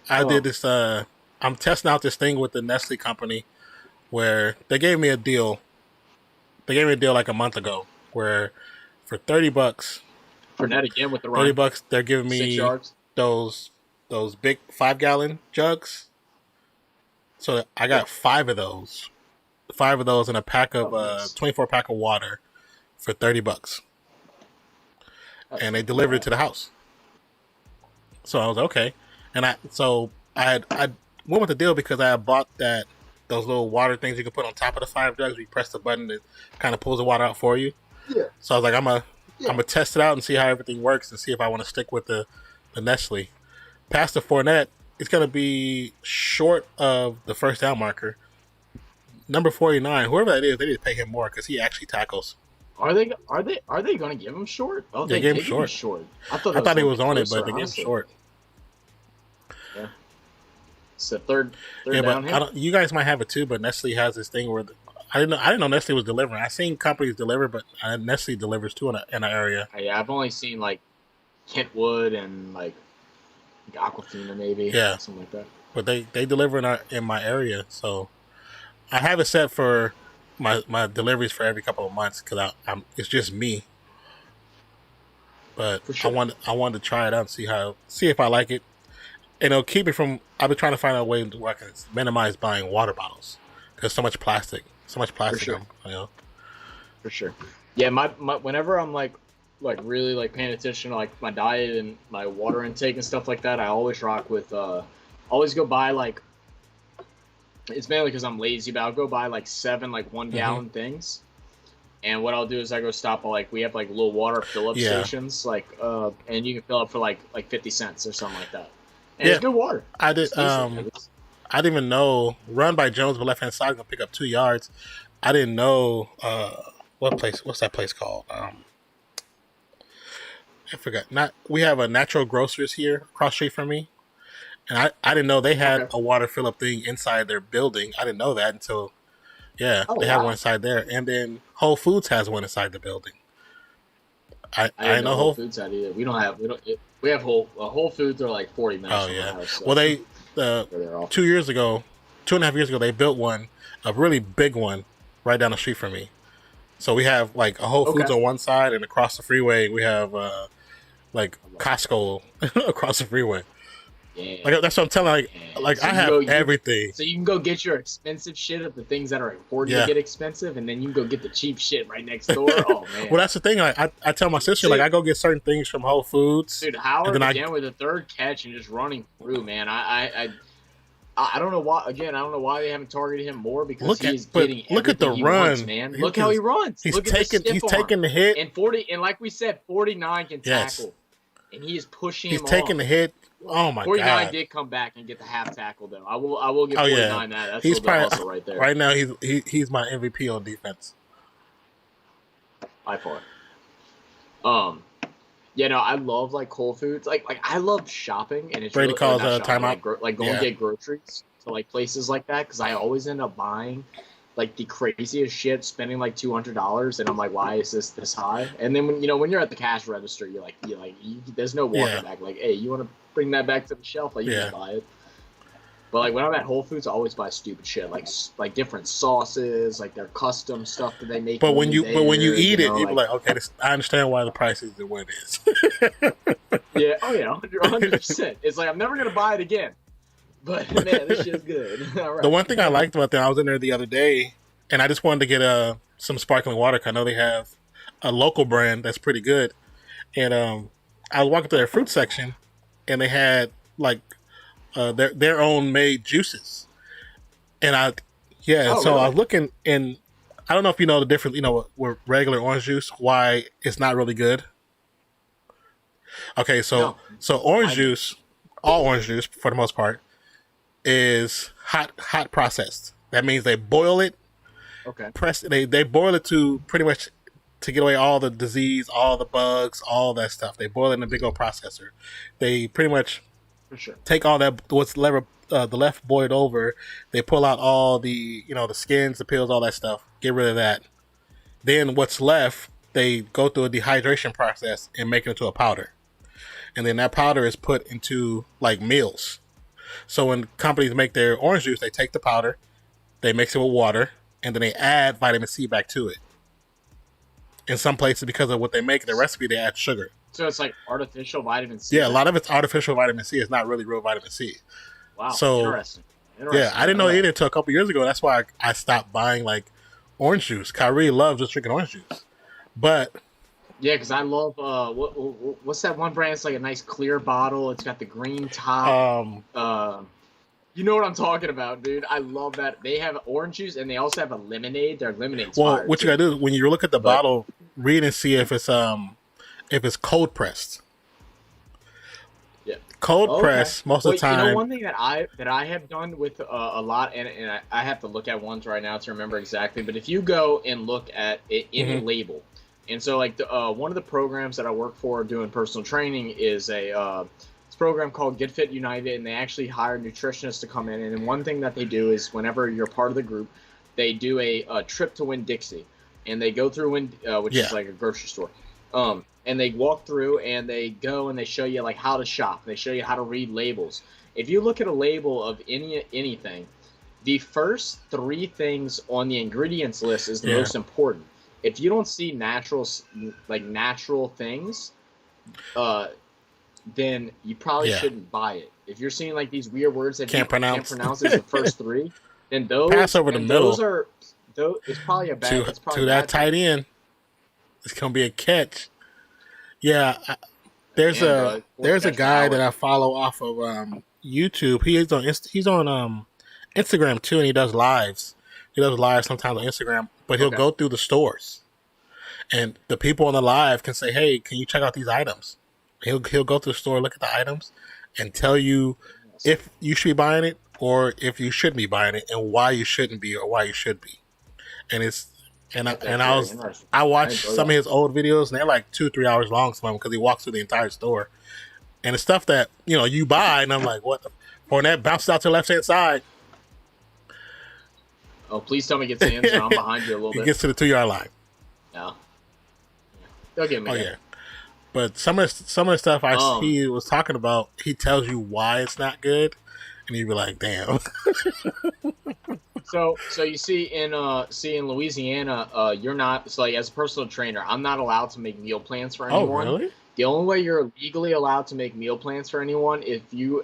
I did this. I'm testing out this thing with the Nestle company, where they gave me a deal. They gave me a deal like a month ago, where for $30, Fournette again with the run. $30, they're giving 6 me yards. those big 5-gallon jugs. So I got 5 of those, and a pack of 24 pack of water for $30, and they delivered it to the house. So I was okay, and I went with the deal because I had bought those little water things you can put on top of the 5 jugs. You press the button, it kind of pulls the water out for you. Yeah. So I was like, I'm gonna test it out and see how everything works and see if I want to stick with the Nestle. Pastor Fournette, it's gonna be short of the first down marker. Number 49, whoever that is, they need to pay him more because he actually tackles. Are they going to give him short? Oh, They they gave him did short. short. I thought he was on it, closer, but they gave him honestly. short. Yeah. It's the third Yeah, down but here. you guys might have it too. But Nestle has this thing where I didn't know Nestle was delivering. I seen companies deliver, but Nestle delivers too in an area. Yeah, I've only seen like Kentwood and like Aquafina maybe. Yeah. Something like that. But they deliver in my area, so I have it set for my deliveries for every couple of months because it's just me. But For sure. I wanted to try it out and see if I like it. And it'll keep me from. I've been trying to find a way where I can minimize buying water bottles because so much plastic. sure. You know. For sure. Yeah, my whenever I'm like really like paying attention to like my diet and my water intake and stuff like that, I always rock with always go buy like, it's mainly because I'm lazy, but I'll go buy like 7 like 1 gallon things. And what I'll do is I go stop at like, we have like little water fill up stations, like and you can fill up for like 50 cents or something like that. And it's good water. I did. It's decent. I didn't even know. Run by Jones, but left hand side gonna pick up 2 yards. I didn't know what's that place called? I forgot. We have a Natural Grocers here across the street from me, and I didn't know they had a water fill up thing inside their building. I didn't know that until they have one inside there, and then Whole Foods has one inside the building. I didn't know Whole Foods had either. We have Whole Foods are like 40 minutes. Oh from yeah. our house, so Well, they they're off. 2 years ago, 2.5 years ago, they built one, a really big one, right down the street from me. So we have like a Whole Foods on one side, and across the freeway we have like Costco across the freeway. Yeah. Like that's what I'm telling. Like So I have everything. So you can go get your expensive shit of the things that are important to get expensive, and then you can go get the cheap shit right next door. Oh man. Well, that's the thing. Like I tell my sister, like I go get certain things from Whole Foods. Dude, Howard and then began with a 3rd catch and just running through, man. I don't know why. Again, I don't know why they haven't targeted him more because Look he's at, but getting look at the everything he run, wants, man. Look how he runs. He's Look at taking, the he's stiff arm. taking the hit. And 40, and like we said, 49 can Yes. tackle, and he is pushing He's him taking off. the hit. Oh my 49 god! did come back and get the half tackle though. I will give Oh 49 yeah, that. That's he's a little bit probably hustle right there. right now. He's my MVP on defense. By far. Yeah, no, I love like Whole Foods. Like I love shopping, and it's Brady really, calls not shopping, timeout. like going Yeah. to get groceries to like places like that because I always end up buying like the craziest shit, spending like $200, and I'm like, why is this high? And then when you're at the cash register, there's no walking Yeah. back. Like, hey, you want to bring that back to the shelf? Like, you Yeah. can buy it. But like when I'm at Whole Foods, I always buy stupid shit, like different sauces, like their custom stuff that they make. But when you eat it, know, you be like, okay, I understand why the price is what it is. yeah, oh yeah, 100%. It's like I'm never gonna buy it again. But man, this shit's good. All right. The one thing I liked about them, I was in there the other day, and I just wanted to get some sparkling water. 'Cause I know they have a local brand that's pretty good. And I was walking through their fruit section, and they had like their own made juices. And so really? I was looking, and I don't know if you know the difference. You know, with regular orange juice, why it's not really good. Okay, so orange juice, all orange juice for the most part, is hot processed. That means they boil it. Okay. They boil it to pretty much to get away all the disease, all the bugs, all that stuff. They boil it in a big old processor. They pretty much For sure. take all that the left boiled over. They pull out all the the skins, the peels, all that stuff. Get rid of that. Then what's left, they go through a dehydration process and make it into a powder. And then that powder is put into like meals. So when companies make their orange juice, they take the powder, they mix it with water, and then they add vitamin C back to it. In some places, because of what they make, the recipe, they add sugar. So it's like artificial vitamin C. Yeah, a lot of it's artificial vitamin C. It's not really real vitamin C. Wow. So, Interesting. Yeah, I didn't know either until a couple years ago. That's why I stopped buying like orange juice. Kyrie loves just drinking orange juice. But yeah, because I love what's that one brand? It's like a nice clear bottle. It's got the green top. You know what I'm talking about, dude. I love that. They have orange juice and they also have a lemonade. Their lemonade's well, fire, what you gotta do is when you look at the bottle, read and see if it's cold pressed. Yeah, cold press most of the time. You know, one thing that I have done with a lot, and I have to look at ones right now to remember exactly. But if you go and look at it in a label, and so like one of the programs that I work for doing personal training is a program called Get Fit United, and they actually hire nutritionists to come in. And one thing that they do is whenever you're part of the group, they do a trip to Winn-Dixie, and they go through which is like a grocery store. And they walk through and they go and they show you like how to shop. They show you how to read labels. If you look at a label of anything, the first 3 things on the ingredients list is the most important. If you don't see natural things, then you probably shouldn't buy it. If you're seeing like these weird words that can't pronounce as the first 3, then those pass over the middle. It's probably a bad. To that tight end, it's gonna be a catch. Yeah, there's a guy that I follow off of YouTube. He's on Instagram too, and he does lives. He does lives sometimes on Instagram, but he'll go through the stores, and the people on the live can say, "Hey, can you check out these items?" He'll go to the store, look at the items, and tell you if you should be buying it or if you shouldn't be buying it, and why you shouldn't be or why you should be. And I watched some of his old videos, and they're like 2-3 hours long, some of them, because he walks through the entire store, and it's stuff that you buy, and I'm like, what? When that bounces out to the left hand side. Oh, please tell me it gets in, so I'm behind you a little bit. It gets to the 2-yard line. No. They'll get me. Oh yeah. But some of the stuff he was talking about, he tells you why it's not good, and you'd be like, "Damn." So you see in Louisiana, you're not. So like as a personal trainer, I'm not allowed to make meal plans for anyone. Oh, really? The only way you're legally allowed to make meal plans for anyone if you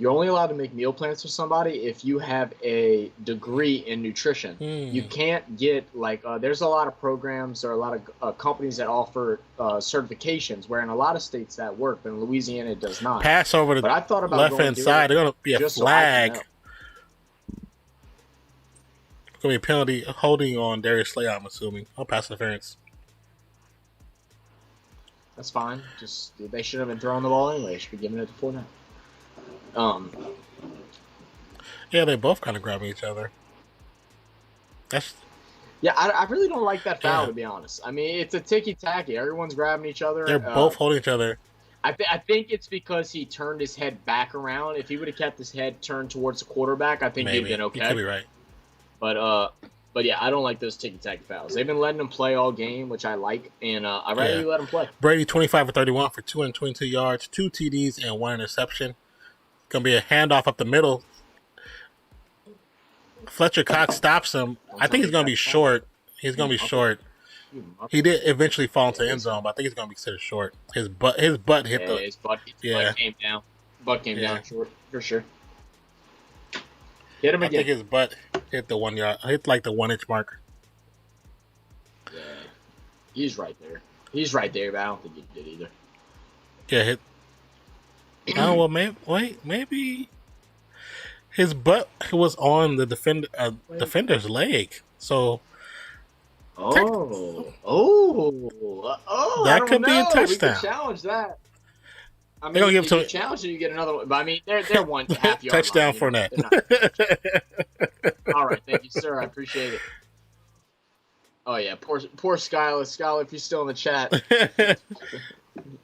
you're only allowed to make meal plans for somebody if you have a degree in nutrition. You can't get like there's a lot of programs or a lot of companies that offer certifications, where in a lot of states that work, but in Louisiana it does not. Pass over the But I thought about left going hand to side. it There's gonna be a just so I can flag. know. It's gonna be a penalty holding on Darius Slay, I'm assuming. I'll pass interference. That's fine. Just they should have been throwing the ball anyway. They should be giving it to Fournette. Yeah, they both kind of grabbing each other. That's Yeah, I really don't like that foul, Yeah. to be honest. I mean, it's a ticky-tacky. Everyone's grabbing each other. they're both holding each other. I think it's because he turned his head back around. If he would have kept his head turned towards the quarterback, I think he'd Maybe been okay. You could be right. But yeah, I don't like those ticky-tacky fouls. They've been letting them play all game, which I like, and I'd rather you let them play. Brady 25 for 31 for 222 yards, 2 TDs, and 1 interception. Gonna be a handoff up the middle. Fletcher Cox stops him. I think he's gonna be short. He's gonna be short. He did eventually fall into the end zone, but I think he's gonna be considered short. His butt hit His butt Yeah. came down. Butt came down short for sure. Hit him I again. think his butt hit the 1 yard, hit like the 1 inch mark. Yeah, he's right there. He's right there, but I don't think he did either. Yeah, hit. Oh well, maybe his butt was on the defender's leg, so Oh, That I don't could be a know. touchdown. We could challenge that. I mean, They're gonna give if it you to- challenge it, you get another one. But I mean, they're one half yard touchdown line, for you know? that. They're not- All right, thank you, sir. I appreciate it. Oh yeah, poor Skylar. Skylar, if you're still in the chat,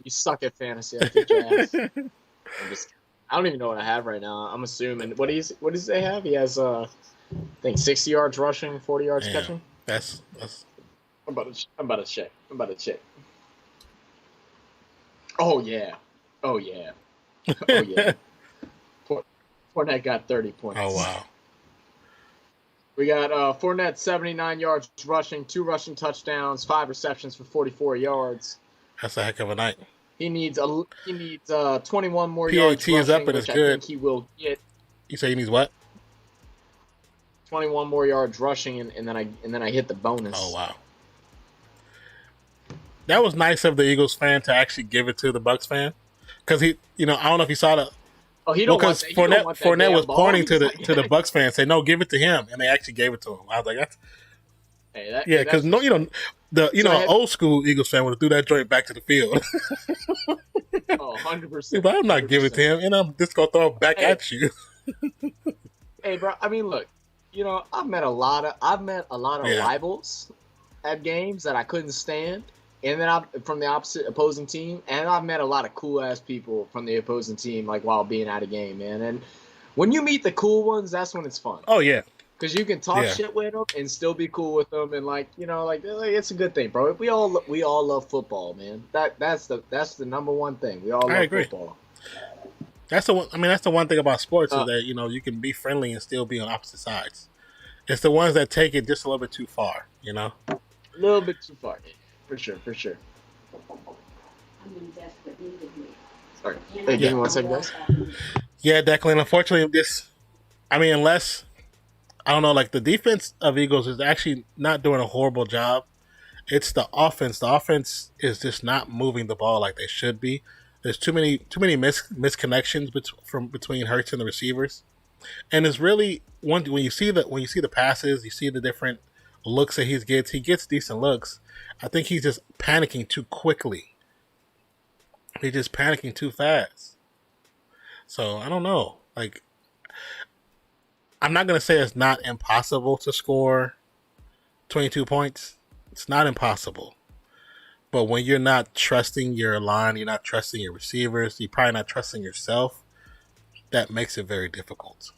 you suck at fantasy. I kick your ass. I don't even know what I have right now. I'm assuming. What does he have? He has I think 60 yards rushing, 40 yards Yeah. catching. That's I'm about to check. Oh yeah. Oh yeah. Fournette got 30 points. oh wow. We got Fournette 79 yards rushing, 2 rushing touchdowns, 5 receptions for 44 yards. That's a heck of a night. He needs 21 more yards PAT is rushing, up and it's which I good. think he will get. You say he needs what? 21 more yards rushing, and then I hit the bonus. Oh wow. That was nice of the Eagles fan to actually give it to the Bucks fan, because he, I don't know if he saw the. Oh, he don't Because want that. He don't want that Fournette damn was ball. pointing He's to the like- to the Bucks fan, saying, "No, give it to him," and they actually gave it to him. I was like, "That's Hey, yeah," because that's- So old school Eagles fan would have threw that joint back to the field. Oh, 100%. But I'm not giving it to him, and I'm just gonna throw it back Hey. at you. Hey, bro. I mean, look. I've met a lot of Yeah. rivals at games that I couldn't stand, and then I'm from the opposing team, and I've met a lot of cool ass people from the opposing team, like while being at a game, man. And when you meet the cool ones, that's when it's fun, Oh yeah, because you can talk Yeah. shit with them and still be cool with them, and like it's a good thing, bro. We all love football, man. That's the number one thing. We all I love agree. football. that's the one. I mean, that's the one thing about sports Uh, is that you can be friendly and still be on opposite sides. It's the ones that take it just a little bit too far, A little bit too far, for sure. I'm in desperate need of you. Sorry. Hey, give me 1 second, guys. Yeah, Declan. Unfortunately, unless I don't know, like the defense of Eagles is actually not doing a horrible job. It's the offense. The offense is just not moving the ball like they should be. There's too many misconnections between Hurts and the receivers, and it's really when you see the passes, you see the different looks that he gets. He gets decent looks. I think he's just panicking too quickly. He's just panicking too fast. So I don't know. Like, I'm not gonna say it's not impossible to score 22 points. It's not impossible. But when you're not trusting your line, you're not trusting your receivers, you're probably not trusting yourself, that makes it very difficult.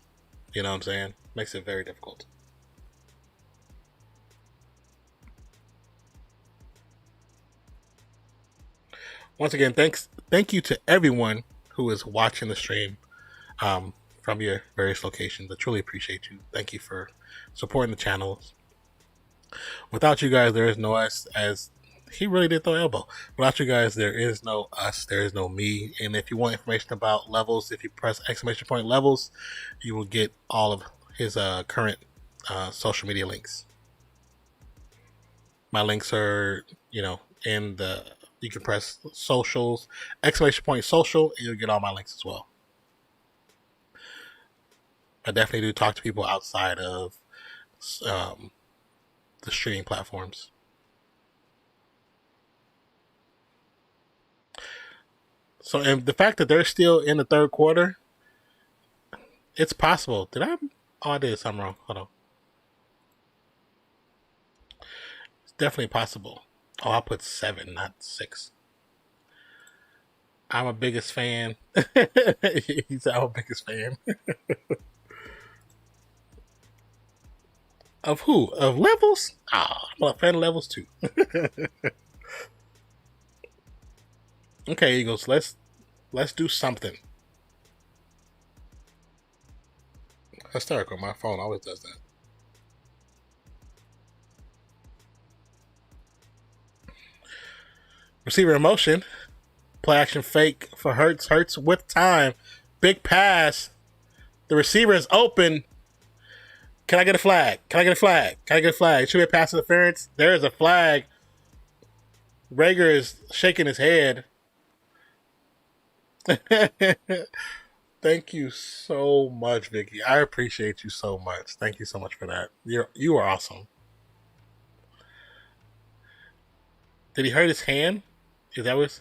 You know what I'm saying? Makes it very difficult. Once again, thank you to everyone who is watching the stream from your various locations. I truly appreciate you. Thank you for supporting the channels. Without you guys, there is no us as He really did throw elbow. Without you guys, there is no us. There is no me. And if you want information about levels, if you press exclamation point levels, you will get all of his current social media links. My links are, in the. You can press socials, exclamation point social, and you'll get all my links as well. I definitely do talk to people outside of the streaming platforms. So, and the fact that they're still in the third quarter, it's possible. I did something wrong. Hold on. It's definitely possible. Oh, I put 7, not 6. I'm a biggest fan. He said I'm a biggest fan. Of who? Of levels? I'm a fan of levels too. Okay, Eagles, let's do something. Hysterical. My phone always does that. Receiver in motion. Play action fake for Hurts. Hurts with time. Big pass. The receiver is open. Can I get a flag? Can I get a flag? Can I get a flag? It should be a pass interference. There is a flag. Rager is shaking his head. Thank you so much, Vicky. I appreciate you so much. Thank you so much for that. You are awesome. Did he hurt his hand? Is that what?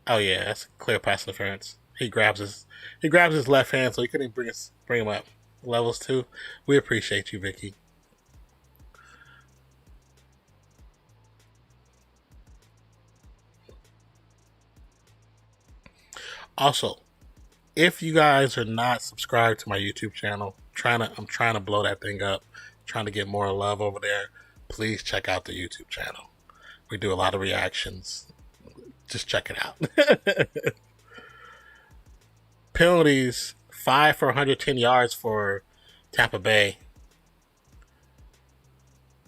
Oh yeah, that's clear pass interference. He grabs his left hand, so he couldn't bring him up. Levels 2. We appreciate you, Vicky. Also, if you guys are not subscribed to my YouTube channel, I'm trying to blow that thing up, trying to get more love over there. Please check out the YouTube channel. We do a lot of reactions. Just check it out. Penalties: 5 for 110 yards for Tampa Bay.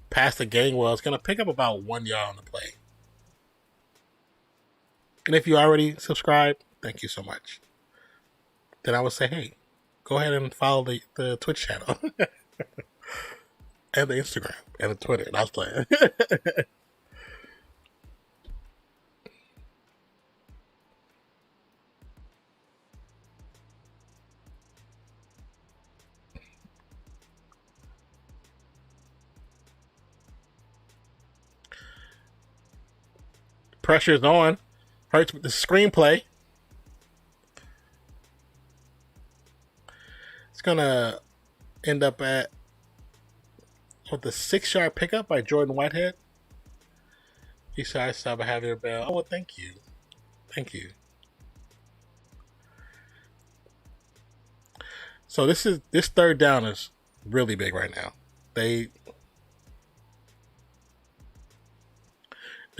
Past the Gainwell is going to pick up about 1 yard on the play. And if you already subscribed, thank you so much. Then I would say, hey, go ahead and follow the Twitch channel. And the Instagram. And the Twitter. And I was playing. Pressure's on. Hurts with the screenplay. It's going to end up with the 6-yard pickup by Jordan Whitehead. He said, I stop at Javier Bell. Oh, well, thank you. Thank you. So this third down is really big right now. They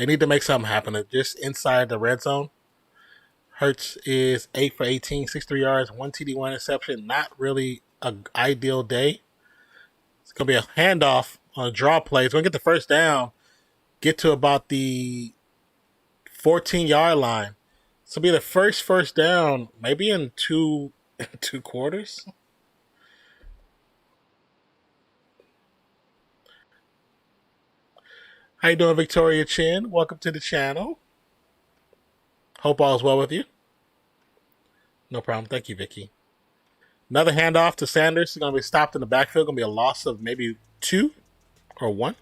need to make something happen. Just inside the red zone. Hurts is 8 for 18, 63 yards, 1 TD, 1 interception. Not really an ideal day. It's going to be a handoff on a draw play. It's going to get the first down, get to about the 14-yard line. This will be the first down, maybe in two quarters. How you doing, Victoria Chin? Welcome to the channel. Hope all is well with you. No problem. Thank you, Vicky. Another handoff to Sanders. He's going to be stopped in the backfield. Going to be a loss of maybe 2 or 1.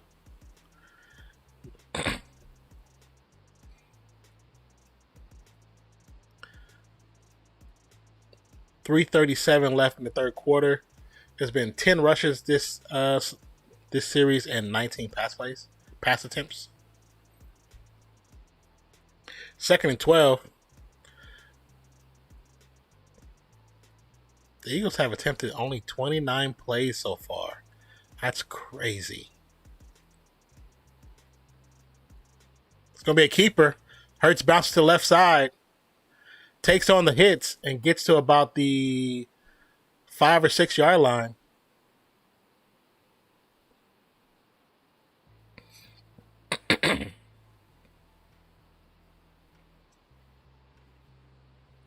.337 left in the third quarter. There's been 10 rushes this series and 19 pass attempts. 2nd and 12. The Eagles have attempted only 29 plays so far. That's crazy. It's going to be a keeper. Hurts bounces to the left side. Takes on the hits and gets to about the 5 or 6 yard line.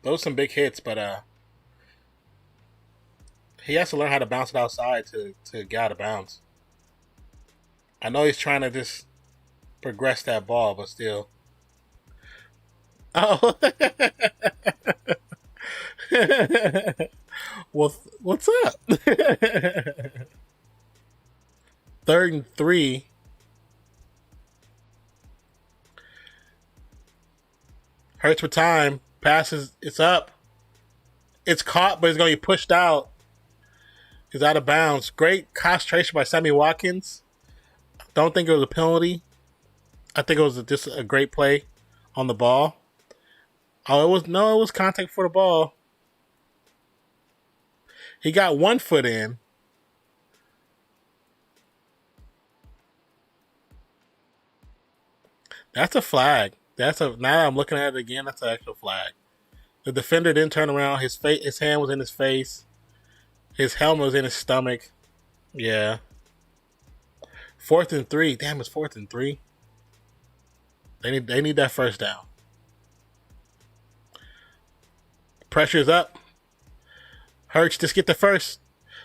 those are some big hits, but he has to learn how to bounce it outside to get out of bounds. I know he's trying to just progress that ball, but still. Oh. Well, what's up? 3rd and 3. Hurts with time. Passes. It's up. It's caught, but it's going to be pushed out. He's out of bounds. Great concentration by Sammy Watkins. Don't think it was a penalty. I think it was just a great play on the ball. Oh, it was contact for the ball. He got 1 foot in. That's a flag. Now that I'm looking at it again, that's an actual flag. The defender didn't turn around. His hand was in his face. His helmet was in his stomach. Yeah. 4th and 3. Damn, it's 4th and 3. They need that first down. Pressure's up. Hurts just get the first.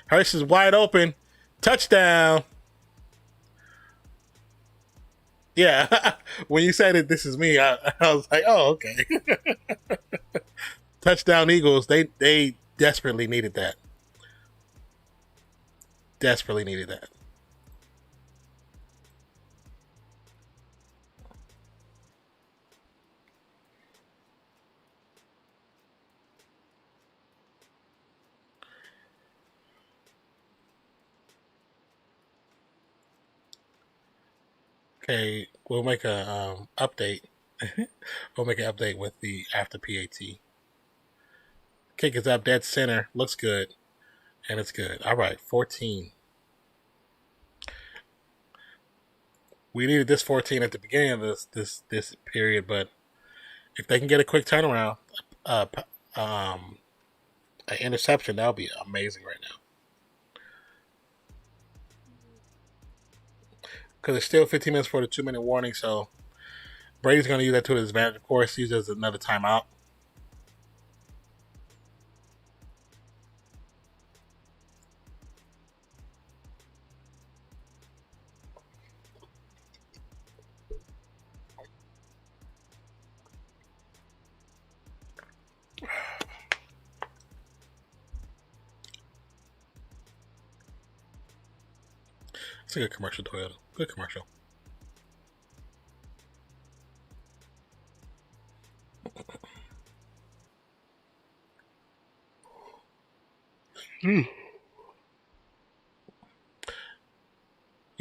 Hurts is wide open. Touchdown. Yeah. When you said it, this is me, I was like, oh, okay. Touchdown Eagles. They desperately needed that. Desperately needed that. Okay, we'll make a update. We'll make an update with the after PAT. Kick is up dead center. Looks good. And it's good. All right, 14. We needed this 14 at the beginning of this period, but if they can get a quick turnaround, an interception, that'll be amazing right now. Because it's still 15 minutes for the 2-minute warning, so Brady's going to use that to his advantage. Of course, use it as another timeout. It's a good commercial, Toyota. Good commercial. You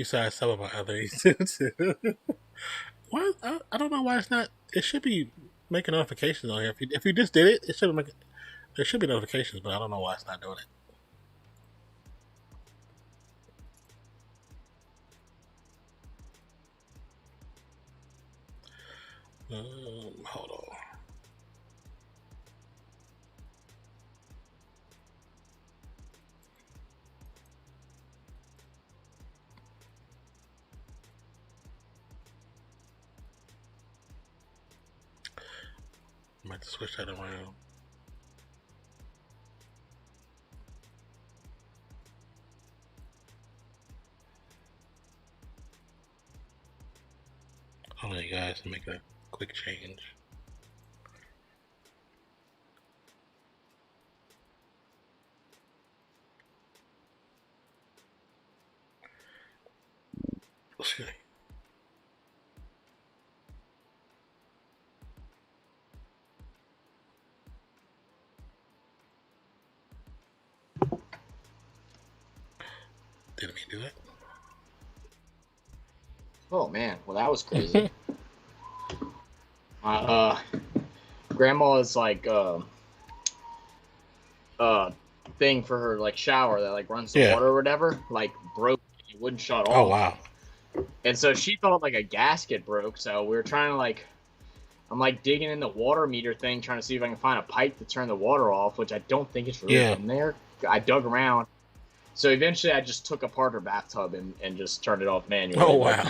saw some of my other YouTube. Why? I don't know why it's not. It should be making notifications on here. If you just did it, it should make. There should be notifications, but I don't know why it's not doing it. Hold on. Might have to switch that around. Hold on, you guys, to make a quick change. Excuse me. Didn't mean to do that. Oh man, well that was crazy. Grandma's like thing for her like shower that like runs the water or whatever like broke. It wouldn't shut off. Oh wow. And so she thought like a gasket broke. So we were trying to like, I'm like digging in the water meter thing, trying to see if I can find a pipe to turn the water off, which I don't think is really in there. I dug around. So eventually I just took apart her bathtub and just turned it off manually. Oh wow.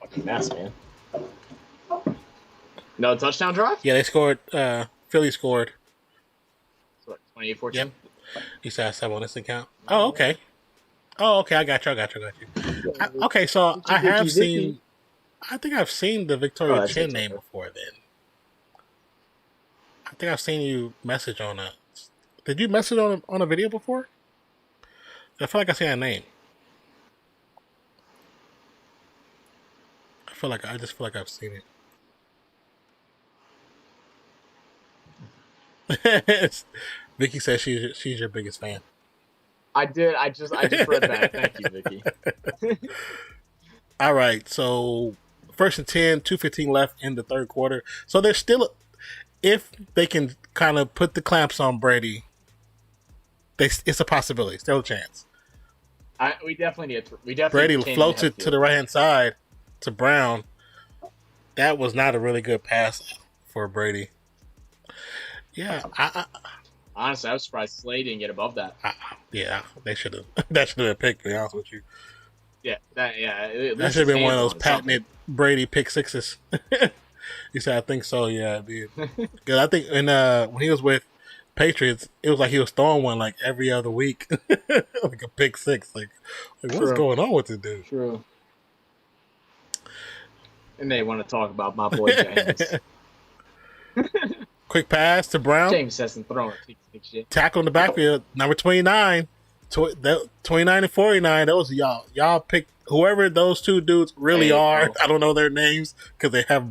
Fucking mess, man. No touchdown drive? Yeah, they scored. Philly scored. So, 28-14? Yep. You said I have on this account. Oh, okay. Oh, okay. I got you. Okay, so I have seen. I think I've seen the Victoria Chin name before. Then I think I've seen you message on a. Did you message on a video before? I feel like I seen that name. I just feel like I've seen it. Vicky says she's your biggest fan. I did. I just read that. Thank you, Vicky. All right, so 1st and 10, 2:15 left in the third quarter. So there's still, if they can kind of put the clamps on Brady, it's a possibility. Still a chance. We definitely need. We definitely. Brady floats it to the right hand side to Brown. That was not a really good pass for Brady. Yeah, honestly, I was surprised Slade didn't get above that. Yeah, they should have. That should have been picked. To be honest with you. Yeah, that should have been one of those patented Brady pick sixes. You said, I think so. Yeah, I did. Because I think when he was with Patriots, it was like he was throwing one like every other week, like a pick six. Like what's going on with this dude? True. And they want to talk about my boy James. Quick pass to Brown. James hasn't thrown shit. Tackle in the backfield. Number 29. 29 and 49. Those y'all pick whoever those two dudes really are. I don't know their names because they have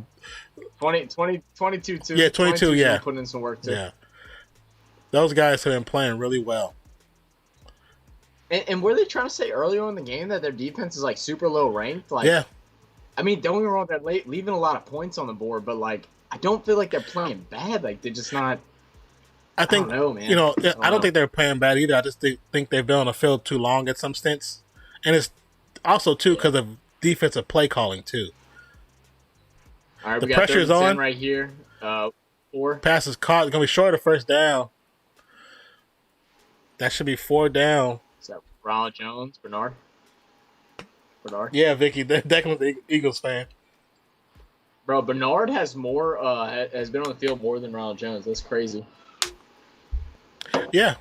22 too. Yeah, 22. Yeah, putting in some work too. Yeah, those guys have been playing really well. And were they trying to say earlier in the game that their defense is like super low ranked? Like, yeah. I mean, don't get me wrong, they're leaving a lot of points on the board, but like, I don't feel like they're playing bad. Like, they're just not. I think, I don't know, man. You know, I don't think they're playing bad either. I just think they've been on the field too long at some stints, and it's also too because of defensive play calling too. All right, the we got pressure's on right here. 4 passes caught. It's gonna be short of first down. That should be 4 down. Is that Ronald Jones, Bernard? Yeah, Vicky, Declan's the Eagles fan. Bro, Bernard has more. Has been on the field more than Ronald Jones. That's crazy. Yeah,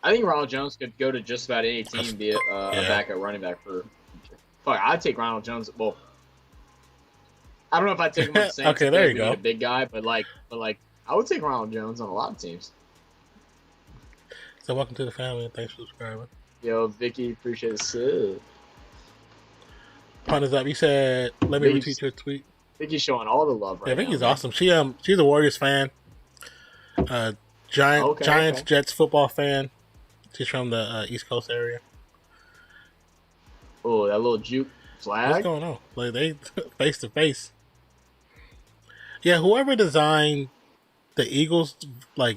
I think Ronald Jones could go to just about any team, be it a backup running back for. Fuck, I'd take Ronald Jones. Well, I don't know if I'd take him on the Saints. Okay, there you go. A big guy, but I would take Ronald Jones on a lot of teams. So welcome to the family and thanks for subscribing. Yo, Vicky, appreciate the sub. Punters up. You said, let me retweet your tweet. Vicky's showing all the love right now. Yeah, Vicky's awesome. She's a Warriors fan. Giants, Jets football fan. She's from the East Coast area. Oh, that little juke flag. What's going on? Like they face to face. Yeah, whoever designed the Eagles, I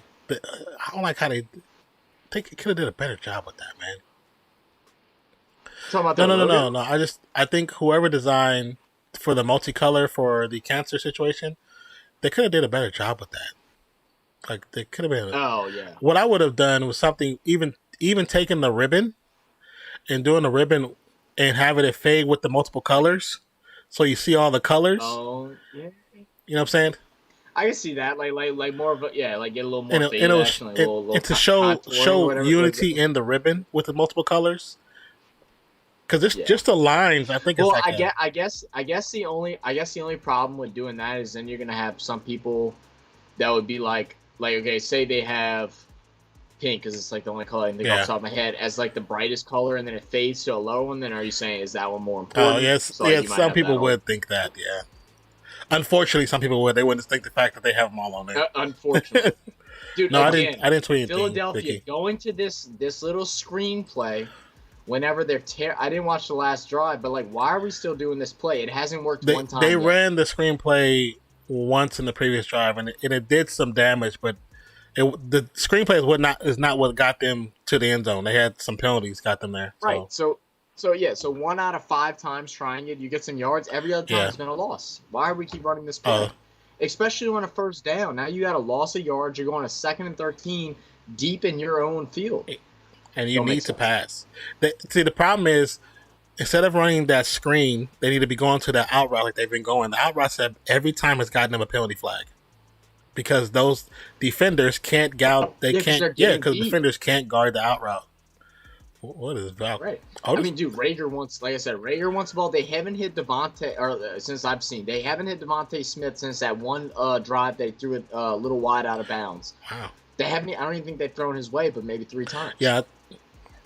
don't like how they could have did a better job with that, man. No. I think whoever designed for the multicolor for the cancer situation, they could have did a better job with that. Like they could have been. Oh yeah. What I would have done was something even taking the ribbon and doing the ribbon and having it fade with the multiple colors, so you see all the colors. Oh yeah. You know what I'm saying? I can see that, like more of a get a little more fade and action, like little to show unity in the ribbon with the multiple colors. Because it's just the lines. I think. Well, I guess the only problem with doing that is then you're gonna have some people that would be like okay, say they have pink because it's like the only color I can think off the top of my head as like the brightest color, and then it fades to a lower one. Then are you saying is that one more important? Oh yes, so, some people would think that. Yeah. Unfortunately, some people would. They wouldn't think the fact that they have them all on there. Unfortunately, dude. No, again, I didn't tweet anything. Philadelphia going to this little screenplay. Whenever they're I didn't watch the last drive, but why are we still doing this play? It hasn't worked one time. They ran the screenplay once in the previous drive, and it did some damage, but the screenplay is not what got them to the end zone. They had some penalties got them there. Right. So 1 out of 5 times trying it, you get some yards. Every other time it's been a loss. Why do we keep running this play? Especially on a first down. Now you got a loss of yards. You're going to 2nd and 13 deep in your own field. And you need to pass. The problem is instead of running that screen, they need to be going to the out route like they've been going. The out route every time has gotten them a penalty flag because those defenders can't guard. They can't. Yeah, because defenders can't guard the out route. What is Val? Right. I mean, dude, Rager wants, like I said, Rager wants the ball. They haven't hit Devontae, or since I've seen, they haven't hit Devontae Smith since that one drive they threw it a little wide out of bounds. Wow. They haven't. I don't even think they've thrown his way, but maybe 3 times. Yeah.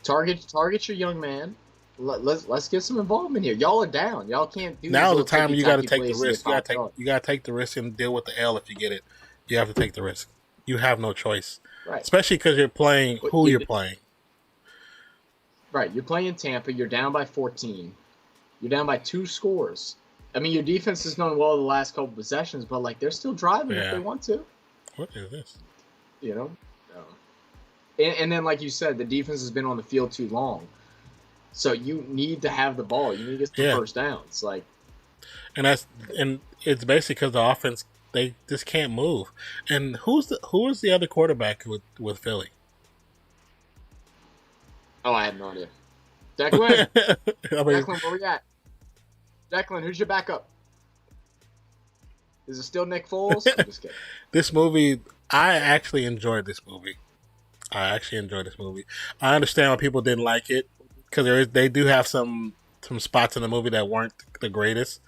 Target your young man. Let's get some involvement here. Y'all are down. Y'all can't do. Now's the time you got to take the risk. You got to take the risk and deal with the L if you get it. You have to take the risk. You have no choice, right? Especially because you're playing who you're playing. Right, you're playing Tampa. You're down by 14. You're down by 2 scores. I mean, your defense has done well the last couple possessions, but like they're still driving if they want to. What is this? You know, and then like you said, the defense has been on the field too long. So you need to have the ball. You need to get the first downs. Like, and it's basically because the offense they just can't move. And who is the other quarterback with Philly? Oh, I have no idea. Declan, Declan, where we at? Declan, who's your backup? Is it still Nick Foles? I'm just kidding. This movie, I actually enjoyed this movie. I understand why people didn't like it because they do have some spots in the movie that weren't the greatest,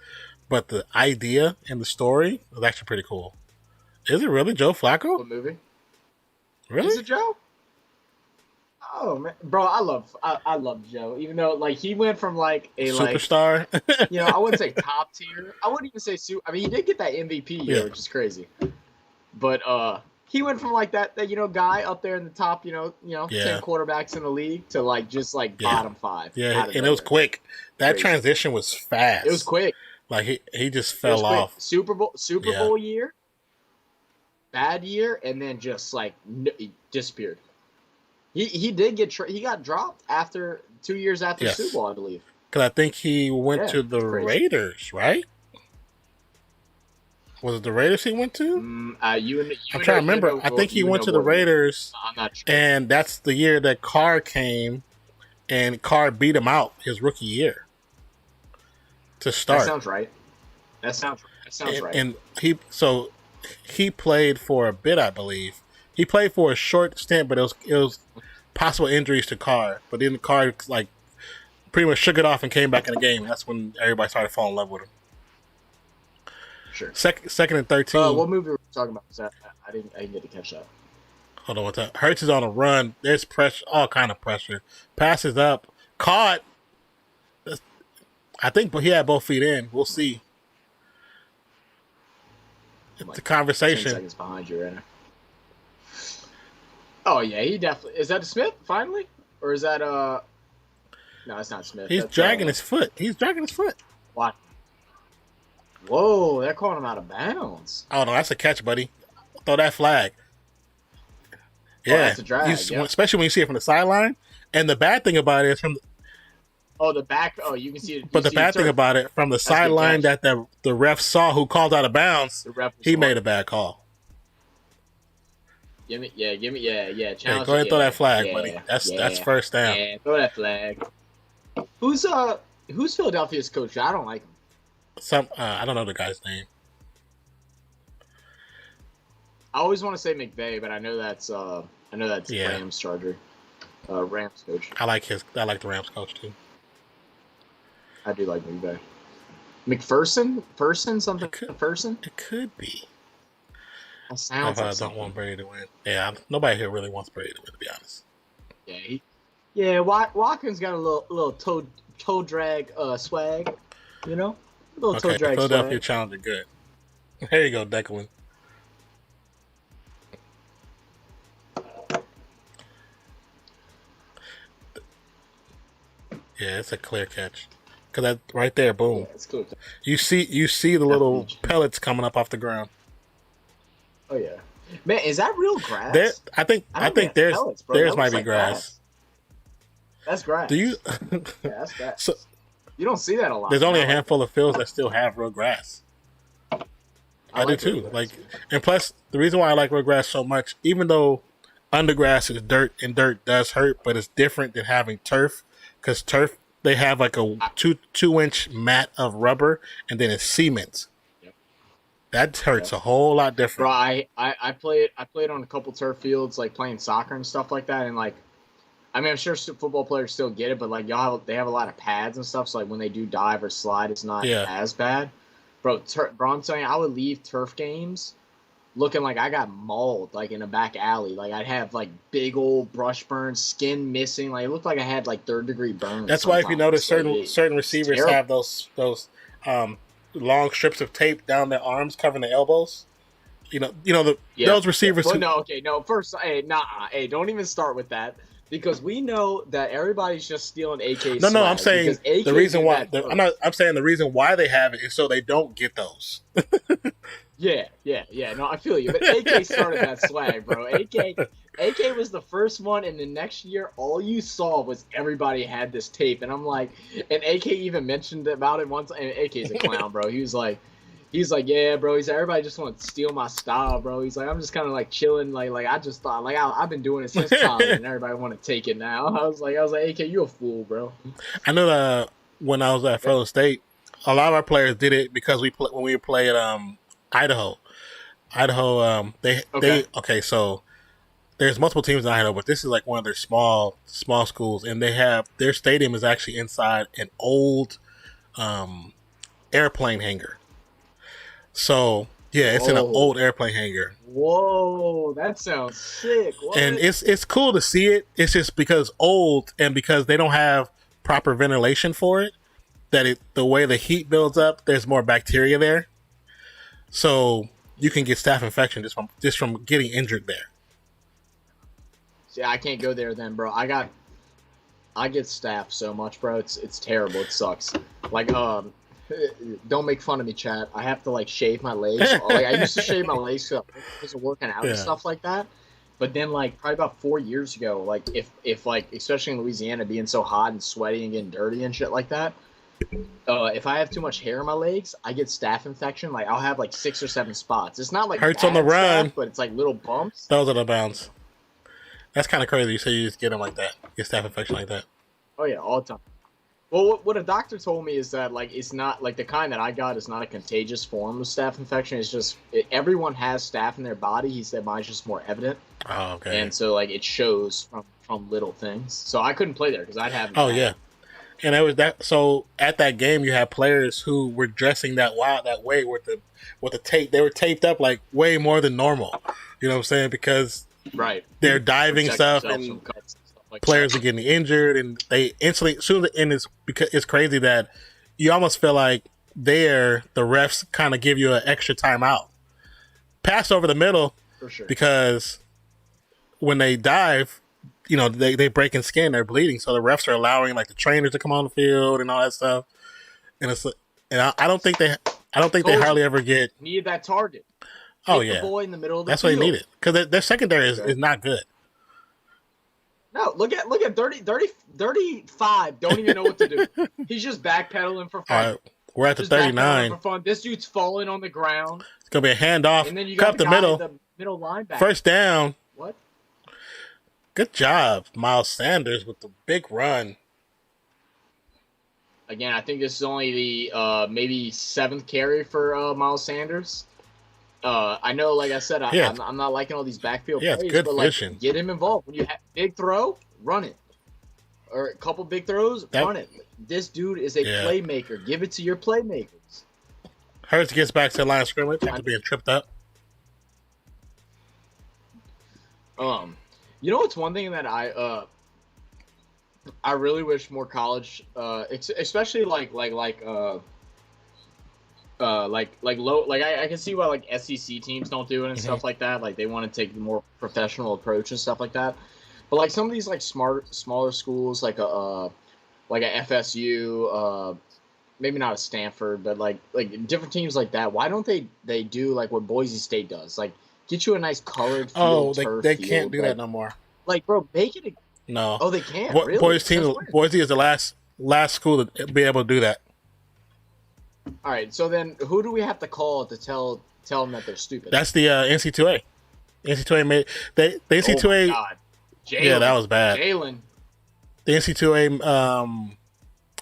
but the idea and the story was actually pretty cool. Is it really Joe Flacco? What movie? Really? Is it Joe? Oh man, bro, I love Joe. Even though like he went from like a superstar, I wouldn't say top tier. I wouldn't even say super. I mean, he did get that MVP year, which is crazy. But he went from like that guy up there in the top, 10 quarterbacks in the league to like just like bottom 5. Yeah, and it was quick. That transition was fast. It was quick. Like he just fell off. Super Bowl year, bad year, and then just like he disappeared. He did he got dropped after 2 years after the Super Bowl, I believe. Because I think he went to the Raiders, right? Was it the Raiders he went to? I'm trying to remember. I think he went to the Raiders, I'm not sure. And that's the year that Carr came, and Carr beat him out his rookie year to start. That sounds right. That sounds right. And he played for a bit, I believe. He played for a short stint, but it was possible injuries to Carr. But then Carr like pretty much shook it off and came back in the game. That's when everybody started falling in love with him. Sure. Second and 13. What movie were we talking about? I didn't get to catch that. Hold on, what's that? Hurts is on a run. There's pressure, all kind of pressure. Passes up, caught. I think, but he had both feet in. We'll see. It's a conversation. 10 seconds behind you right now. Oh yeah, he definitely is. That Smith finally, or is that No, it's not Smith. He's dragging his foot. What? Whoa, they're calling him out of bounds. Oh no, that's a catch, buddy. Throw that flag. Yeah, that's a drag. Especially when you see it from the sideline. And the bad thing about it is from the back. Oh, you can see it. But the bad thing about it, from the sideline that the ref saw who called out of bounds, he made a bad call. Give me, Challenge. Go ahead and throw that flag, buddy. That's first down. Yeah, throw that flag. Who's Philadelphia's coach? I don't like him. I don't know the guy's name. I always want to say McVay, but I know that's Rams Charger, Rams coach. I like the Rams coach too. I do like McVay. McPherson, something. Person. It could be. That sounds like I don't want Brady to win. Yeah, nobody here really wants Brady to win, to be honest. Yeah, Watkins got a little toe drag swag, a little toe drag. Philadelphia swag. Challenger, good. There you go, Declan. Yeah, it's a clear catch. Cause that right there, boom. Yeah, it's cool. You see the little pellets coming up off the ground. Oh yeah, man, is that real grass? I think theirs might be grass. That's grass. Do you? Yeah, that's grass. So, you don't see that a lot. There's only a handful of fields that still have real grass. I do too. And plus, the reason why I like real grass so much, even though undergrass is dirt and dirt does hurt, but it's different than having turf, because turf they have like a 2-inch mat of rubber, and then it's cement. Yep. That hurts a whole lot different. Bro, I played on a couple turf fields, like playing soccer and stuff like that, and like, I mean, I'm sure football players still get it, but like they have a lot of pads and stuff, so like when they do dive or slide, it's not as bad. Bro, I'm telling you, I would leave turf games looking like I got mauled, like in a back alley. Like I'd have like big old brush burns, skin missing. Like it looked like I had like 3rd-degree burns. That's why if you notice certain receivers have those long strips of tape down their arms covering the elbows. Those receivers. But first, don't even start with that. Because we know that everybody's just stealing AK's. No, I'm saying the reason why. I'm saying the reason why they have it is so they don't get those. Yeah. No, I feel you. But AK started that swag, bro. AK was the first one, and the next year, all you saw was everybody had this tape, and I'm like, and AK even mentioned about it once. And AK's a clown, bro. He's like, yeah, bro. He's like, everybody just want to steal my style, bro. He's like, I'm just kind of like chilling, like I just thought, like I've been doing it since college, and everybody want to take it now. I was like, AK, you a fool, bro. I know that when I was at Fresno State, a lot of our players did it because when we played Idaho, so there's multiple teams in Idaho, but this is like one of their small schools, and their stadium is actually inside an old airplane hangar. So yeah, it's in an old airplane hangar. Whoa, that sounds sick. What? And it's cool to see it. It's just because it's old and because they don't have proper ventilation for it, that the way the heat builds up, there's more bacteria there. So you can get staph infection just from getting injured there. See, I can't go there then, bro. I get staph so much, bro. It's terrible. It sucks. Like don't make fun of me, chat. I have to like shave my legs. Like I used to shave my legs because of working out and stuff like that. But then like probably about 4 years ago, like if like especially in Louisiana being so hot and sweaty and getting dirty and shit like that, if I have too much hair in my legs, I get staph infection. Like I'll have like 6 or 7 spots. It's not like hurts on the run, staph, but it's like little bumps. Those are the bounds. That's kind of crazy. You say you just get them like that, get staph infection like that. Oh yeah, all the time. Well, what a doctor told me is that like it's not like the kind that I got is not a contagious form of staph infection. It's just everyone has staph in their body. He said mine's just more evident. Oh, okay. And so like it shows from little things. So I couldn't play there because I'd have. Oh yeah, and it was that. So at that game, you had players who were dressing that way with the tape. They were taped up like way more than normal. You know what I'm saying? Because they're diving stuff and like players are getting injured, and they instantly and it's crazy that you almost feel like the refs kind of give you an extra timeout, pass over the middle, for sure. Because when they dive, they break in skin, they're bleeding, so the refs are allowing like the trainers to come on the field and all that stuff, and I don't think they hardly ever get needed that target. Oh Hit yeah, the boy in the middle of the that's field. what they needed because their secondary is not good. No, look at 35. Don't even know what to do. He's just backpedaling for fun. All right, we're at the 39. For fun. This dude's falling on the ground. It's gonna be a handoff. And then you cut got the middle. The middle linebacker. First down. What? Good job, Miles Sanders, with the big run. Again, I think this is only the maybe 7th carry for Miles Sanders. I know, like I said, I'm not liking all these backfield plays, it's good but fishing. Get him involved. When you have big throw, run it. Or a couple big throws, run it. This dude is a playmaker. Give it to your playmakers. Hurts gets back to the line of scrimmage after being tripped up. It's one thing that I really wish more college, especially I can see why like SEC teams don't do it and stuff like that. Like they want to take the more professional approach and stuff like that. But like some of these like smaller schools, like a FSU, maybe not a Stanford, but like different teams like that. Why don't they do like what Boise State does? Like get you a nice colored field. They can't do that no more. Like bro, make it. No. Oh, they can't. Really? Boise is the last school to be able to do that. All right, so then who do we have to call to tell them that they're stupid? That's the NC2A. NC2A made the NC2A. Oh my God. Jalen. Yeah, that was bad. Jalen. The NC2A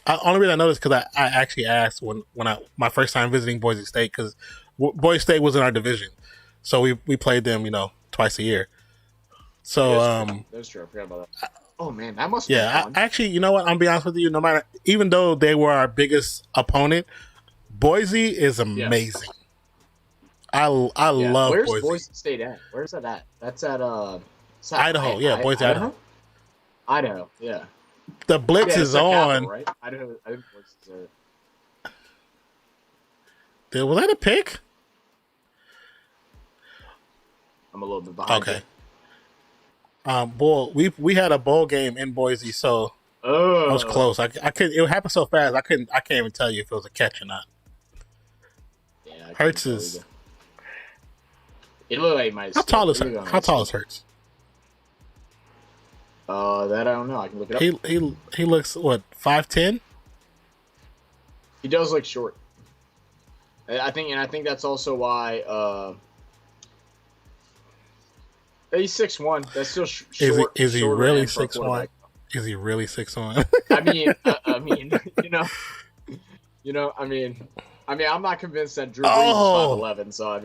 only reason I know this because I actually asked when my first time visiting Boise State, because Boise State was in our division, so we played them, twice a year. So that's true. I forgot about that. Oh man, that must have been fun. Actually, you know what? I'm gonna be honest with you. No matter, even though they were our biggest opponent, Boise is amazing. I love Where's Boise. Boise State at? Where's that at? That's at Idaho. Boise, Idaho. Idaho, yeah. The blitz is on. Capital, right? Idaho. I think was that a pick? I'm a little bit behind. Okay. We had a bowl game in Boise, so I was close. I couldn't. It happened so fast. I can't even tell you if it was a catch or not. Yeah, Hurts is. It looked like my. How tall is Hurts? That I don't know. I can look it up. He looks what, 5'10"? He does look short. I think that's also why. He's 6'1". That's still short. Is he really 6'1"? Is he really 6'1"? I mean, I'm not convinced that Drew Brees is 5'11". So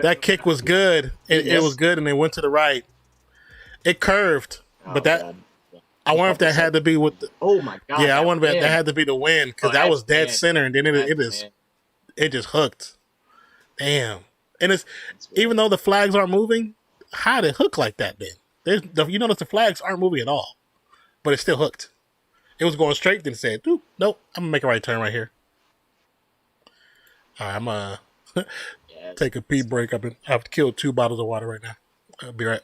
that kick was good. It was good, and it went to the right. It curved, but that. God. I wonder if that had to be with the. Oh my god! Yeah, I wonder if that had to be the win, because that was dead center, and then it just hooked. Damn, and it's even though the flags aren't moving, how did it hook like that? Then you notice the flags aren't moving at all, but it still hooked. It was going straight, then it said, "Nope, I'm gonna make a right turn right here." All right, I'm gonna take a pee break. I've killed 2 bottles of water right now. I'll be right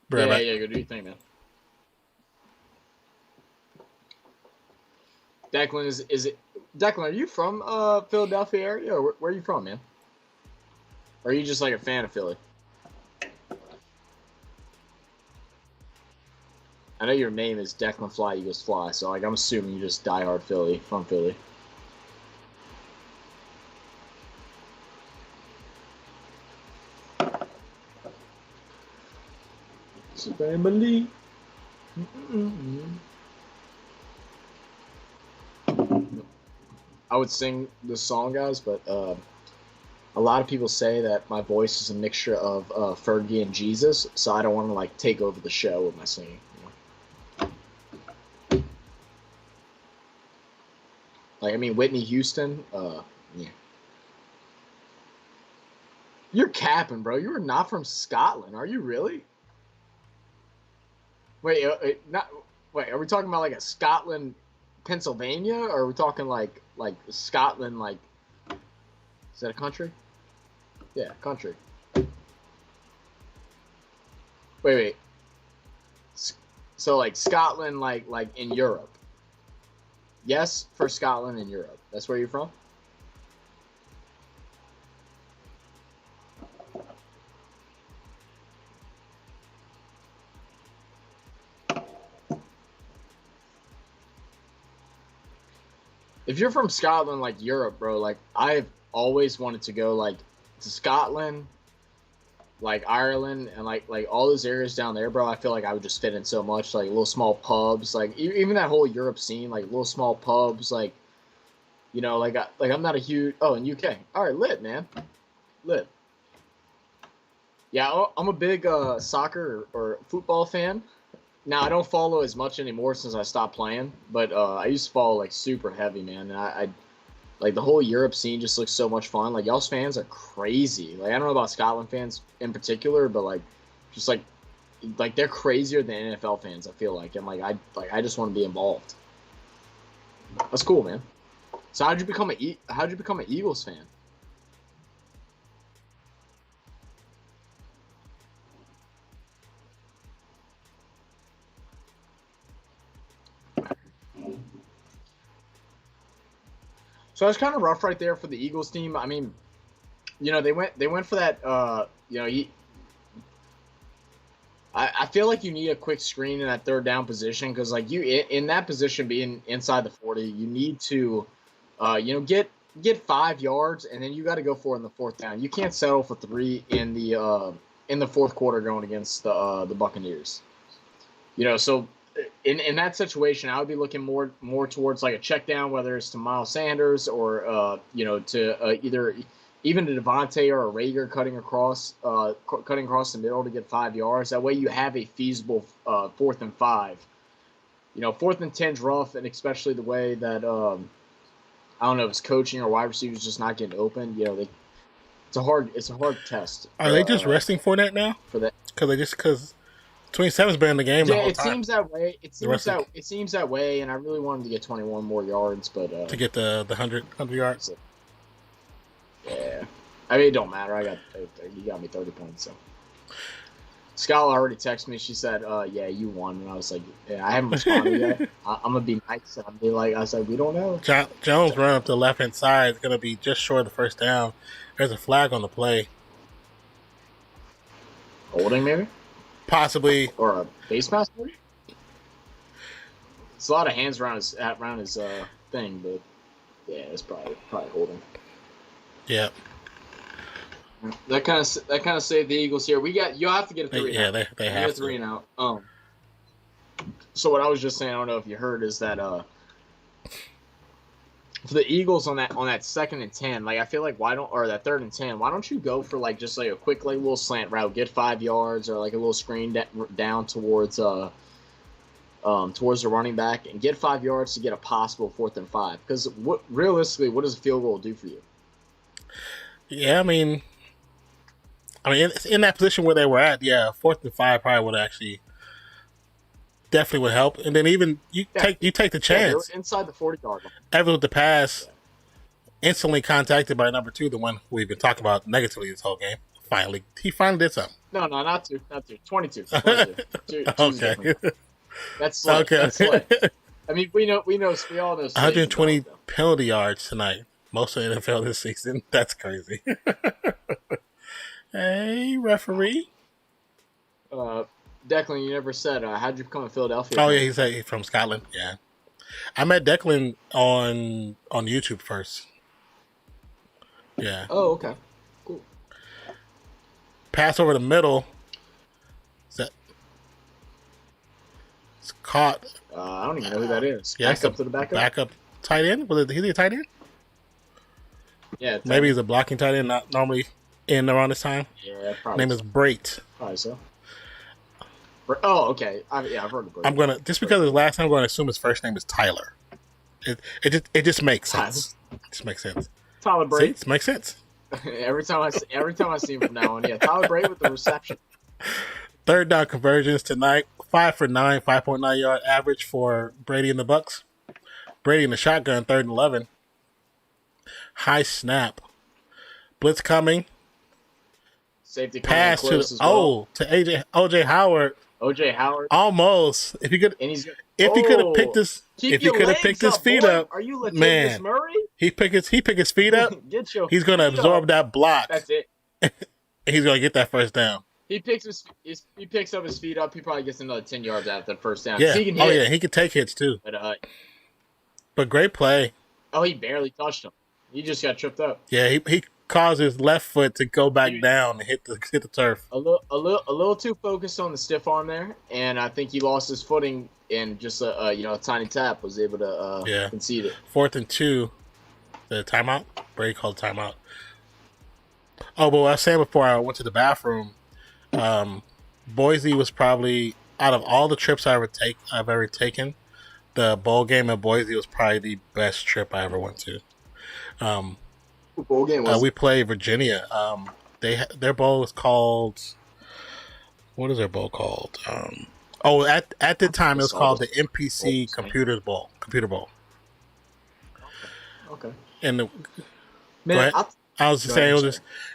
back. Yeah, go do your thing, man. Declan, is it Declan? Are you from Philadelphia area, or where are you from, man? Or are you just like a fan of Philly? I know your name is Declan Fly Eagles Fly, so like I'm assuming you just diehard Philly from Philly. It's a family. I would sing this song, guys, but a lot of people say that my voice is a mixture of Fergie and Jesus, so I don't want to like take over the show with my singing. Like, I mean, Whitney Houston, yeah. You're capping, bro. You are not from Scotland, are you really? Wait, are we talking about like a Scotland, Pennsylvania, or are we talking like Scotland, like, is that a country? Yeah, country. Wait. So like Scotland, like in Europe. Yes, for Scotland and Europe. That's where you're from? If you're from Scotland, like Europe, bro, like I've always wanted to go like to Scotland, like Ireland, and like all those areas down there, bro. I feel like I would just fit in so much, like little small pubs, like even that whole Europe scene, like little small pubs, like, you know, like I'm not a huge in UK. All right, lit, man, lit. Yeah, I'm a big soccer or football fan. Now, I don't follow as much anymore since I stopped playing, but I used to follow, like, super heavy, man. And I like, the whole Europe scene just looks so much fun. Like, y'all's fans are crazy. Like, I don't know about Scotland fans in particular, but, like, just, like they're crazier than NFL fans, I feel like. And, I just want to be involved. That's cool, man. So how'd you become an Eagles fan? So it's kind of rough right there for the Eagles team. I mean, you know, they went for that. You know, I feel like you need a quick screen in that third down position, because like you in that position being inside the 40, you need to, you know, get 5 yards, and then you got to go for it in the fourth down. You can't settle for 3 in the fourth quarter going against the Buccaneers. You know, so in that situation, I would be looking more towards like a check down, whether it's to Miles Sanders or to either even to Devontae or a Rager cutting across the middle to get 5 yards. That way, you have a feasible 4th and 5. 4th and 10's rough, and especially the way that I don't know if it's coaching or wide receivers just not getting open. It's a hard test. Are they just resting Fournette now? For that, because 27's been in the game the whole it time. seems that way. It seems that way, and I really want him to get 21 more yards, but to get the 100 yards. Yeah, I mean it don't matter. He got me 30 points. So Skylar already texted me. She said, "Yeah, you won," and I was like, "Yeah, I haven't responded yet. I'm gonna be nice." And I'm be like, I was like, "We don't know." Jones run up the left hand side is gonna be just short of the first down. There's a flag on the play. Holding maybe. Possibly. Or a face mask, maybe? It's a lot of hands around his thing, but yeah, it's probably holding. Yeah. That kind of saved the Eagles here. You'll have to get a 3 Yeah, and out. they have a 3 and out. So what I was just saying, I don't know if you heard, is that for the Eagles on that 2nd and 10, like I feel like that 3rd and 10, why don't you go for like just like a quick like little slant route, get 5 yards, or like a little screen down towards the running back and get 5 yards to get a possible 4th and 5? Because realistically, what does a field goal do for you? Yeah, I mean, in that position where they were at, yeah, 4th and 5 probably would actually definitely would help. And then even you take the chance. They were inside the 40-yard line. Evans with the pass, instantly contacted by number 2, the one we've been talking about negatively this whole game. He finally did something. No, not 2, 22. Okay, that's slick. okay. That's slick. I mean, we all know. 120 penalty yards tonight. Most of the NFL this season. That's crazy. Hey, referee. Declan, you never said, how'd you become a Philadelphia Oh, fan? yeah, he's from Scotland. Yeah. I met Declan on YouTube first. Yeah. Oh, okay. Cool. Pass over the middle. It's Kaught. I don't even know who that is. Yeah, Backup to the backup? Backup tight end? Was he a tight end? Yeah. Maybe he's a blocking tight end, not normally in around this time. Yeah, probably. Name is Brait. Probably so. Oh, okay. I've heard of Brait. I'm gonna just because it's last time. I'm going to assume his first name is Tyler. It just makes sense. It just makes sense. Tyler See, Brait. it makes sense. every time I see him from now on, yeah. Tyler Brait with the reception. 3rd down conversions tonight. 5 for 9, 5.9 yard average for Brady and the Bucks. Brady in the shotgun, 3rd and 11. High snap. Blitz coming. Safety Pass to close as well. to OJ Howard. OJ Howard. Almost. If he could have picked his feet up, Are you Latavius man. Murray? He pick his feet up. He's gonna feet absorb up. that block. That's it. He's gonna get that first down. He picks up his feet up. He probably gets another 10 yards out of that first down. Yeah. He can hit. He can take hits too. But great play. he barely touched him. He just got tripped up. Yeah, he caused his left foot to go back down and hit the turf. A little too focused on the stiff arm there, and I think he lost his footing and just a tiny tap was able to concede it. 4th and 2. The timeout. Brady called timeout. Oh, but what I was saying before I went to the bathroom, Boise was probably, out of all the trips I've ever taken, the bowl game at Boise was probably the best trip I ever went to. Bowl game was we played Virginia. Their bowl is called. What is their bowl called? At the time it was called the MPC Computer Bowl. Okay. And Man, I was just saying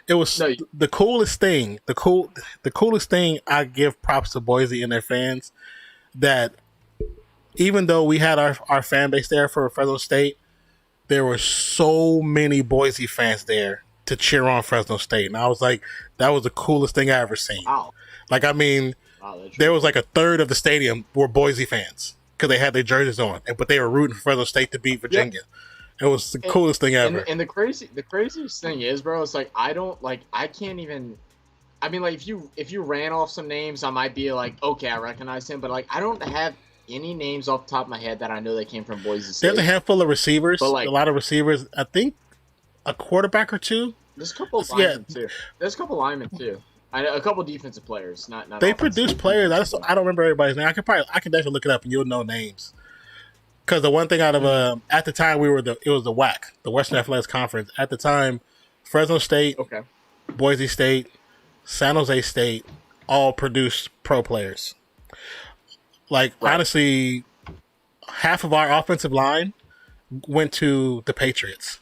it was the coolest thing. The coolest thing I give props to Boise and their fans, that even though we had our fan base there for Fresno State, there were so many Boise fans there to cheer on Fresno State. And I was like, that was the coolest thing I ever seen. Wow. Like, I mean, there was like a third of the stadium were Boise fans because they had their jerseys on, but they were rooting for Fresno State to beat Virginia. Yep. It was the coolest thing ever. And the craziest thing is, bro, it's like I can't even. I mean, like if you ran off some names, I might be like, okay, I recognize him, but like I don't have any names off the top of my head that I know that came from Boise State. There's a handful of receivers, But, like, a lot of receivers. I think a quarterback or two. There's a couple of Yeah. linemen too. There's a couple of linemen too. A couple defensive players. Not They offensive, produce players. defensive. I don't remember everybody's name. I can definitely look it up and you'll know names. Because the one thing out of at the time it was the WAC, the Western Athletics Conference. At the time, Fresno State, Okay. Boise State, San Jose State, all produced pro players. Like Right. honestly, half of our offensive line went to the Patriots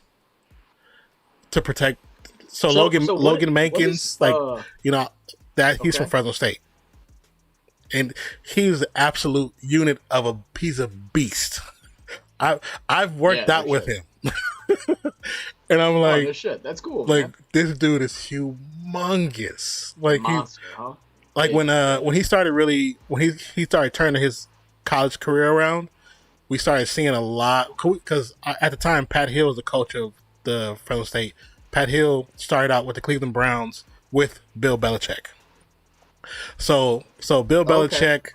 to protect. So Logan what Mankins, is, that he's okay. from Fresno State, and he's the absolute unit of a piece of beast. I've worked out with him, and I'm like, no shit. That's cool. like Man. this dude is humongous. Like Monster, huh? like when he started he started turning his college career around, we started seeing a lot because at the time Pat Hill was the coach of the Fresno State. Pat Hill started out with the Cleveland Browns with Bill Belichick. So Bill Belichick,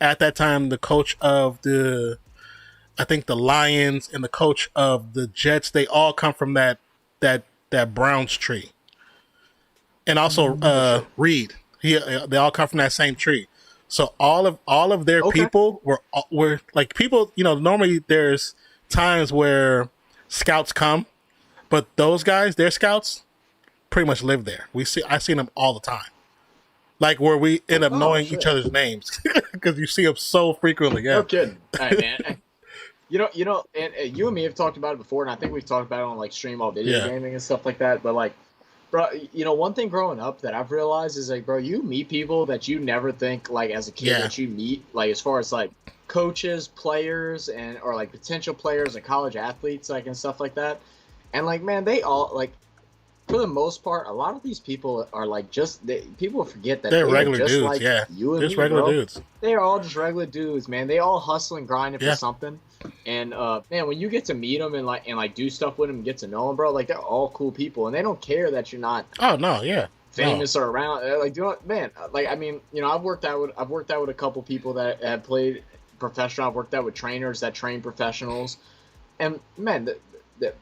at that time the coach of I think the Lions and the coach of the Jets, they all come from that Browns tree. And also Reed, they all come from that same tree. So all of their people were like people. Normally there's times where scouts come, but those guys, their scouts, pretty much live there. I seen them all the time. Like where we end up knowing each other's names because you see them so frequently. Yeah. No kidding. All right, man. You know, and you and me have talked about it before, and I think we've talked about it on like stream all video gaming and stuff like that. But like, bro, one thing growing up that I've realized is like, bro, you meet people that you never think like as a kid that you meet, like as far as like coaches, players, or like potential players and college athletes, like and stuff like that. And like, man, they all like, for the most part, a lot of these people are like people forget that they're regular just dudes. like you and just me, regular bro. dudes. They are all just regular dudes, man. They all hustle and grinding for something. And man, when you get to meet them and like do stuff with them and get to know them, bro, like they're all cool people, and they don't care that you're not. Oh no, yeah. Famous or around, like man, like I mean, I've worked out with a couple people that have played professional. I've worked out with trainers that train professionals, and man,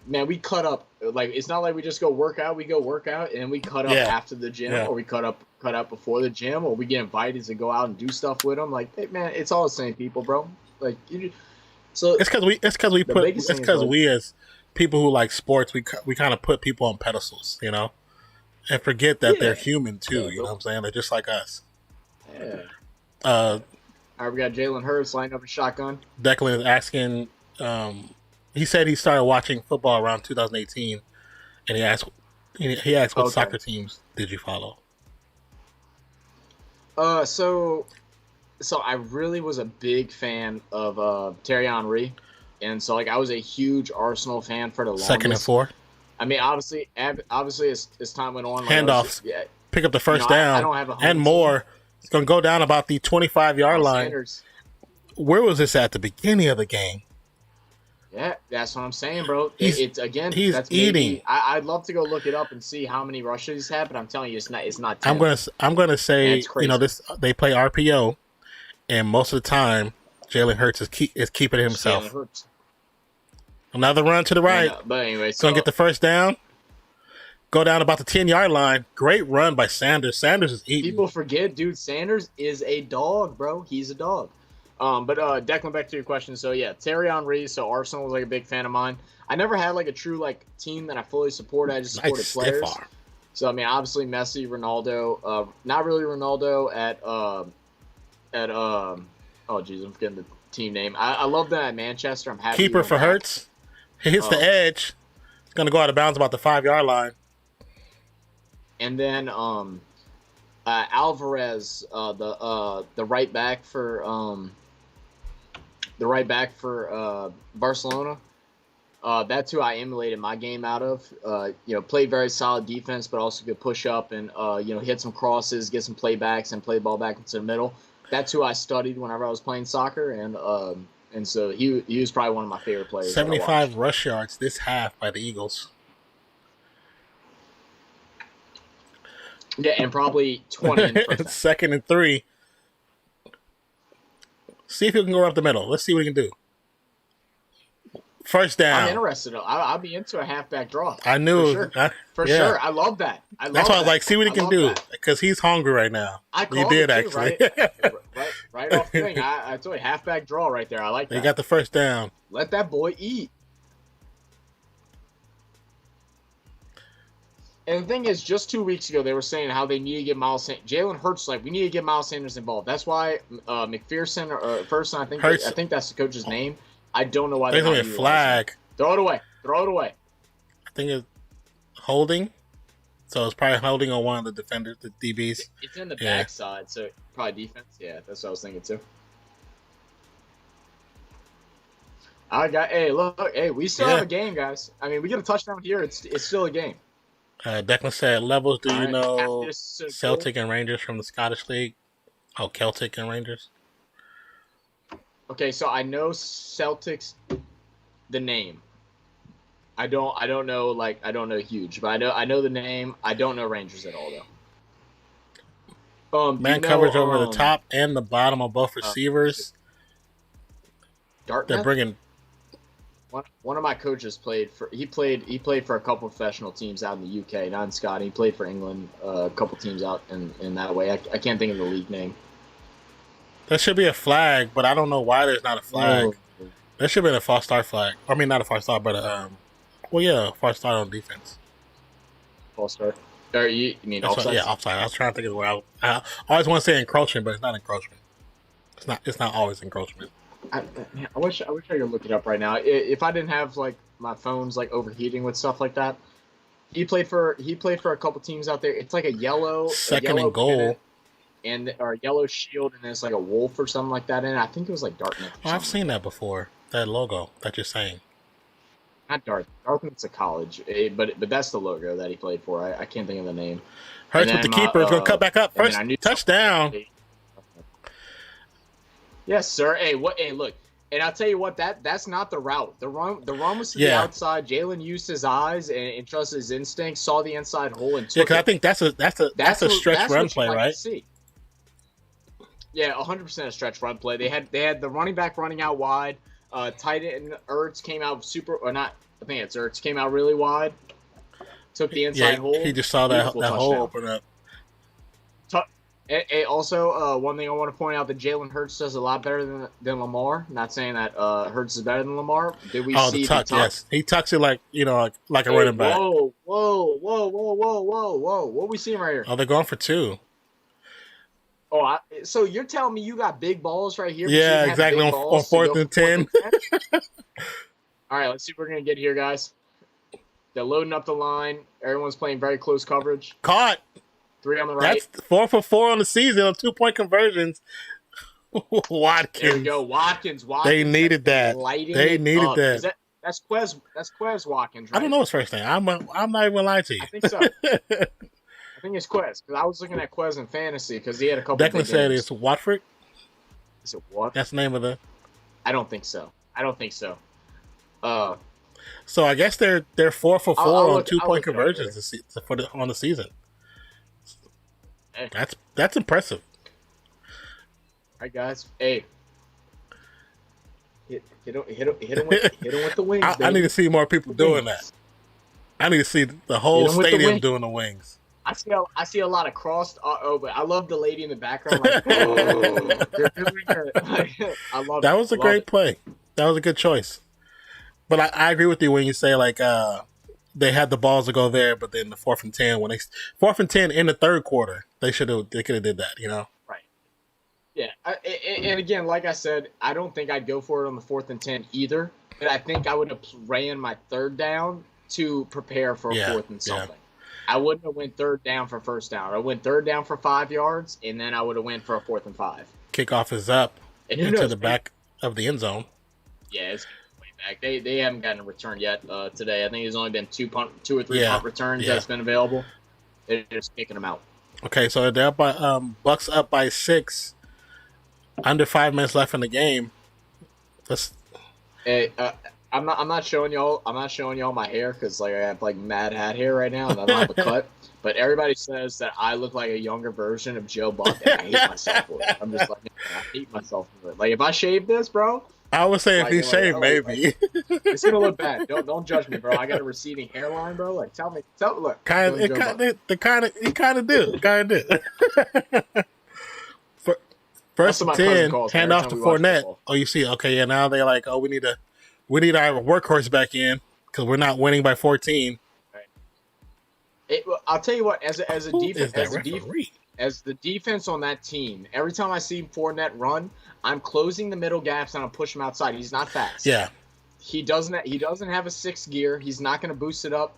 man, we cut up. Like it's not like we just go work out. We go work out and we cut up after the gym, or we cut up before the gym, or we get invited to go out and do stuff with them. Like, hey, man, it's all the same people, bro. Like so it's because we as people who like sports, we kind of put people on pedestals, and forget that they're human too. You know what I'm saying? They're just like us. Yeah. All right, we got Jalen Hurts lined up a shotgun. Declan is asking. He said he started watching football around 2018, and he asked what soccer teams did you follow? So I really was a big fan of Thierry Henry, and so like I was a huge Arsenal fan for the longest. 2nd and 4. I mean, obviously as time went on, like, handoffs, pick up the first down, I don't have a and more. Team. It's gonna go down about the 25-yard line. Sanders. Where was this at the beginning of the game? Yeah, that's what I'm saying, bro. He's eating. I'd love to go look it up and see how many rushes he's had, but I'm telling you, it's not 10. I'm gonna say they play RPO, and most of the time Jalen Hurts is keeping it himself. Another run to the right. But anyway, gonna get the first down. Go down about the 10-yard line. Great run by Sanders. Sanders is eating. People forget, dude. Sanders is a dog, bro. He's a dog. But Declan, back to your question. So yeah, Thierry Henry. So Arsenal was like a big fan of mine. I never had like a true like team that I fully supported. I just supported players. So I mean, obviously Messi, Ronaldo. Not really Ronaldo at oh geez, I'm forgetting the team name. I love them at Manchester. I'm happy. Keeper for Hurts. He hits the edge. It's gonna go out of bounds about the 5-yard line. And then Alvarez, the right back for Barcelona. That's who I emulated my game out of. Played very solid defense, but also could push up and hit some crosses, get some playbacks, and play the ball back into the middle. That's who I studied whenever I was playing soccer, and so he was probably one of my favorite players. 75 rush yards this half by the Eagles. Yeah, and probably 20 in the first half. 2nd and 3. See if he can go up the middle. Let's see what he can do. First I'm down. interested. I'll be into a halfback draw. I knew. For sure. I love that. That's why I was like, see what he can do. Because he's hungry right now. He did, too, actually. right off the thing. I told you, halfback draw right there. I like that. He got the first down. Let that boy eat. And the thing is, just 2 weeks ago, they were saying how they need to get Jalen Hurts, like, we need to get Miles Sanders involved. That's why McPherson or Person, I think that's the coach's name. I don't know why they're not. There's a flag. Throw it away. I think it's holding. So it's probably holding on one of the defenders, the DBs. It's in the backside, so probably defense. Yeah, that's what I was thinking too. Hey, we still have a game, guys. I mean, we get a touchdown here. It's still a game. Declan said, levels, do you know so Celtic and Rangers from the Scottish League? Oh, Celtic and Rangers? Okay, so I know Celtics, the name. I don't know huge, but I know the name. I don't know Rangers at all though. Man coverage over the top and the bottom of both receivers. Dartmouth? They're bringing. One of my coaches played for a couple professional teams out in the UK, not in Scotland. He played for England, a couple teams out in that way. I can't think of the league name. There should be a flag, but I don't know why there's not a flag. Oh. There should have been a false start flag. I mean, not a false start, but false start on defense. False start. Or you mean offside? Yeah, offside. I was trying to think of where I always want to say encroachment, but it's not encroachment. It's not always encroachment. I wish I could look it up right now. If I didn't have like my phone's like overheating with stuff like that. He played for a couple teams out there. It's like a yellow second and goal, or a yellow shield, and it's like a wolf or something like that. And I think it was like Dartmouth. Oh, I've seen that before. That logo that you're saying. Not Dartmouth. Dartmouth's a college, but that's the logo that he played for. I can't think of the name. Hurts with the keeper. Is going to cut back up first. Touchdown. Yes, sir. Hey, look, and I'll tell you what. That's not the route. The run was to the outside. Jalen used his eyes and trusted his instincts. Saw the inside hole and took because I think that's a stretch run play, right? Yeah, 100% a stretch run play. They had the running back running out wide. Tight end Ertz came out I think it's Ertz came out really wide. Took the inside hole. He just saw that hole open up. Also, one thing I want to point out that Jalen Hurts does a lot better than Lamar. Not saying that Hurts is better than Lamar. Did we see the tuck? Yes, he tucks it like a running back. Whoa! What are we seeing right here? Oh, they're going for two. Oh, so you're telling me you got big balls right here? Yeah, exactly. On 4th and 10. All right, let's see what we're gonna get here, guys. They're loading up the line. Everyone's playing very close coverage. Caught. 3 on the right. That's 4 for 4 on the season on 2-point conversions. Watkins. There we go. Watkins. They needed that. They needed that. That's Quez Watkins, right? I don't know his first name. I'm not even gonna lie to you. I think so. I think it's Quez because I was looking at Quez in fantasy because he had a couple. Declan said it's Watford. Is it what? That's the name of the. I don't think so. So I guess they're 4 for 4 on 2-point conversions on the season. Hey. That's impressive. All right, guys. Hey, hit him with the wings. I need to see more people doing that. I need to see the whole stadium doing the wings. I see a lot of crossed. But I love the lady in the background. Like, you're doing it. I love. That was a great play. That was a good choice. But I agree with you when you say like they had the balls to go there, but then the 4th and 10 4th and 10 in the third quarter, they could have did that, Right. Yeah. And again, like I said, I don't think I'd go for it on the 4th and 10 either. But I think I would have ran my third down to prepare for a 4th and something. Yeah. I wouldn't have went third down for first down. I went third down for 5 yards, and then I would have went for a 4th and 5. Kickoff is up into the back of the end zone. Yeah, it's way back. They haven't gotten a return yet today. I think there's only been 2 or 3 punt returns that's been available. They're just kicking them out. Okay, so they're up by Bucks up by 6. Under 5 minutes left in the game. Hey, I'm not showing y'all. I'm not showing y'all my hair because like I have like mad hat hair right now and I don't have a cut. But everybody says that I look like a younger version of Joe Buck, and I hate myself for it. I'm just like, I hate myself for it. Like if I shave this, bro. I would say if Like, you shave, maybe. Like, it's gonna look bad. Don't judge me, bro. I got a receding hairline, bro. Like tell me, look. You kind of do. First and 10, hand off to Fournette. Oh, you see? Okay, yeah. Now they're like, oh, we need our workhorse back in because we're not winning by 14. I'll tell you what. As the defense on that team, every time I see Fournette run, I'm closing the middle gaps and I'm pushing him outside. He's not fast. Yeah. He doesn't have a sixth gear. He's not going to boost it up.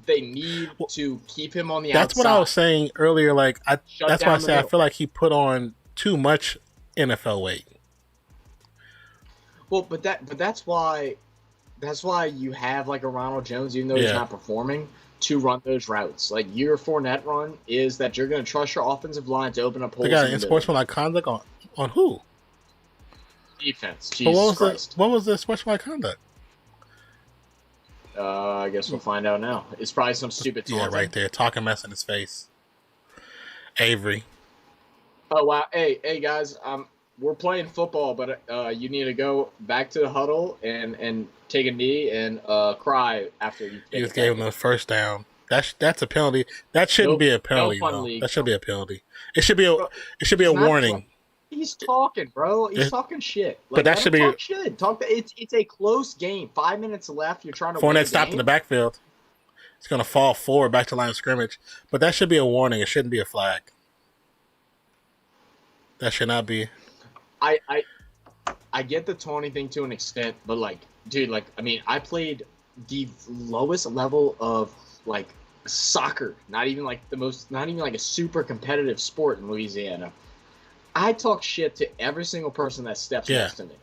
They need to keep him on the outside. That's what I was saying earlier. Like that's why I say I feel like he put on too much NFL weight. Well, but that's why you have like a Ronald Jones, even though he's not performing, to run those routes. Like your Fournette run is that you're going to trust your offensive line to open up holes. They got an unsportsmanlike conduct on who? Defense. Jesus Christ. What was the sportsmanlike conduct? I guess we'll find out now. It's probably some stupid taunting. Yeah, right there. Talking mess in his face. Avery. Oh, wow. Hey, guys. We're playing football, but you need to go back to the huddle and take a knee and cry after you. He just gave him the first down. That's a penalty. That shouldn't be a penalty. That should be a penalty. It should be a warning. He's talking, bro. He's talking shit. Like, but that should be shit. It's a close game. 5 minutes left. You're trying to. Fournette stopped in the backfield. It's gonna fall forward back to line of scrimmage. But that should be a warning. It shouldn't be a flag. That should not be. I get the taunting thing to an extent, but like, dude, like, I mean, I played the lowest level of like soccer. Not even like a super competitive sport in Louisiana. I talk shit to every single person that steps next to me.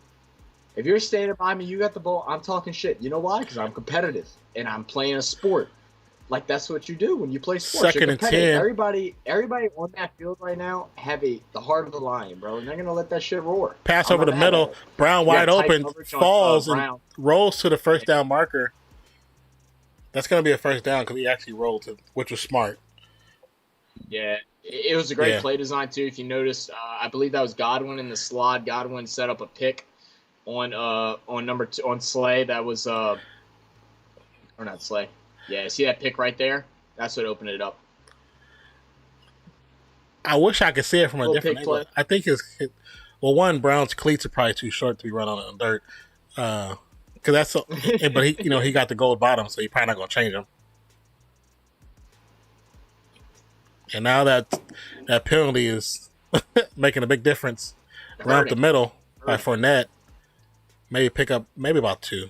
If you're standing by me, you got the ball, I'm talking shit. You know why? Because I'm competitive and I'm playing a sport. Like that's what you do when you play sports. Second and 10. Everybody on that field right now have the heart of the lion, bro. And they're gonna let that shit roar. Pass over the middle. Brown wide open, falls and rolls to the first down marker. That's gonna be a first down because he actually rolled to, which was smart. Yeah, it was a great play design too. If you noticed, I believe that was Godwin in the slot. Godwin set up a pick on number 2 on Slay. That was or not Slay. Yeah, see that pick right there? That's what opened it up. I wish I could see it from a different angle. I think one, Brown's cleats are probably too short to be run on dirt. Because that's, but he got the gold bottom, so you're probably not gonna change them. And now that penalty is making a big difference. Around the middle by Fournette, maybe pick up about 2,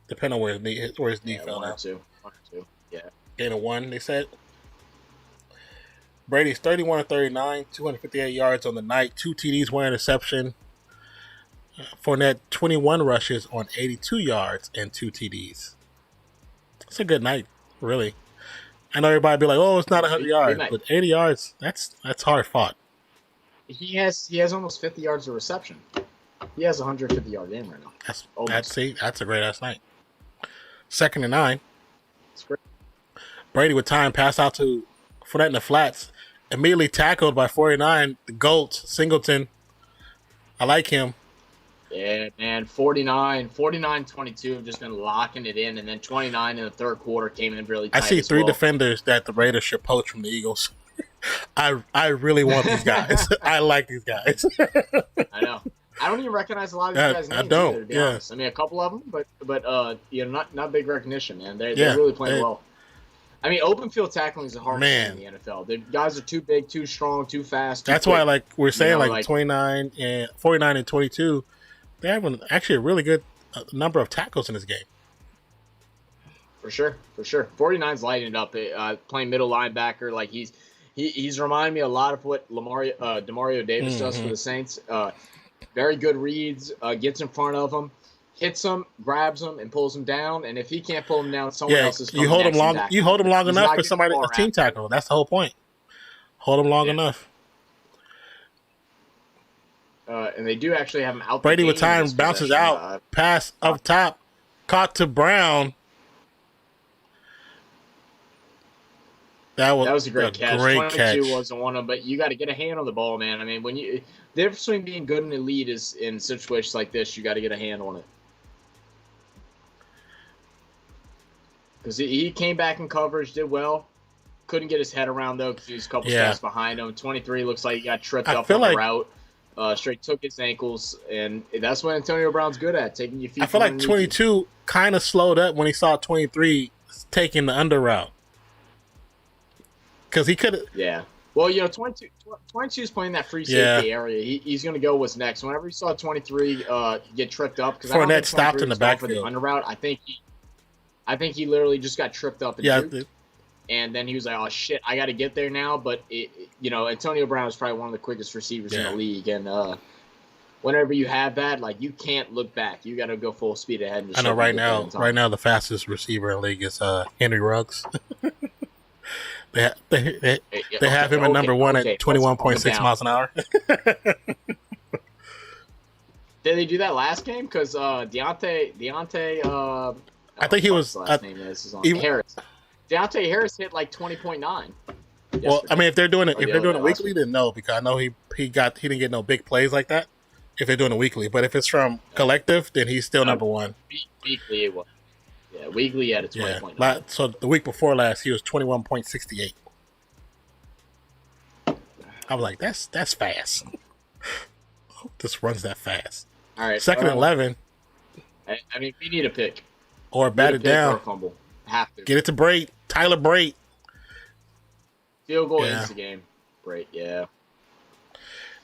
depending on where his knee fell now. 1 or 2. Yeah. Gain of 1, they said. Brady's 31-39, 258 yards on the night, 2 TDs, 1 interception. Fournette 21 rushes on 82 yards and 2 TDs. It's a good night, really. I know everybody be like, "Oh, it's not 100 yards," but 80 yards, that's hard fought. He has almost 50 yards of reception. He has a 150-yard game right now. That's a great ass night. 2nd and 9. That's great. Brady with time, pass out to Fournette in the flats. Immediately tackled by 49, the GOAT, Singleton. I like him. Yeah, man, 49-22 have just been locking it in, and then 29 in the third quarter came in really tight. I see 3 defenders that the Raiders should poach from the Eagles. I really want these guys. I like these guys. I know. I don't even recognize a lot of these guys' names. I don't. Either, to be honest. I mean, a couple of them, but not big recognition, man. They're really playing well. I mean, open field tackling is a hard thing in the NFL. The guys are too big, too strong, too fast. That's why, like we're saying, 29 and 49 and 22. They have actually a really good number of tackles in this game. For sure. 49's lighting it up. Playing middle linebacker, like he's reminding me a lot of what Demario Davis does for the Saints. Very good reads, gets in front of him, hits him, grabs him, and pulls him down. And if he can't pull him down, someone else is coming. You hold him long enough for somebody a team tackle. That's the whole point. Hold him long enough. and they do actually have him out. Brady the with game in time this bounces possession. out, pass up top, caught to Brown. That was a great catch. Great 22 catch. wasn't one of them, but you got to get a hand on the ball, man. I mean, when the difference between being good and elite is in situations like this, you got to get a hand on it. Because he came back in coverage, did well. Couldn't get his head around, though, because he was a couple steps behind him. 23 looks like he got tripped up on the route. Straight took his ankles, and that's what Antonio Brown's good at, taking your feet. I feel like 22 kind of slowed up when he saw 23 taking the under route. Because he could have... Yeah. Well, 22 is playing that free safety area. He's going to go what's next. Whenever he saw 23 get tripped up, because Fournette stopped in the backfield. For the under route, I think he literally just got tripped up and juked. And then he was like, "Oh shit, I got to get there now." But Antonio Brown is probably one of the quickest receivers in the league, and whenever you have that, like, you can't look back. You got to go full speed ahead. And I know right now the fastest receiver in the league is Henry Ruggs. They have him at number one at 21.6 miles an hour. Did they do that last game? Because Deontay. I think he was. Last name is Harris. Deontay Harris hit like 20.9. Well, I mean, if they're doing it weekly, then no, because I know he didn't get no big plays like that. If they're doing it weekly, but if it's from collective, then he's still number one. Weekly it was. Yeah, weekly at a 20.9. Yeah. So the week before last, he was 21.68. I was like, that's fast. This runs that fast. All right, second and 11. I mean, we need a pick or bat it down. Or fumble. Have to get it to Brait. Tyler Brait. Field goal ends the game. Brait, yeah.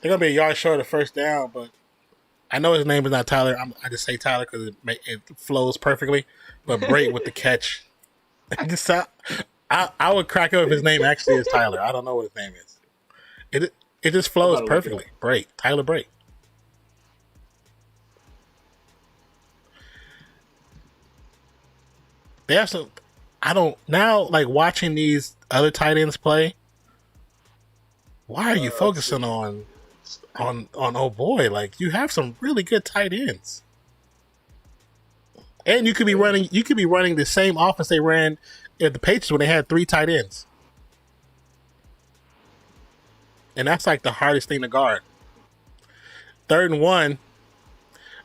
They're gonna be a yard short of first down, but I know his name is not Tyler. I just say Tyler because it flows perfectly. But Brait with the catch. I would crack up if his name actually is Tyler. I don't know what his name is. It just flows perfectly. Brait. Tyler Brait. They have some. I don't now like watching these other tight ends play. Why are you focusing on oh boy? Like, you have some really good tight ends, and you could be running the same offense they ran at the Patriots when they had 3 tight ends, and that's like the hardest thing to guard. 3rd and 1,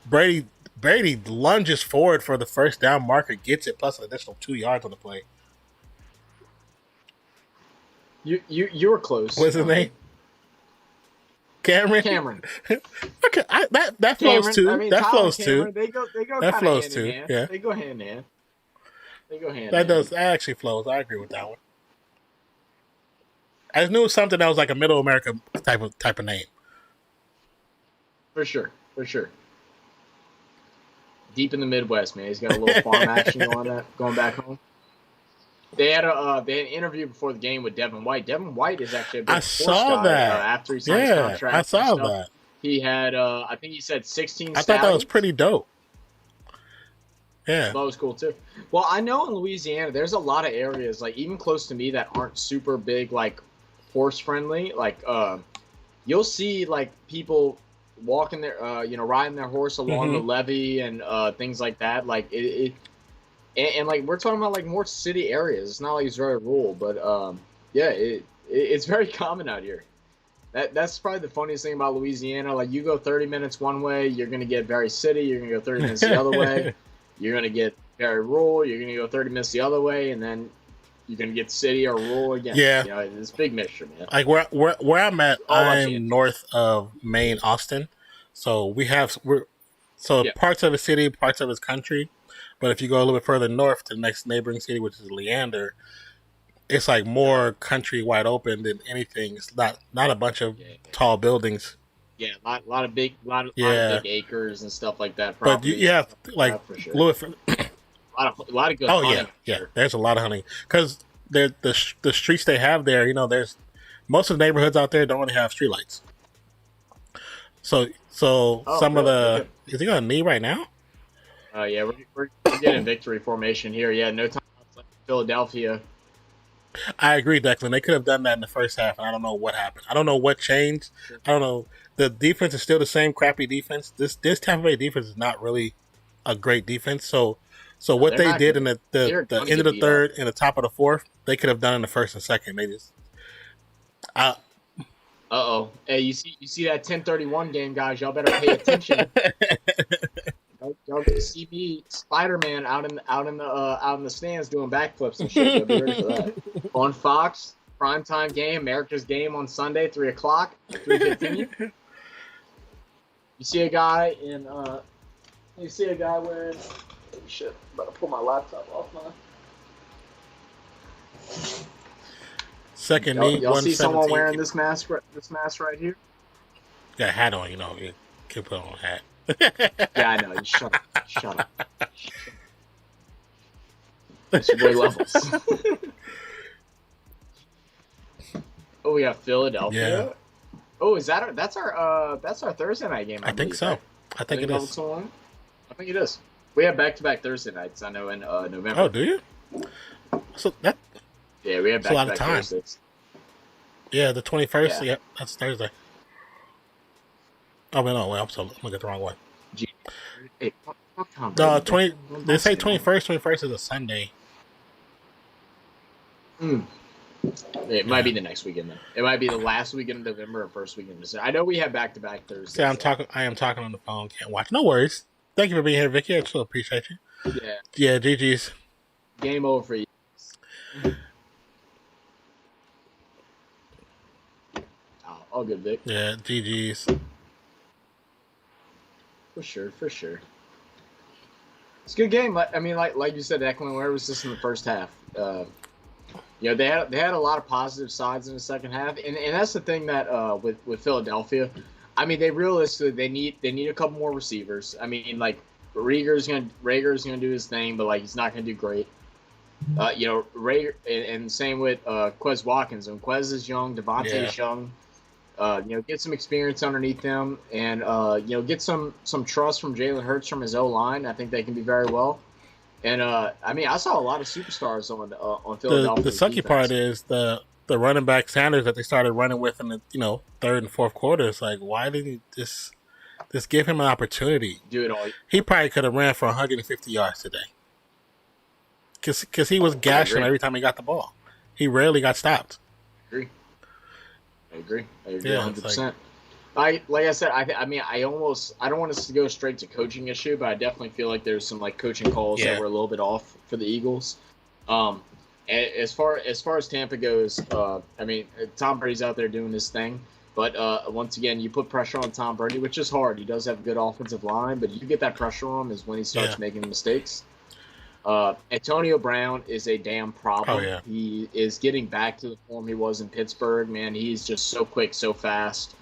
Brady lunges forward for the first down marker, gets it, plus an additional 2 yards on the play. You were close. What's his name? Cameron. Okay, that flows too. I mean, that flows too. They go. That flows too. Yeah, they go hand in hand. That actually flows. I agree with that one. I just knew something that was like a Middle America type of name. For sure. Deep in the Midwest, man. He's got a little farm action going back home. They had an interview before the game with Devin White. Devin White is actually a big guy, after he signed his contract. I saw that. He had, I think he said 16 I thought that was pretty dope. Yeah. That was cool, too. Well, I know in Louisiana, there's a lot of areas, like, even close to me that aren't super big, like, horse-friendly. Like, you'll see, like, people walking their, riding their horse along the levee and things like that. Like, and like, we're talking about, like, more city areas. It's not like it's very rural, but it's very common out here. That's probably the funniest thing about Louisiana. Like, you go 30 minutes one way, you're gonna get very city. You're gonna go 30 minutes the other way. You're gonna get very rural. You're gonna go 30 minutes the other way, and then you're gonna get city or rural again. Yeah, it's a big mixture, man. Like where I'm at, I'm north of Maine, Austin. So parts of a city, parts of it's country. But if you go a little bit further north to the next neighboring city, which is Leander, it's like more country wide open than anything. It's not a bunch of tall buildings. Yeah, a lot of big acres and stuff like that. But you have like for sure. a lot of good. Oh yeah. There's a lot of hunting because the streets they have there. There's most of the neighborhoods out there don't really have streetlights. So some of the is he on a knee right now? Yeah, we're getting victory formation here. Yeah, no time left in Philadelphia. I agree, Declan. They could have done that in the first half, and I don't know what happened. I don't know what changed. I don't know. the defense is still the same crappy defense. This Tampa Bay defense is not really a great defense. So No, what they're they not did good. in They're the gonna end of get the beat third and the top of the fourth, they could have done in the first and second. They just Uh-oh. Hey, you see that 10:31 game, guys? Y'all better pay attention. Y'all get to see me, Spider-Man, out in the stands doing backflips and shit. Y'all be ready for that. On Fox, primetime game, America's game on Sunday, 3:00, 3:15. You see a guy wearing. Oh, shit! I'm about to pull my laptop off my. second Y'all, knee, y'all see someone 117. wearing this mask right here? Got a hat on, you can put on a hat. Yeah, I know. You shut up. It's your boy Levels. Oh, we got Philadelphia. Yeah. Oh, that's our Thursday night game? I think so. Right? I think it is. I think it is. We have back-to-back Thursday nights. I know in November. Oh, do you? So that Yeah, we have That's a lot of back-to-back time. Thursdays. yeah, the 21st. Yeah. Yep, that's Thursday. Oh no, wait, I'm looking at the wrong one. Hey, fuck Tom No, Brady. 20. They say 21st. 21st is a Sunday. It might be the next weekend then. It might be the last weekend of November or first weekend of December. I know we have back-to-back Thursdays. See, I am talking on the phone. Can't watch. No worries. Thank you for being here, Vicky. I still appreciate you. Yeah. Yeah, GG's. Game over for you. Oh, all good, Vic. Yeah, GG's. For sure. It's a good game. I mean, like you said, Eklund, where was this in the first half? They had a lot of positive sides in the second half, and that's the thing that with Philadelphia, I mean, they realistically need a couple more receivers. I mean, like Rager's gonna do his thing, but like he's not gonna do great. Rager and same with Quez Watkins. And Quez is young, Devontae's young. Get some experience underneath them, and get some trust from Jalen Hurts from his O-line. I think they can be very well. And I mean, I saw a lot of superstars on Philadelphia. The sucky part is the running back Sanders that they started running with in the third and fourth quarters. Like, why didn't you just give him an opportunity? Do it all. He probably could have ran for 150 yards today. Because he was gashing every time he got the ball. He rarely got stopped. I agree. Yeah, 100%. Like I said, I don't want us to go straight to coaching issue, but I definitely feel like there's some like coaching calls that were a little bit off for the Eagles. As far as Tampa goes, I mean, Tom Brady's out there doing his thing, but once again, you put pressure on Tom Brady, which is hard. He does have a good offensive line, but you get that pressure on him is when he starts making mistakes. Antonio Brown is a damn problem. Oh, yeah. He is getting back to the form he was in Pittsburgh. Man, he's just so quick, so fast.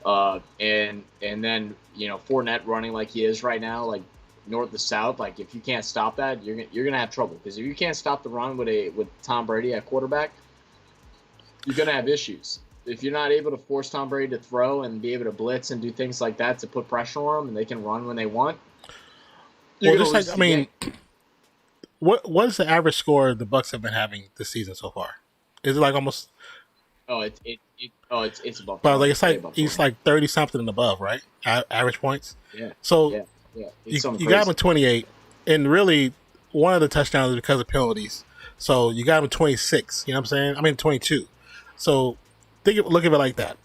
And then Fournette running like he is right now, like north to south. Like if you can't stop that, you're gonna have trouble, because if you can't stop the run with Tom Brady at quarterback, you're gonna have issues. If you're not able to force Tom Brady to throw and be able to blitz and do things like that to put pressure on them, and they can run when they want. Well, just like what is the average score the Bucs have been having this season so far? Is it like almost? Oh, it's above. But like it's like 30 something and above, right? Average points. Yeah. So yeah. you got him at 28, and really one of the touchdowns is because of penalties. So you got him at 26. You know what I'm saying? I mean 22. So look at it like that.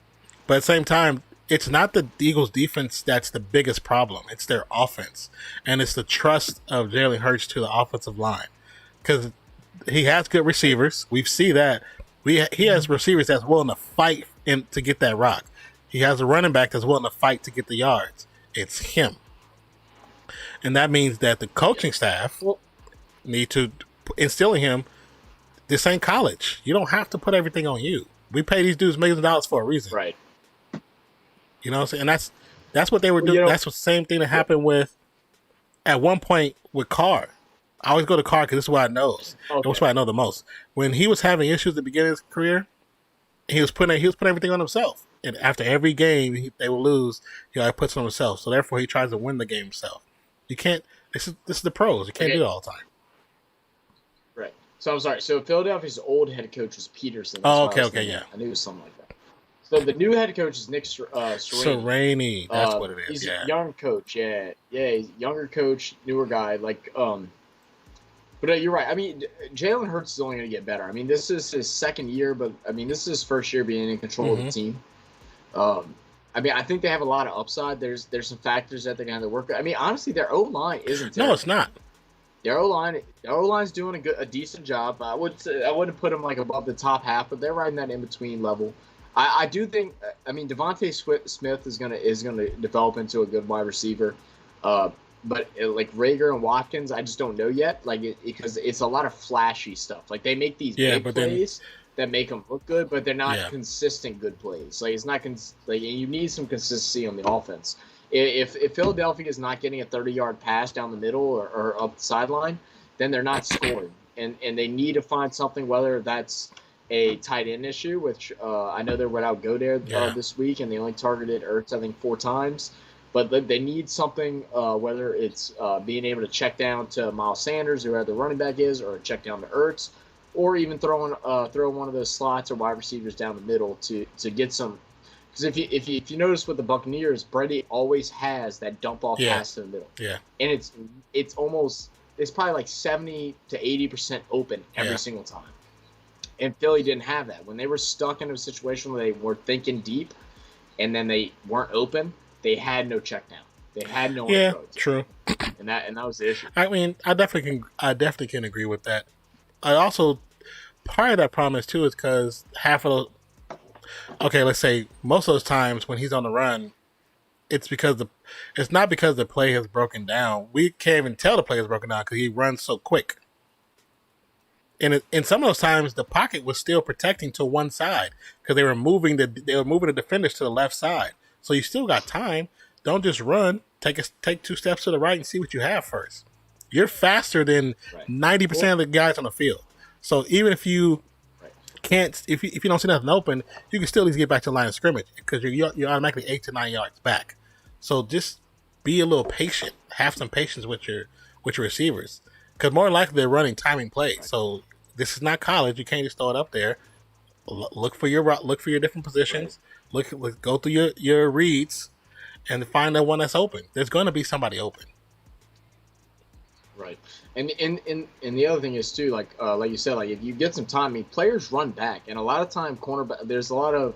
But at the same time, it's not the Eagles' defense that's the biggest problem. It's their offense, and it's the trust of Jalen Hurts to the offensive line, because he has good receivers. We see that. He has receivers that's willing to fight to get that rock. He has a running back that's willing to fight to get the yards. It's him. And that means that the coaching staff need to instill in him, this ain't college. You don't have to put everything on you. We pay these dudes millions of dollars for a reason. Right. You know what I'm saying? And that's what they were doing. That's the same thing that happened at one point with Carr. I always go to Carr because this is what I know. Okay. That's what I know the most. When he was having issues at the beginning of his career, he was putting everything on himself. And after every game they will lose, he puts it on himself. So therefore, he tries to win the game himself. You can't. This is the pros. You can't do it all the time. Right. So I'm sorry. So Philadelphia's old head coach was Peterson. Oh, okay, yeah. I knew it was something like that. So the new head coach is Nick Sirianni. Sereni, that's what it is. He's Yeah. a young coach. Yeah, he's a younger coach, newer guy. But you're right. I mean, Jalen Hurts is only going to get better. I mean, this is his second year, but I mean, this is his first year being in control of the team. I mean, I think they have a lot of upside. There's some factors that they're going to have to work with. I mean, honestly, their O line isn't terrible. No, it's not. Their O line's doing a decent job. I wouldn't put them like above the top half, but they're right in that in between level. I do think. I mean, Devontae Smith is gonna develop into a good wide receiver. But like Rager and Watkins, I just don't know yet. Because it's a lot of flashy stuff. Like they make these big plays that make them look good, but they're not consistent good plays. Like it's not and you need some consistency on the offense. If Philadelphia is not getting a 30-yard pass down the middle or up the sideline, then they're not scoring, and they need to find something. Whether that's a tight end issue, which I know they're without Goddard this week, and they only targeted Ertz I think 4 times. But they need something, whether it's being able to check down to Miles Sanders, whoever the running back is, or check down to Ertz, or even throw one of those slots or wide receivers down the middle to get some. Because if you notice with the Buccaneers, Brady always has that dump off pass to the middle. Yeah. And it's probably like 70 to 80% open every single time. And Philly didn't have that. When they were stuck in a situation where they were thinking deep, and then they weren't open. They had no check down. They had no one to throw to. True. And that was the issue. I mean, I definitely can agree with that. I also part of that problem is too is because half of those. Okay, let's say most of those times when he's on the run, it's not because the play has broken down. We can't even tell the play has broken down because he runs so quick. And in some of those times, the pocket was still protecting to one side because they were moving the defenders to the left side. So you still got time. Don't just run. Take 2 steps to the right and see what you have first. You're faster than 90% of the guys on the field. So even if you can't, if you don't see nothing open, you can still at least get back to the line of scrimmage because you're automatically 8 to 9 yards back. So just be a little patient. Have some patience with your receivers because more likely they're running timing plays. So this is not college. You can't just throw it up there. Look for your different positions. Go through your reads and find the one that's open. There's going to be somebody open. Right. And the other thing is too, like you said, like if you get some time, I mean, players run back, and a lot of time there's a lot of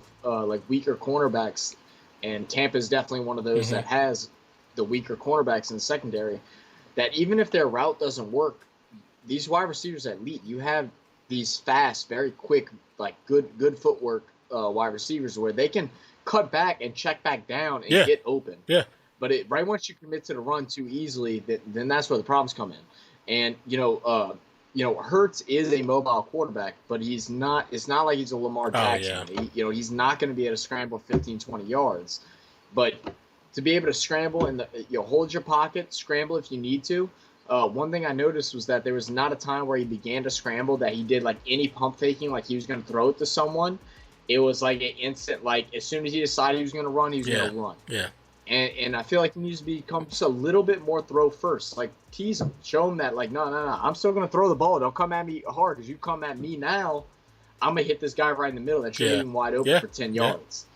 like weaker cornerbacks, and Tampa is definitely one of those that has the weaker cornerbacks in the secondary. That even if their route doesn't work, these wide receivers are elite. You have these fast, very quick, like good footwork wide receivers where they can cut back and check back down and get open. Yeah. But right once you commit to the run too easily, then that's where the problems come in. And Hurts is a mobile quarterback, but he's not. It's not like he's a Lamar Jackson. He's not going to be able to scramble 15, 20 yards. But to be able to scramble and hold your pocket, scramble if you need to. One thing I noticed was that there was not a time where he began to scramble that he did like any pump faking, like he was going to throw it to someone. It was like an instant, like as soon as he decided he was going to run, he was going to run. Yeah. And I feel like he needs to become just a little bit more throw first. Like tease him, show him that like no, I'm still going to throw the ball. Don't come at me hard because you come at me now, I'm going to hit this guy right in the middle. That's leaving wide open for 10 yards.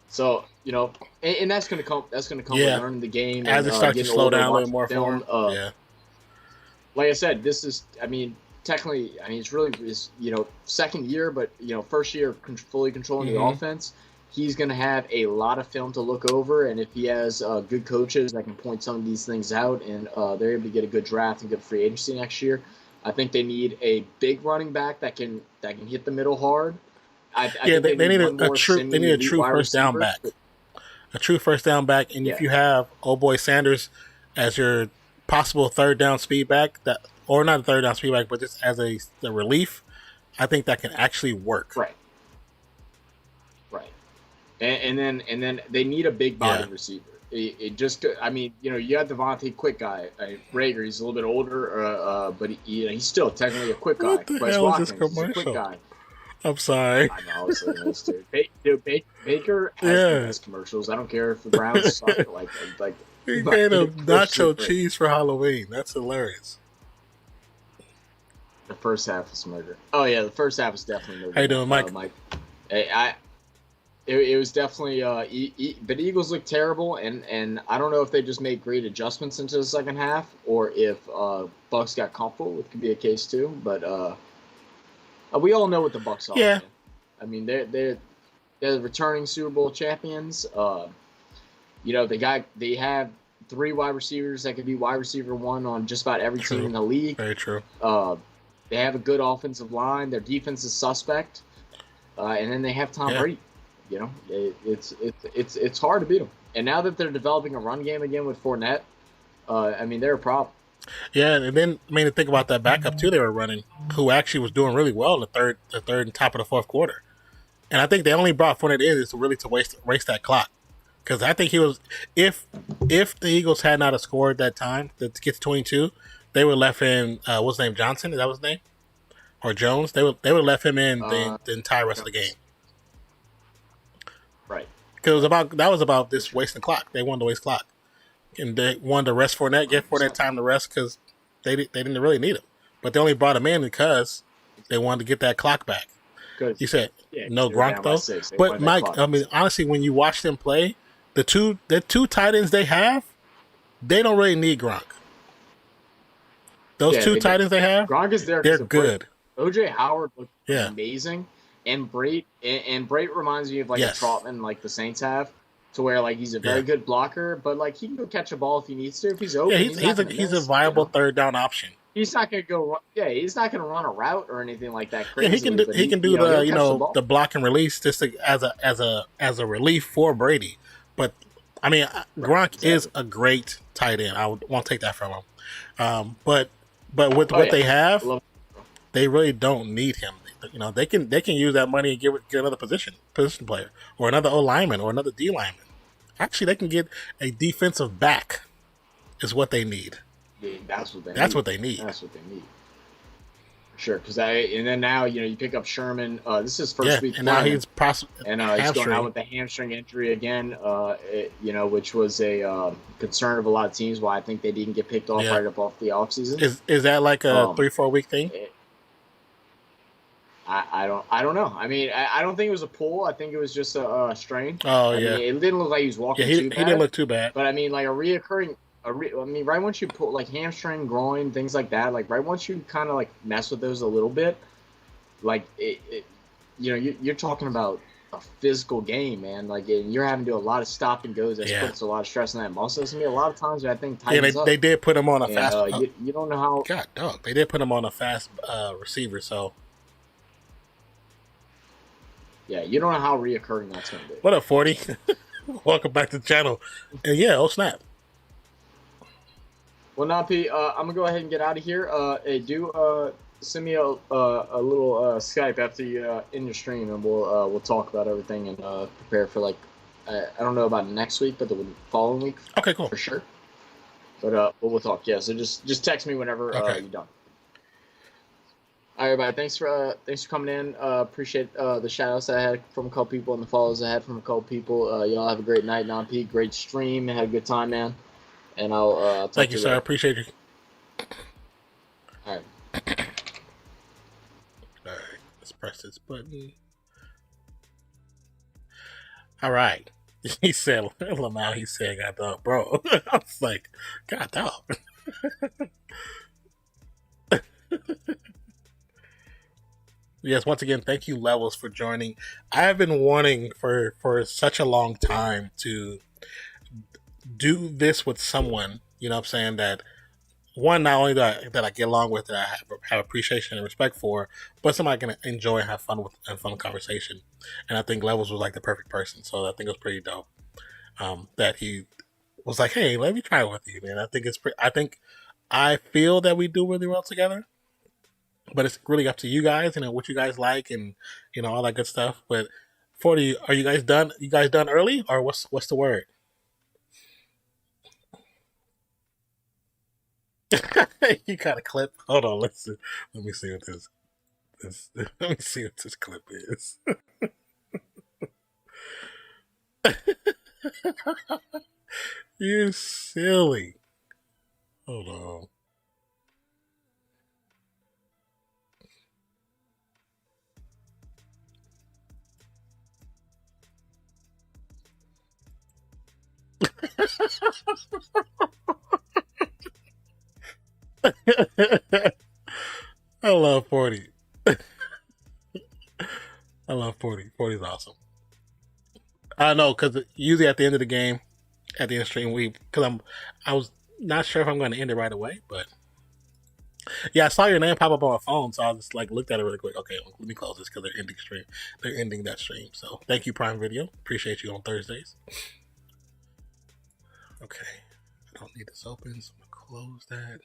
So and that's going to come. That's going to come with learning the game as it starts to slow down a little more for him. Like I said, this is. I mean, technically, it's second year, but first year fully controlling the offense. He's going to have a lot of film to look over, and if he has good coaches that can point some of these things out, and they're able to get a good draft and good free agency next year, I think they need a big running back that can hit the middle hard. I think they need a true first down back. A true first down back, and if you have Sanders as your possible third down speed back, or not a third down speed back, but just as a relief, I think that can actually work. Right. And then they need a big body receiver. You have Devontae, quick guy. Rager, he's a little bit older, but he's still technically a quick guy. What the hell is this commercial? A quick guy. I'm sorry. I know, it's nice too. Baker has the best commercials. I don't care if the Browns suck. Like he made a nacho cheese for Halloween. That's hilarious. The first half is murder. Oh yeah, the first half is definitely murder. How you doing, Mike? Mike. Hey, it was definitely but Eagles look terrible, and I don't know if they just made great adjustments into the second half or if Bucks got comfortable, which could be a case too. But we all know what the Bucks are, Yeah, man. I mean, they're the returning Super Bowl champions. They have three wide receivers that could be wide receiver one on just about every team true. in the league. Very true. They have a good offensive line. Their defense is suspect, and then they have Tom Yeah. Brady. You know, it's hard to beat them. And now that they're developing a run game again with Fournette, I mean, they're a problem. Yeah, and then I mean to think about that backup too they were running, who actually was doing really well in the third and top of the fourth quarter. And I think they only brought Fournette in is really to waste that clock. Because I think he was if the Eagles had not have scored that time to get to 22, they would have left in what's his name, Johnson? Is that his name? Or Jones? They would have left him in the entire rest of the game. Right. Because that was about this wasting clock. They wanted to waste clock. And they wanted to rest Fournette, give Fournette time to rest because they didn't really need him. But they only brought him in because they wanted to get that clock back. Good. You said Yeah, no they were down Gronk by though. 6. They But wanted that Mike, clock. I mean, honestly, when you watch them play, the two tight ends they have, they don't really need Gronk. Those two tight ends they have, Gronk is there. they're good. OJ Howard looked Yeah. amazing, and Brate reminds me of like Yes. a Trotman like the Saints have, to where like he's a very good blocker, but like he can go catch a ball if he needs to. If he's open, Yeah, he's not gonna he's a miss, viable you know? third down option. He's not gonna go. Yeah, he's not gonna run a route or anything like that. Yeah, Crazy, he can do he'll the catch ball. the block and release just to, as a relief for Brady. But I mean, Gronk is a great tight end. I won't take that from him. But with what they have, they really don't need him. You know, they can use that money and get another position player or another O lineman or another D lineman. Actually, they can get a defensive back. Is what they need. Yeah, that's what they need. That's what they need. That's what they need. Sure, because and then now you pick up Sherman. This is his first week and playing, now he's he's going out with the hamstring injury again. Which was a concern of a lot of teams. Why I think they didn't get picked off right up off the offseason. Is that like a 3-4 week thing? I don't know. I mean, I don't think it was a pull. I think it was just a strain. Oh I mean, it didn't look like he was walking too bad. He didn't look too bad. But I mean, like right once you pull like hamstring, groin, things like that, like right once you kind of like mess with those a little bit, like you're talking about a physical game, man. Like you're having to do a lot of stop and goes. That puts a lot of stress on that muscle. So, I mean, a lot of times I think they did put him on a fast. You don't know how. God, dog. They did put him on a fast receiver. So yeah, you don't know how reoccurring that's going to be. What up, 40? Welcome back to the channel. And yeah, oh snap. Well, Napi, I'm gonna go ahead and get out of here. Hey, do send me a little Skype after you in your stream, and we'll talk about everything and prepare for like I don't know about next week, but the following week. Okay, cool for sure. But we'll talk. Yeah, so just text me whenever you're done. All right, everybody. Thanks for coming in. Appreciate the shout outs I had from a couple people and the follows I had from a couple people. Y'all have a great night, Nonp. Great stream. Had a good time, man. And I'll talk thank to you, you sir. I later. appreciate you. All right. All right. Let's press this button. All right. He said, Lamau, he said, God dog, bro. I was like, God dog. Yes, once again, thank you, Levels, for joining. I have been wanting for such a long time to do this with someone, you know what I'm saying, that one, not only that I get along with, that I have appreciation and respect for, but somebody I can enjoy and have fun with and fun conversation. And I think Levels was like the perfect person, so I think it was pretty dope. That he was like, hey, let me try it with you, man. I think I feel that we do really well together. But it's really up to you guys, what you guys like and, all that good stuff. But 40, are you guys done? You guys done early, or what's the word? You got a clip? Hold on, listen. Let me see what this let me see what this clip is. You silly. Hold on. I love 40. I love 40. 40 is awesome. I know, because usually at the end of the game, at the end of the stream, I was not sure if I'm going to end it right away, but yeah, I saw your name pop up on my phone, so I just like looked at it really quick. Okay, let me close this because they're ending stream. They're ending that stream. So thank you, Prime Video. Appreciate you on Thursdays. Okay, I don't need this open, so I'm gonna close that.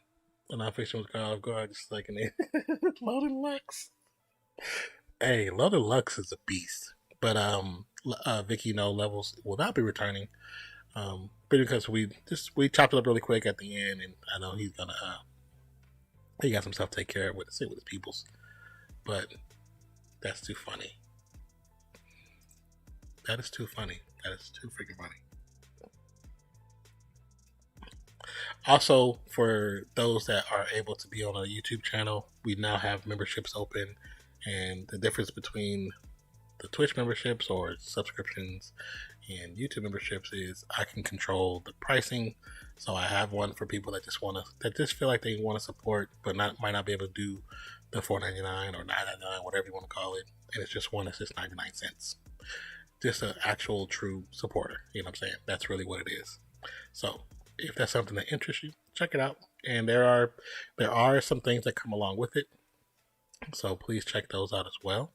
The Nonpfixion was caught off guard, just like an Loaded Lux. Hey, Loaded Lux is a beast, but Vicky No Levels will not be returning. Because we chopped it up really quick at the end, and I know he's gonna he got some stuff to take care of with his peoples, but that's too funny. That is too funny. That is too freaking funny. Also, for those that are able to be on a YouTube channel, we now have memberships open, and the difference between the Twitch memberships or subscriptions and YouTube memberships is I can control the pricing. So I have one for people that just feel like they want to support, but might not be able to do the $4.99 or $9.99, whatever you want to call it. And it's just one that's just 99 cents. Just an actual true supporter. You know what I'm saying? That's really what it is. So if that's something that interests you, check it out. And there are some things that come along with it. So please check those out as well.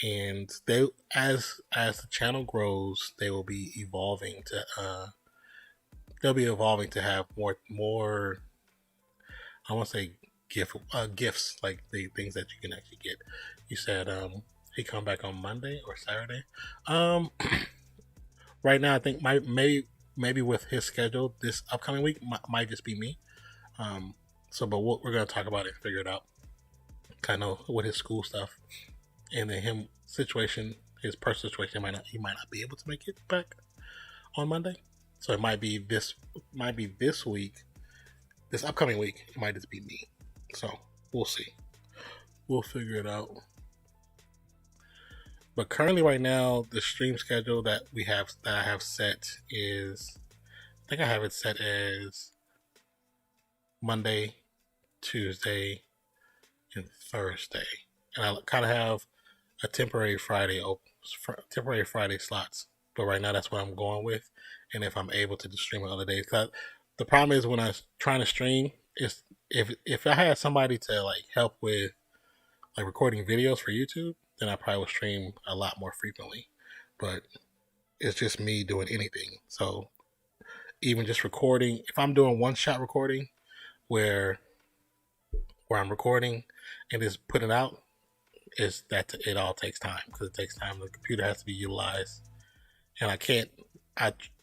And they, as the channel grows, they will be evolving to have more I want to say gifts, like the things that you can actually get. You said he come back on Monday or Saturday. Right now I think maybe with his schedule this upcoming week might just be me. But we're gonna talk about it and figure it out. Kind of with his school stuff. And then his personal situation, he might not be able to make it back on Monday. So it might be this week, this upcoming week. It might just be me. So we'll see. We'll figure it out. But currently, right now, the stream schedule that I have set is, I think I have it set as Monday, Tuesday, and Thursday, and I kind of have a temporary Friday slots, but right now that's what I'm going with. And if I'm able to stream on other days, the problem is when I'm trying to stream is if I had somebody to like help with like recording videos for YouTube, then I probably would stream a lot more frequently. But it's just me doing anything. So even just recording, if I'm doing one shot recording where I'm recording and just putting it out, is that it all takes time, because it takes time. The computer has to be utilized, and I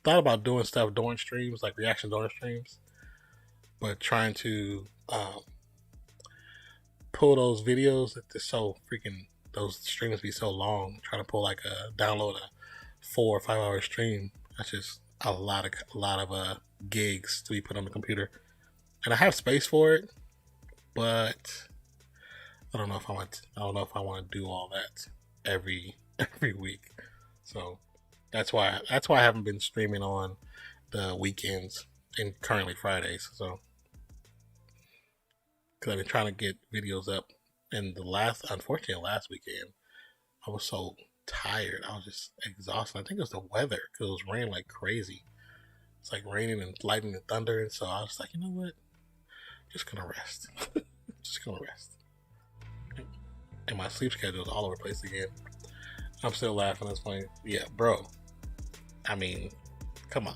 thought about doing stuff during streams, like reactions during streams, but trying to pull those videos, those streams be so long. Trying to pull download a 4 or 5 hour stream, that's just a lot of gigs to be put on the computer, and I have space for it, but I don't know if I want to do all that every week. So that's why I haven't been streaming on the weekends and currently Fridays. So because I've been trying to get videos up, and unfortunately last weekend I was so tired. I was just exhausted. I think it was the weather, because it was raining like crazy. It's like raining and lightning and thunder, and so I was like, you know what? Just gonna rest. Just gonna rest. And my sleep schedule is all over the place again. I'm still laughing. That's funny. Yeah, bro. I mean, come on.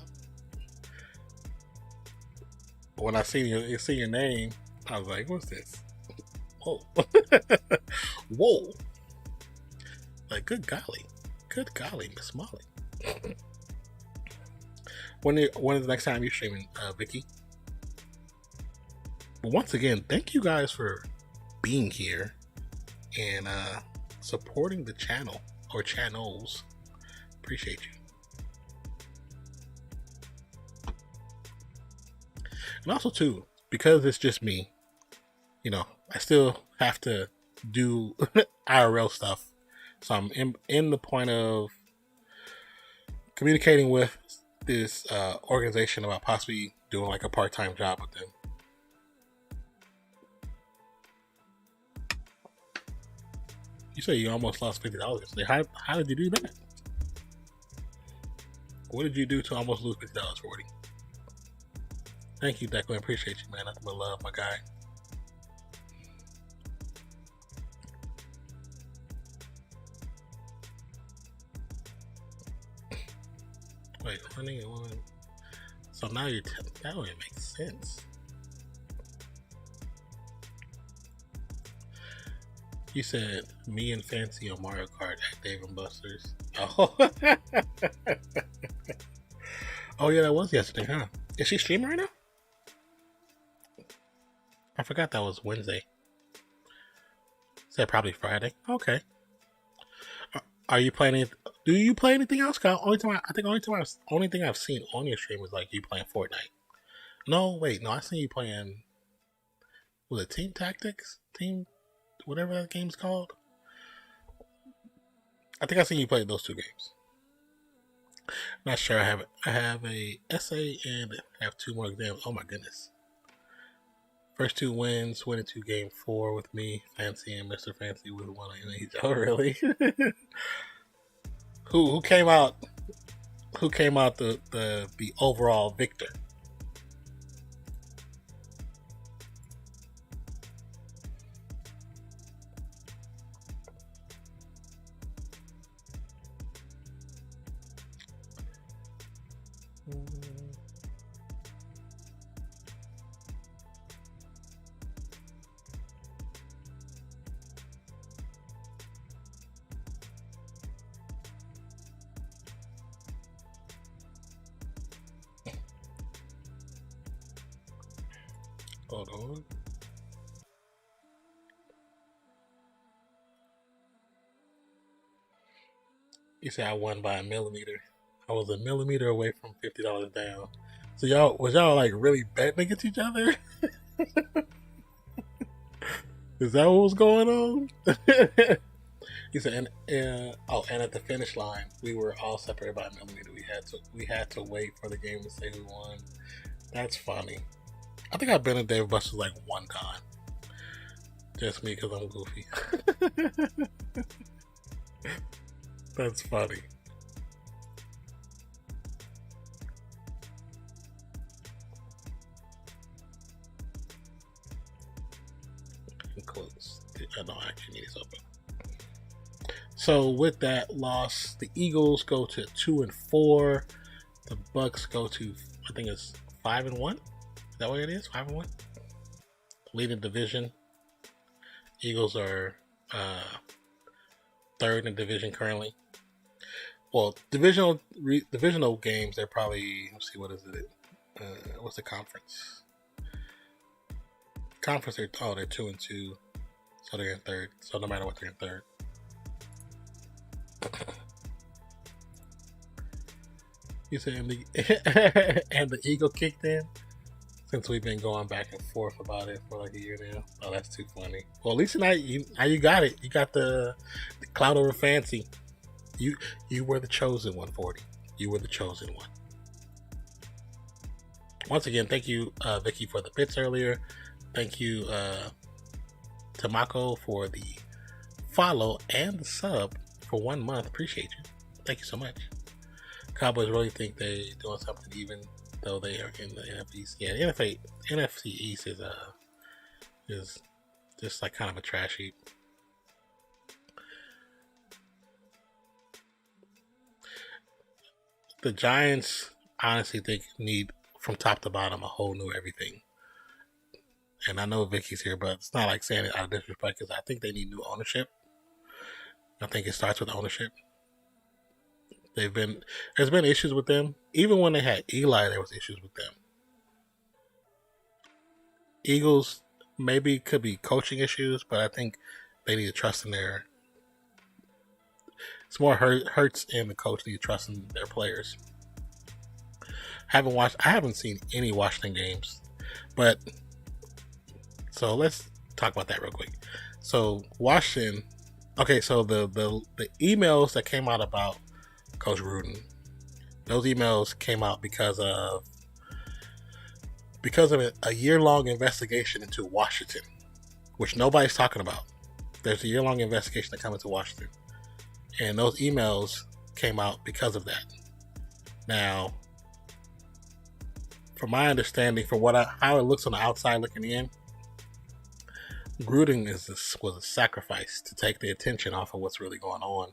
When I see your name, I was like, "What's this?" Whoa, whoa! Like, good golly, Miss Molly. When is the next time you're streaming, Vicky? But once again, thank you guys for being here and supporting the channel or channels. Appreciate you. And also too, because it's just me, I still have to do IRL stuff. So I'm in the point of communicating with this organization about possibly doing like a part-time job with them. You say you almost lost $50 yesterday. How did you do that? What did you do to almost lose $50, 40? Thank you, Declan. Appreciate you, man. Nothing but love, my guy. Wait, 21. So now you're that would make sense. You said me and Fancy on Mario Kart at Dave and Buster's. Oh, oh yeah, that was yesterday, huh? Is she streaming right now? I forgot that was Wednesday. Said probably Friday. Okay. Are you playing it? Do you play anything else, Kyle? Only thing I've seen on your stream is like you playing Fortnite. No, wait, no, I seen you playing. Was it Team Tactics? Whatever that game's called. I think I seen you play those two games. Not sure. I have a essay and have 2 more exams. Oh my goodness. First 2 wins, winning 2 game 4 with me, Fancy, and Mr. Fancy with 1 on each. Oh really? Who came out? Who came out the overall victor? Hold on. You say I won by a millimeter. I was a millimeter away from $50 down. So was y'all like really betting against each other? Is that what was going on? He said, and at the finish line, we were all separated by a millimeter. We had to wait for the game to say who won. That's funny. I think I've been at Dave Buster's like 1 time. Just me because I'm goofy. That's funny. Close. No, I actually need this open. So with that loss, the Eagles go to 2-4. The Bucks go to, I think it's 5-1. Is that what it is? 5-1. Leading division. Eagles are 3rd in division currently. Well, divisional games. They're probably, let's see, what is it? What's the conference? Conference. They're 2-2. So they're in 3rd. So no matter what, they're in 3rd. You said and the Eagle kicked in. Since we've been going back and forth about it for like a year now. Oh, that's too funny. Well, at least tonight you got it. You got the cloud over Fancy. You were the chosen one, 40. You were the chosen one. Once again, thank you, Vicky, for the bits earlier. Thank you, Tamako, for the follow and the sub for 1 month. Appreciate you. Thank you so much. Cowboys really think they're doing something, even though they are in the NFC East. Yeah, the NFC East is just like kind of a trash heap. The Giants honestly think need from top to bottom a whole new everything. And I know Vicky's here, but it's not like saying it out of disrespect because I think they need new ownership. I think it starts with ownership. There's been issues with them. Even when they had Eli, there was issues with them. Eagles maybe could be coaching issues, but I think they need to trust in their. It's more Hurts and the coach need to trust in their players. I haven't seen any Washington games, but so let's talk about that real quick. So Washington, okay. So the emails that came out about Coach Gruden, Those emails came out because of a year-long investigation into Washington, which nobody's talking about. There's a year-long investigation that comes into Washington, and those emails came out because of that. Now, from my understanding, from how it looks on the outside looking in, Gruden was a sacrifice to take the attention off of what's really going on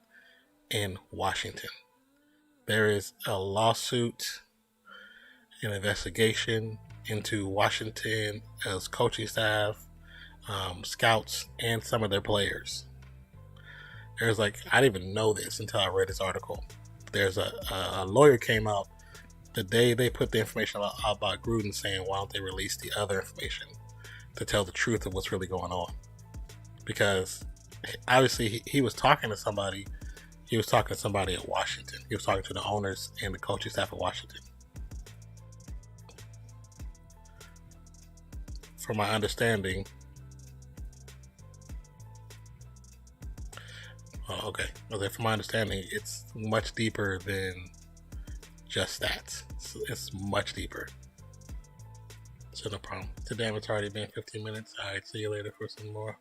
in Washington. There is a lawsuit, an investigation into Washington as coaching staff, scouts, and some of their players. There's I didn't even know this until I read this article. There's a lawyer came out the day they put the information out about Gruden, saying, why don't they release the other information to tell the truth of what's really going on? Because obviously he was talking to somebody. He was talking to somebody at Washington. He was talking to the owners and the coaching staff at Washington. From my understanding, from my understanding, it's much deeper than just that. It's much deeper. So no problem. Today it's already been 15 minutes. All right, see you later for some more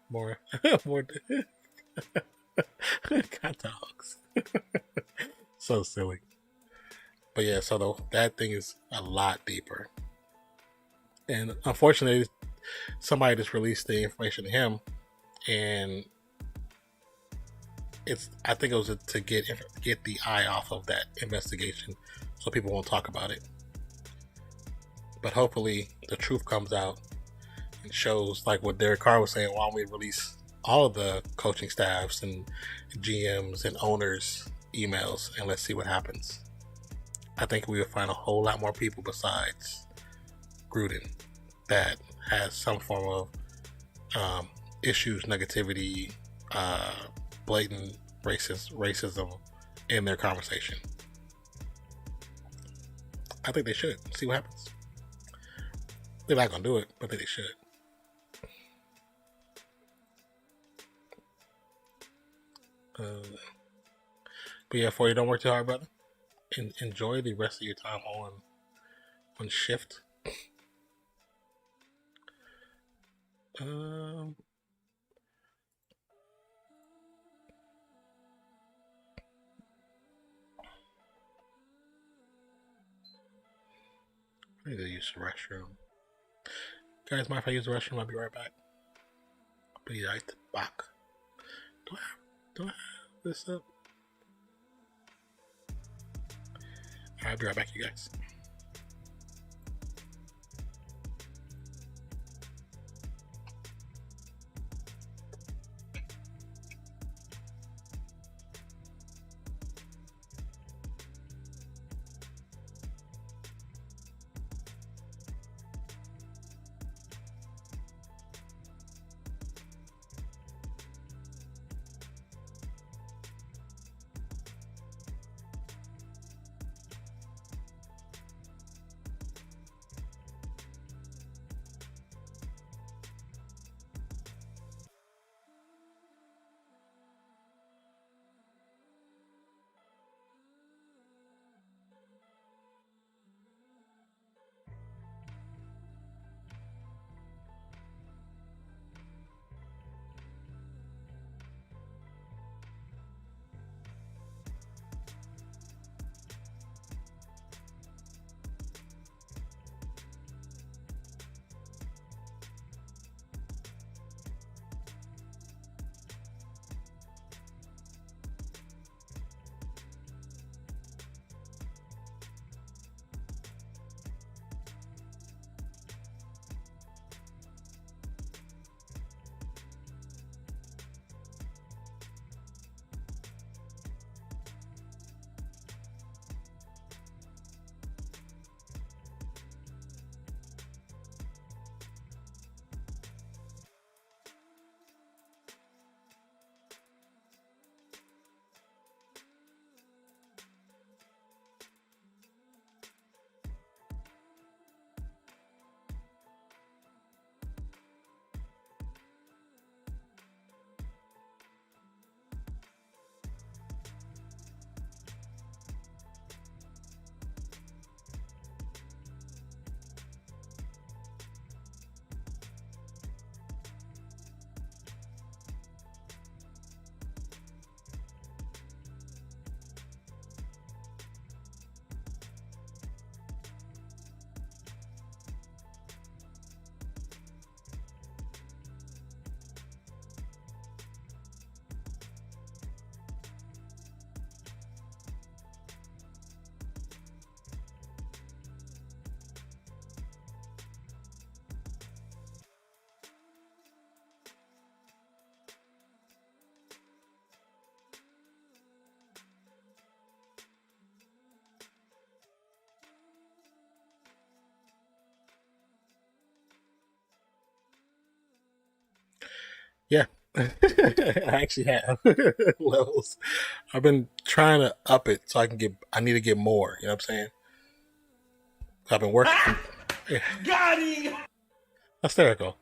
God dogs. So silly. But yeah, so that thing is a lot deeper. And unfortunately, somebody just released the information to him, and I think it was to get the eye off of that investigation, so people won't talk about it. But hopefully, the truth comes out and shows, like what Derek Carr was saying. Why don't we release all of the coaching staffs and GMs and owners' emails, and let's see what happens. I think we will find a whole lot more people besides Gruden that has some form of issues, negativity, blatant racism in their conversation. I think they should see what happens. They're not gonna do it, but I think they should. But yeah, for you, don't work too hard, brother. Enjoy the rest of your time on shift. I need to use the restroom. Guys, mind if I use the restroom? I'll be right back. I'll be right back. Do I have this up? I'll be right back, you guys. Yeah, I actually have levels. I've been trying to up it so I can get. I need to get more. You know what I'm saying? So I've been working. Got him! Hysterical.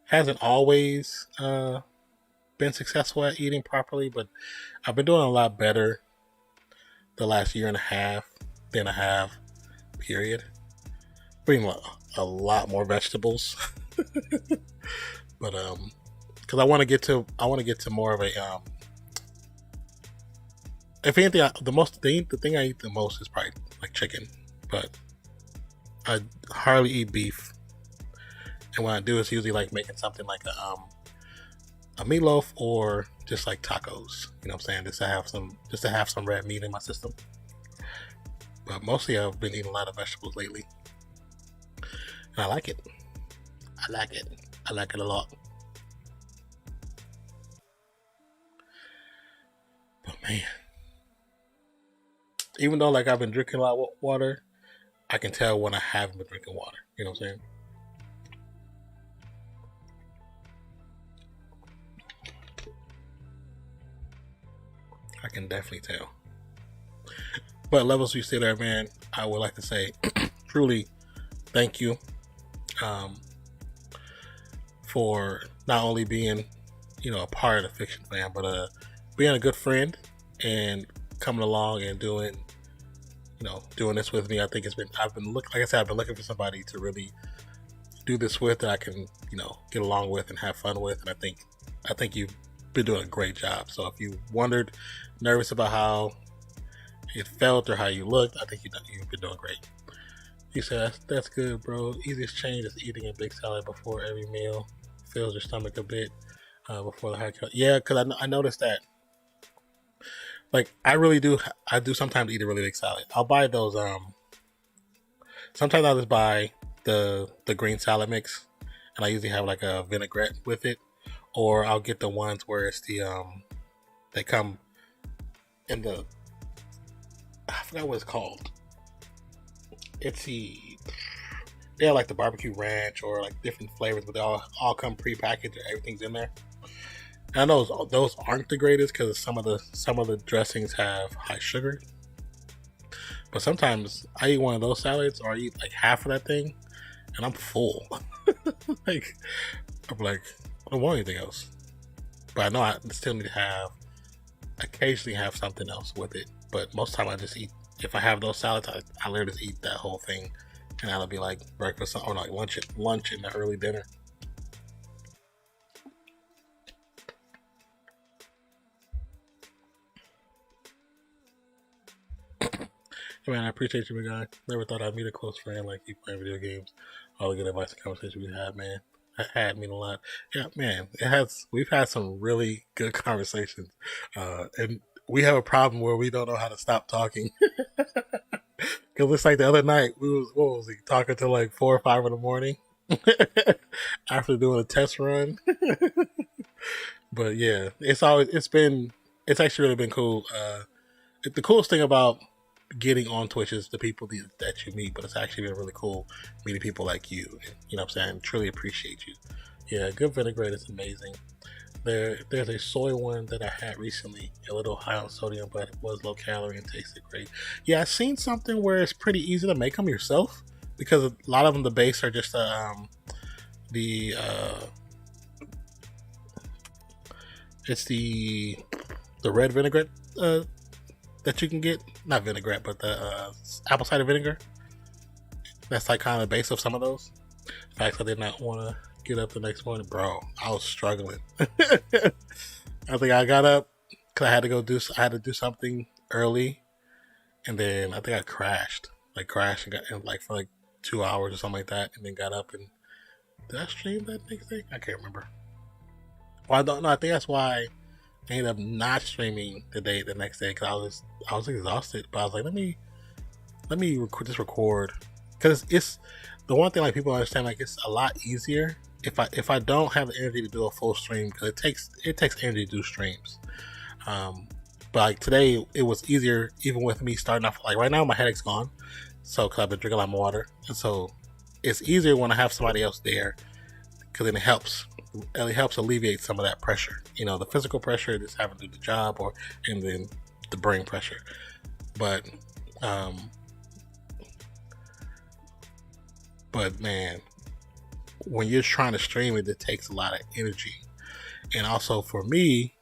Hasn't always been successful at eating properly, but I've been doing a lot better the last year and a half than I have. Period. Eating a lot more vegetables, but because I want to get to more of a if anything, the thing I eat the most is probably like chicken, but I hardly eat beef. And what I do is usually like making something like a meatloaf or just like tacos. You know what I'm saying? Just to have some red meat in my system. But mostly I've been eating a lot of vegetables lately. And I like it. I like it a lot. But man, even though like I've been drinking a lot of water, I can tell when I haven't been drinking water. You know what I'm saying? I can definitely tell. But levels, you stay there, man. I would like to say, truly, thank you for not only being, a part of the fiction fan, but being a good friend and coming along and doing this with me. I think I've been looking for somebody to really do this with that I can, get along with and have fun with. And I think you've been doing a great job. So if you wondered, nervous about how it felt or how you looked, I think you've been doing great. You said, that's good, bro. Easiest change is eating a big salad before every meal. Fills your stomach a bit before the high cut. Yeah, because I noticed that. Like, I do sometimes eat a really big salad. I'll buy those, sometimes I'll just buy the green salad mix, and I usually have like a vinaigrette with it. Or I'll get the ones where it's they come in I forgot what it's called. They have like the barbecue ranch or like different flavors, but they all come pre-packaged and everything's in there. And I know those aren't the greatest because some of the dressings have high sugar. But sometimes I eat one of those salads or I eat like half of that thing and I'm full. Like, I'm like, I don't want anything else. But I know I still need to occasionally have something else with it. But most of the time I just eat, if I have those salads, I literally just eat that whole thing. And that'll be like breakfast or like lunch and the early dinner. Hey man, I appreciate you, my guy. Never thought I'd meet a close friend like you playing video games. All the good advice and conversation we had, man. That had mean a lot. Yeah, man. We've had some really good conversations. And we have a problem where we don't know how to stop talking. Because it's like the other night, what was he, talking till like 4 or 5 in the morning after doing a test run. But yeah, it's actually really been cool. The coolest thing about getting on Twitch is the people that you meet, but it's actually been really cool meeting people like you. And, you know what I'm saying? Truly appreciate you. Yeah, good vinaigrette is amazing. There's a soy one that I had recently, a little high on sodium, but it was low calorie and tasted great. Yeah, I've seen something where it's pretty easy to make them yourself because a lot of them, the base are just it's the red vinaigrette that you can get, not vinaigrette, but the apple cider vinegar. That's like kind of the base of some of those. In fact, I did not want to get up the next morning, bro. I was struggling. I think I got up because I had to do something early, and then I think I crashed and got in like for like 2 hours or something like that, and then got up and did I stream that next day? I can't remember. Well, I don't know. I think that's why I ended up not streaming the next day because I was exhausted. But I was like, let me just record because it's the one thing like people understand, like it's a lot easier if I don't have the energy to do a full stream because it takes energy to do streams. But like today it was easier even with me starting off. Like right now my headache's gone, so because I've been drinking a lot more water, and so it's easier when I have somebody else there because then it helps. it helps alleviate some of that pressure. You know, the physical pressure, just having to do the job, and then the brain pressure. But man, when you're trying to stream it takes a lot of energy. And also for me,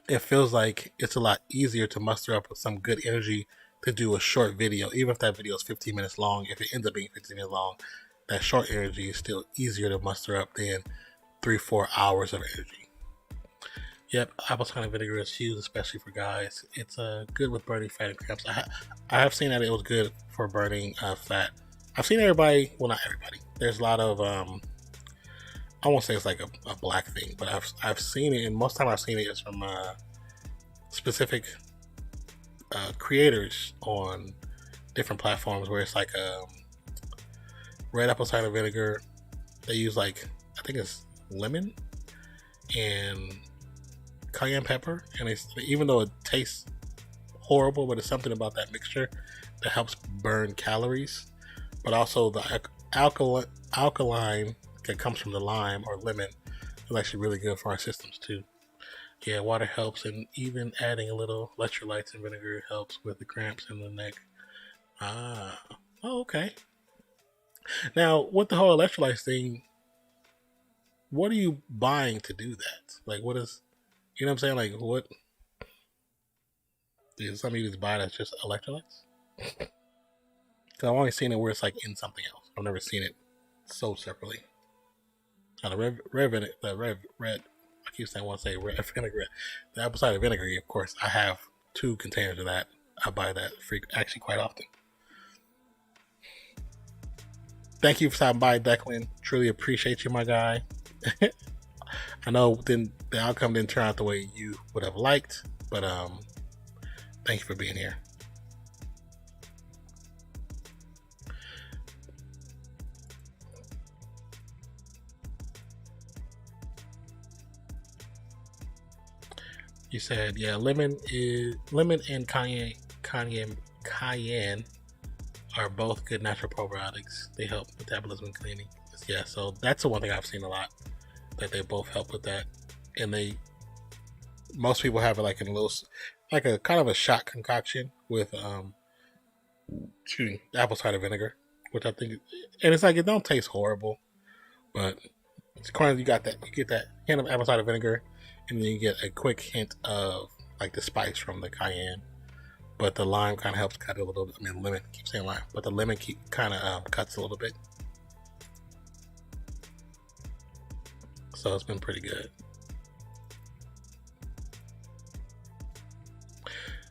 it feels like it's a lot easier to muster up with some good energy to do a short video, even if that video is 15 minutes long. If it ends up being 15 minutes long, that short energy is still easier to muster up than 3-4 hours of energy. Yep, apple cider vinegar is huge, especially for guys. It's good with burning fat and cramps. I have seen that it was good for burning fat. I've seen everybody, well, not everybody. There's a lot of I won't say it's like a black thing, but I've seen it, and most of the time I've seen it is from specific creators on different platforms where it's like red apple cider vinegar. They use like, I think it's lemon and cayenne pepper, and even though it tastes horrible, but it's something about that mixture that helps burn calories. But also the alkaline that comes from the lime or lemon is actually really good for our systems too. Yeah, water helps, and even adding a little electrolytes and vinegar helps with the cramps in the neck. Oh, okay. Now, with the whole electrolytes thing, what are you buying to do that? Like, what is, you know what I'm saying? Like, what? Is something you just buy that's just electrolytes? Because I've only seen it where it's like in something else. I've never seen it sold separately. Now, the red, I keep saying I want to say red vinegar. The apple cider vinegar, of course, I have 2 containers of that. I buy that actually quite often. Thank you for stopping by, Declan. Truly appreciate you, my guy. I know the outcome didn't turn out the way you would have liked, but thank you for being here. You said, yeah, lemon and cayenne are both good natural probiotics. They help metabolism and cleaning. Yeah, so that's the one thing I've seen a lot, that they both help with that. And most people have it like in a little, like a kind of a shot concoction with apple cider vinegar, which I think, and it's like, it don't taste horrible, but it's kind of, you get that hint of apple cider vinegar, and then you get a quick hint of like the spice from the cayenne. But the lime kind of helps cut it a little bit. I mean, lemon, I keep saying lime, but the lemon kind of cuts a little bit. So it's been pretty good.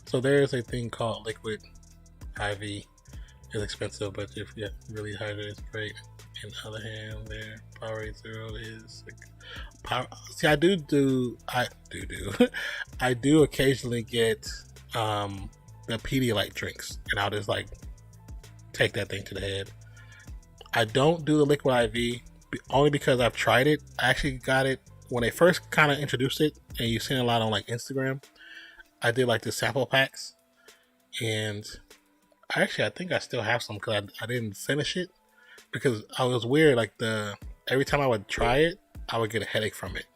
So there's a thing called liquid IV. It's expensive, but if you really hydrated, it's great. On the other hand, their Powerade Zero is like power. See, I do I do occasionally get the Pedialyte drinks, and I'll just like take that thing to the head. I don't do the liquid IV only because I've tried it. I actually got it when they first kind of introduced it, and you've seen a lot on like Instagram. I did like the sample packs, and I think I still have some because I didn't finish it because I was weird. Like every time I would try it, I would get a headache from it,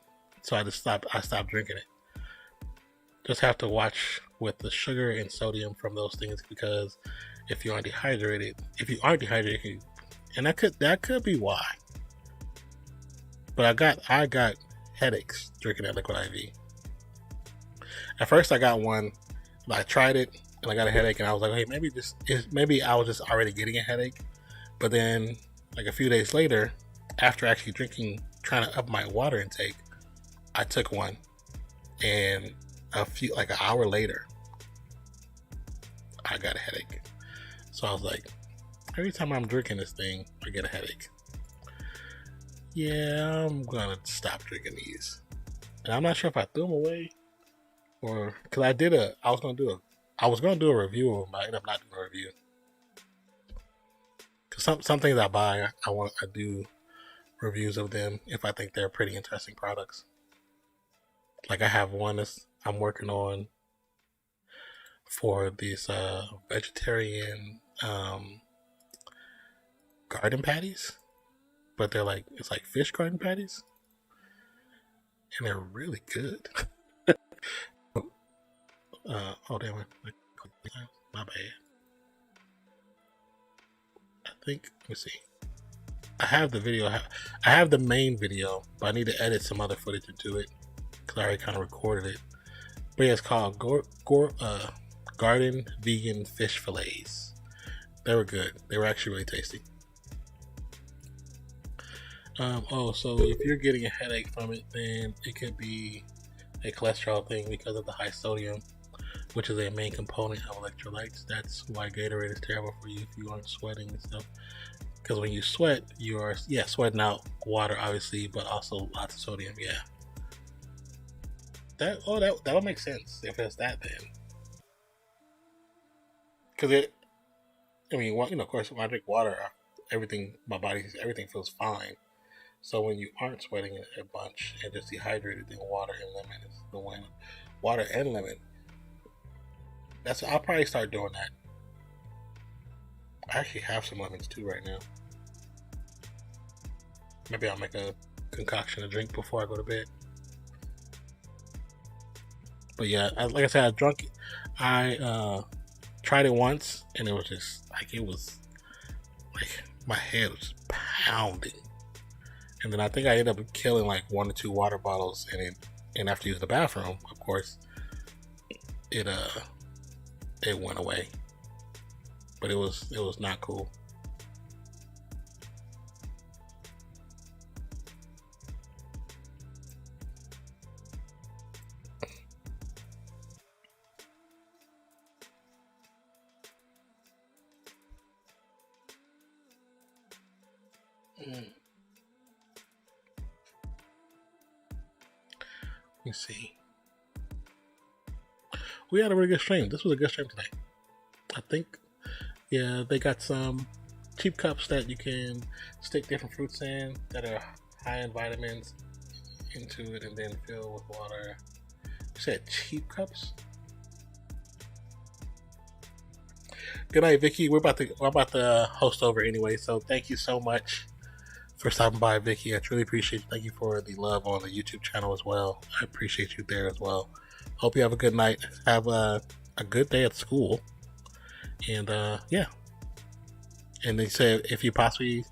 so I stopped drinking it. Just have to watch with the sugar and sodium from those things, because if you aren't dehydrated, and that could be why. But I got headaches drinking that liquid IV. At first I got one, I tried it and I got a headache, and I was like, hey, maybe I was just already getting a headache. But then like a few days later, after actually trying to up my water intake, I took one, and an hour later, I got a headache. So I was like, every time I'm drinking this thing, I get a headache. Yeah, I'm gonna stop drinking these. And I'm not sure if I threw them away or because I was gonna do a review of them, but I ended up not doing a review. Because some things I buy, I do reviews of them if I think they're pretty interesting products. Like I have one I'm working on for these vegetarian garden patties, but it's like fish garden patties. and they're really good. Oh damn it! My bad. I think. Let me see. I have the video. I have the main video, but I need to edit some other footage into it because I already kind of recorded it. But yeah, it's called Garden Vegan Fish Fillets. They were good. They were actually really tasty. So if you're getting a headache from it, then it could be a cholesterol thing because of the high sodium, which is a main component of electrolytes. That's why Gatorade is terrible for you if you aren't sweating and stuff. Because when you sweat, you are sweating out water, obviously, but also lots of sodium. Yeah. That would make sense if it's that then. Because of course, when I drink water, everything feels fine. So when you aren't sweating a bunch and just dehydrated, then water and lemon is the one. Water and lemon. I'll probably start doing that. I actually have some lemons too right now. Maybe I'll make a concoction to drink before I go to bed. But yeah, like I said, I tried it once and it was just like my head was pounding. And then I think I ended up killing like 1 or 2 water bottles, and after using the bathroom, of course, it went away. But it was not cool. Let me see. We had a really good stream. This was a good stream today. I think, yeah, they got some cheap cups that you can stick different fruits in that are high in vitamins into it and then fill with water. You said cheap cups? Good night, Vicky. We're about to host over anyway, so thank you so much for stopping by, Vicky. I truly appreciate you. Thank you for the love on the YouTube channel as well. I appreciate you there as well. Hope you have a good night. Have a good day at school. And yeah. And they said if you possibly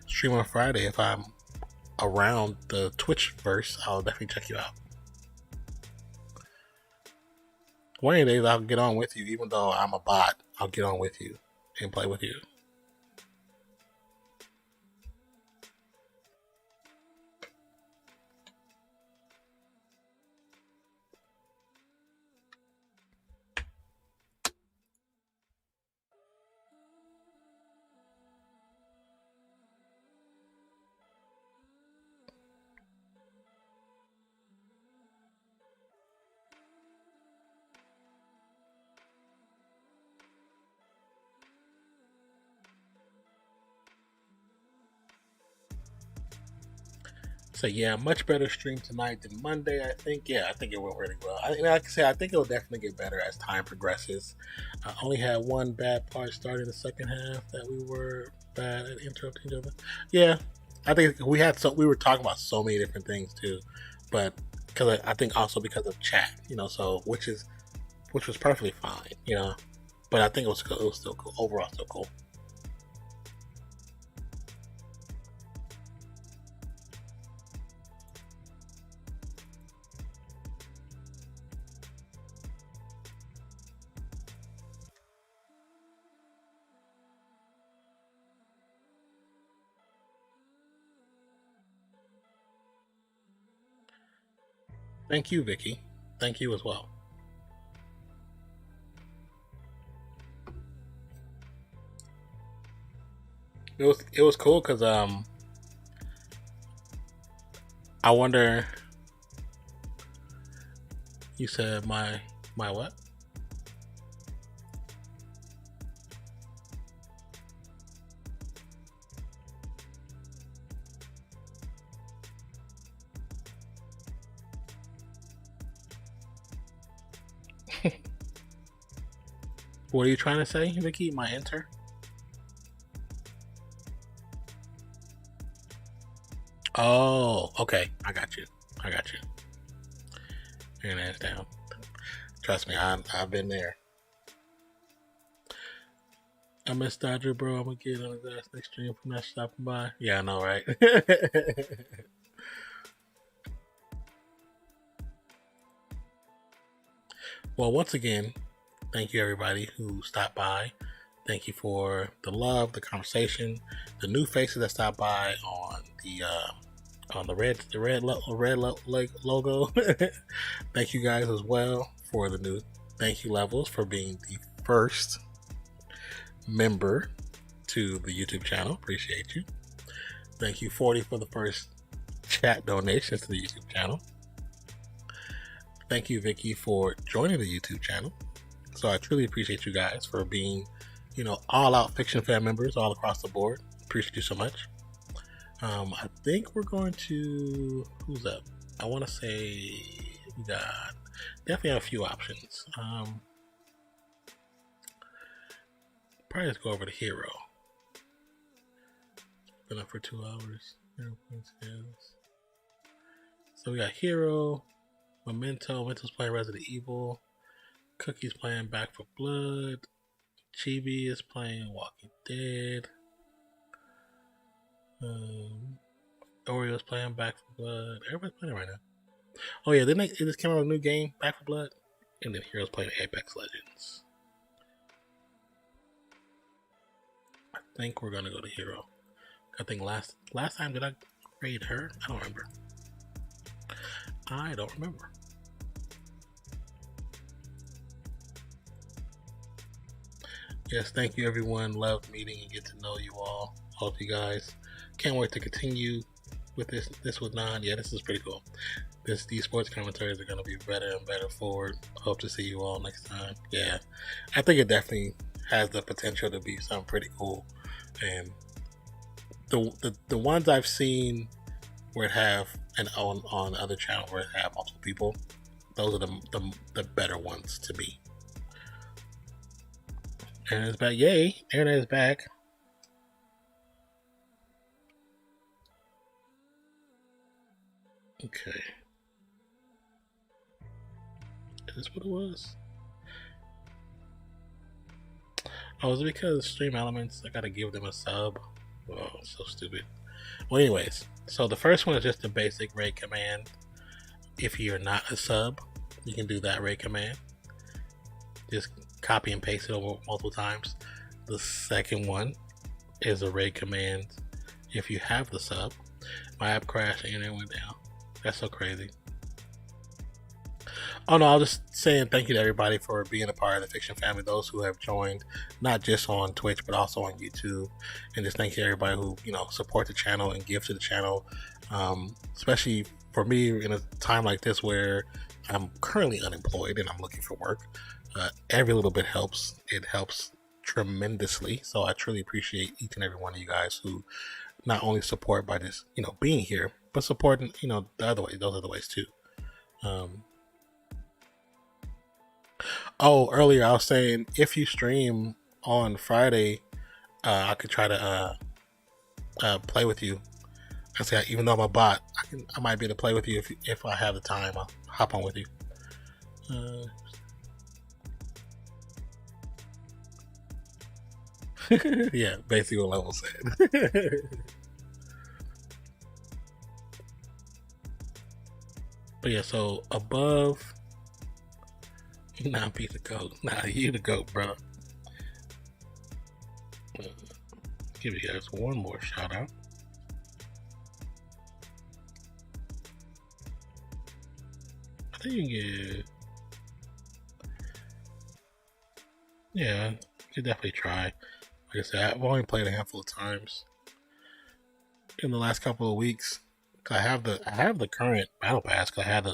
stream on Friday, if I'm around the Twitch verse, I'll definitely check you out. One of the days I'll get on with you, even though I'm a bot. I'll get on with you and play with you. So yeah, much better stream tonight than Monday, I think. Yeah, I think it went really well. Like I said, I think it'll definitely get better as time progresses. I only had one bad part starting the second half that we were bad at interrupting each other. Yeah, I think we were talking about so many different things too, but because I think also because of chat, so which was perfectly fine, But I think it was cool. It was still cool. Overall, still cool. Thank you, Vicky. Thank you as well. It was cool because I wonder. You said my what? What are you trying to say, Vicky? My enter? Oh, okay. I got you. Internet's down. Trust me, I've been there. I miss Dodger, bro. I'm gonna get on his ass next stream for not stopping by. Yeah, I know, right? Well, once again, thank you everybody who stopped by. Thank you for the love, the conversation, the new faces that stopped by on the red logo. Thank you guys as well for the new thank you levels for being the first member to the YouTube channel. Appreciate you. Thank you 40 for the first chat donations to the YouTube channel. Thank you Vicky for joining the YouTube channel. So I truly appreciate you guys for being, all out fiction fan members all across the board. Appreciate you so much. I think we're going to, who's up? I want to say we got definitely have a few options. Probably just go over to Hero. Been up for 2 hours. So we got Hero, Memento's playing Resident Evil, Cookie's playing Back for Blood, Chibi is playing Walking Dead, Oreo's playing Back for Blood. Everybody's playing it right now. Oh yeah, it just came out with a new game, Back for Blood, and then Hero's playing Apex Legends. I think we're gonna go to Hero. I think last time did I raid her? I don't remember. Yes, thank you everyone. Love meeting and get to know you all. All of you guys. Can't wait to continue with this with Non. Yeah, this is pretty cool. These sports commentaries are going to be better and better forward. Hope to see you all next time. Yeah, I think it definitely has the potential to be something pretty cool. And the ones I've seen where it have, and on other channels where it have multiple people, those are the better ones to me. Aaron is back. Yay! Aaron is back. Okay. Is this what it was? Oh, is it because Stream Elements, I gotta give them a sub? Oh, so stupid. Well, anyways, so the first one is just a basic raid command. If you're not a sub, you can do that raid command. Just copy and paste it over multiple times. The second one is a raid command if you have the sub. My app crashed and it went down. That's so crazy. Oh no, I was just saying thank you to everybody for being a part of the Fiction family, those who have joined, not just on Twitch, but also on YouTube. And just thank you to everybody who, support the channel and give to the channel. Especially for me in a time like this where I'm currently unemployed and I'm looking for work. Every little bit helps. It helps tremendously. So I truly appreciate each and every one of you guys who not only support by just, being here, but supporting, the other way, those other ways too. Earlier I was saying if you stream on Friday, I could try to play with you. I say even though I'm a bot, I might be able to play with you if I have the time. I'll hop on with you. Yeah, basically what Level said. But yeah, so above. Nah, be the GOAT. Nah, you the GOAT, bro. Give you guys one more shout out. I think you can get. Yeah, you can definitely try. Like I said, I've only played a handful of times in the last couple of weeks. I have the current battle pass. Cause I had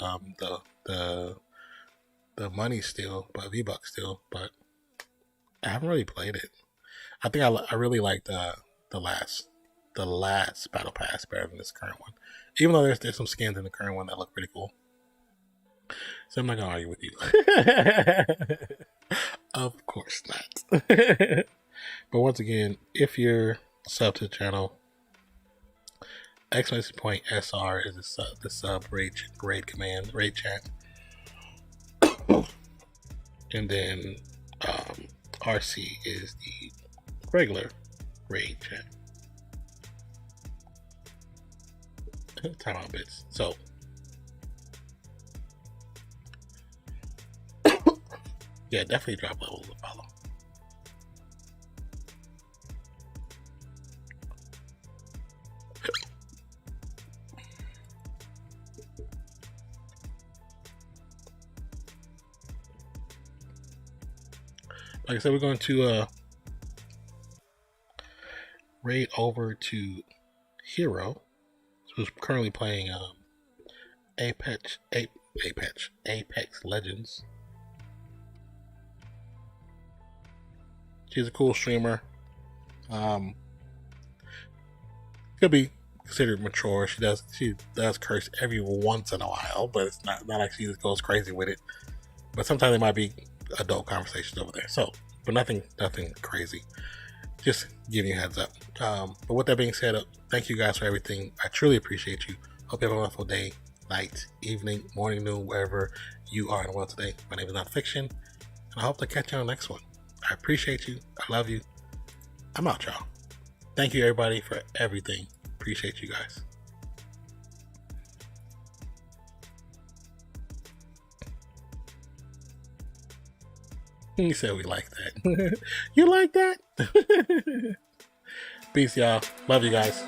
the money still, but V-Bucks still, but I haven't really played it. I think I really like the last battle pass better than this current one. Even though there's some skins in the current one that look pretty cool. So I'm not gonna argue with you. Of course not. But once again, if you're sub to the channel, !SR is the sub raid command, raid chat. And then RC is the regular raid chat. Timeout bits. So yeah, definitely drop levels to follow. Like I said, we're going to raid over to Hero, who's currently playing Apex Legends. She's a cool streamer. Could be considered mature. She does curse every once in a while, but it's not like she just goes crazy with it. But sometimes it might be adult conversations over there. So, but nothing crazy. Just giving you a heads up. But with that being said, thank you guys for everything. I truly appreciate you. Hope you have a wonderful day, night, evening, morning, noon, wherever you are in the world today. My name is Nonpfixion, and I hope to catch you on the next one. I appreciate you. I love you. I'm out, y'all. Thank you, everybody, for everything. Appreciate you guys. You said we like that. You like that? Peace, y'all. Love you guys.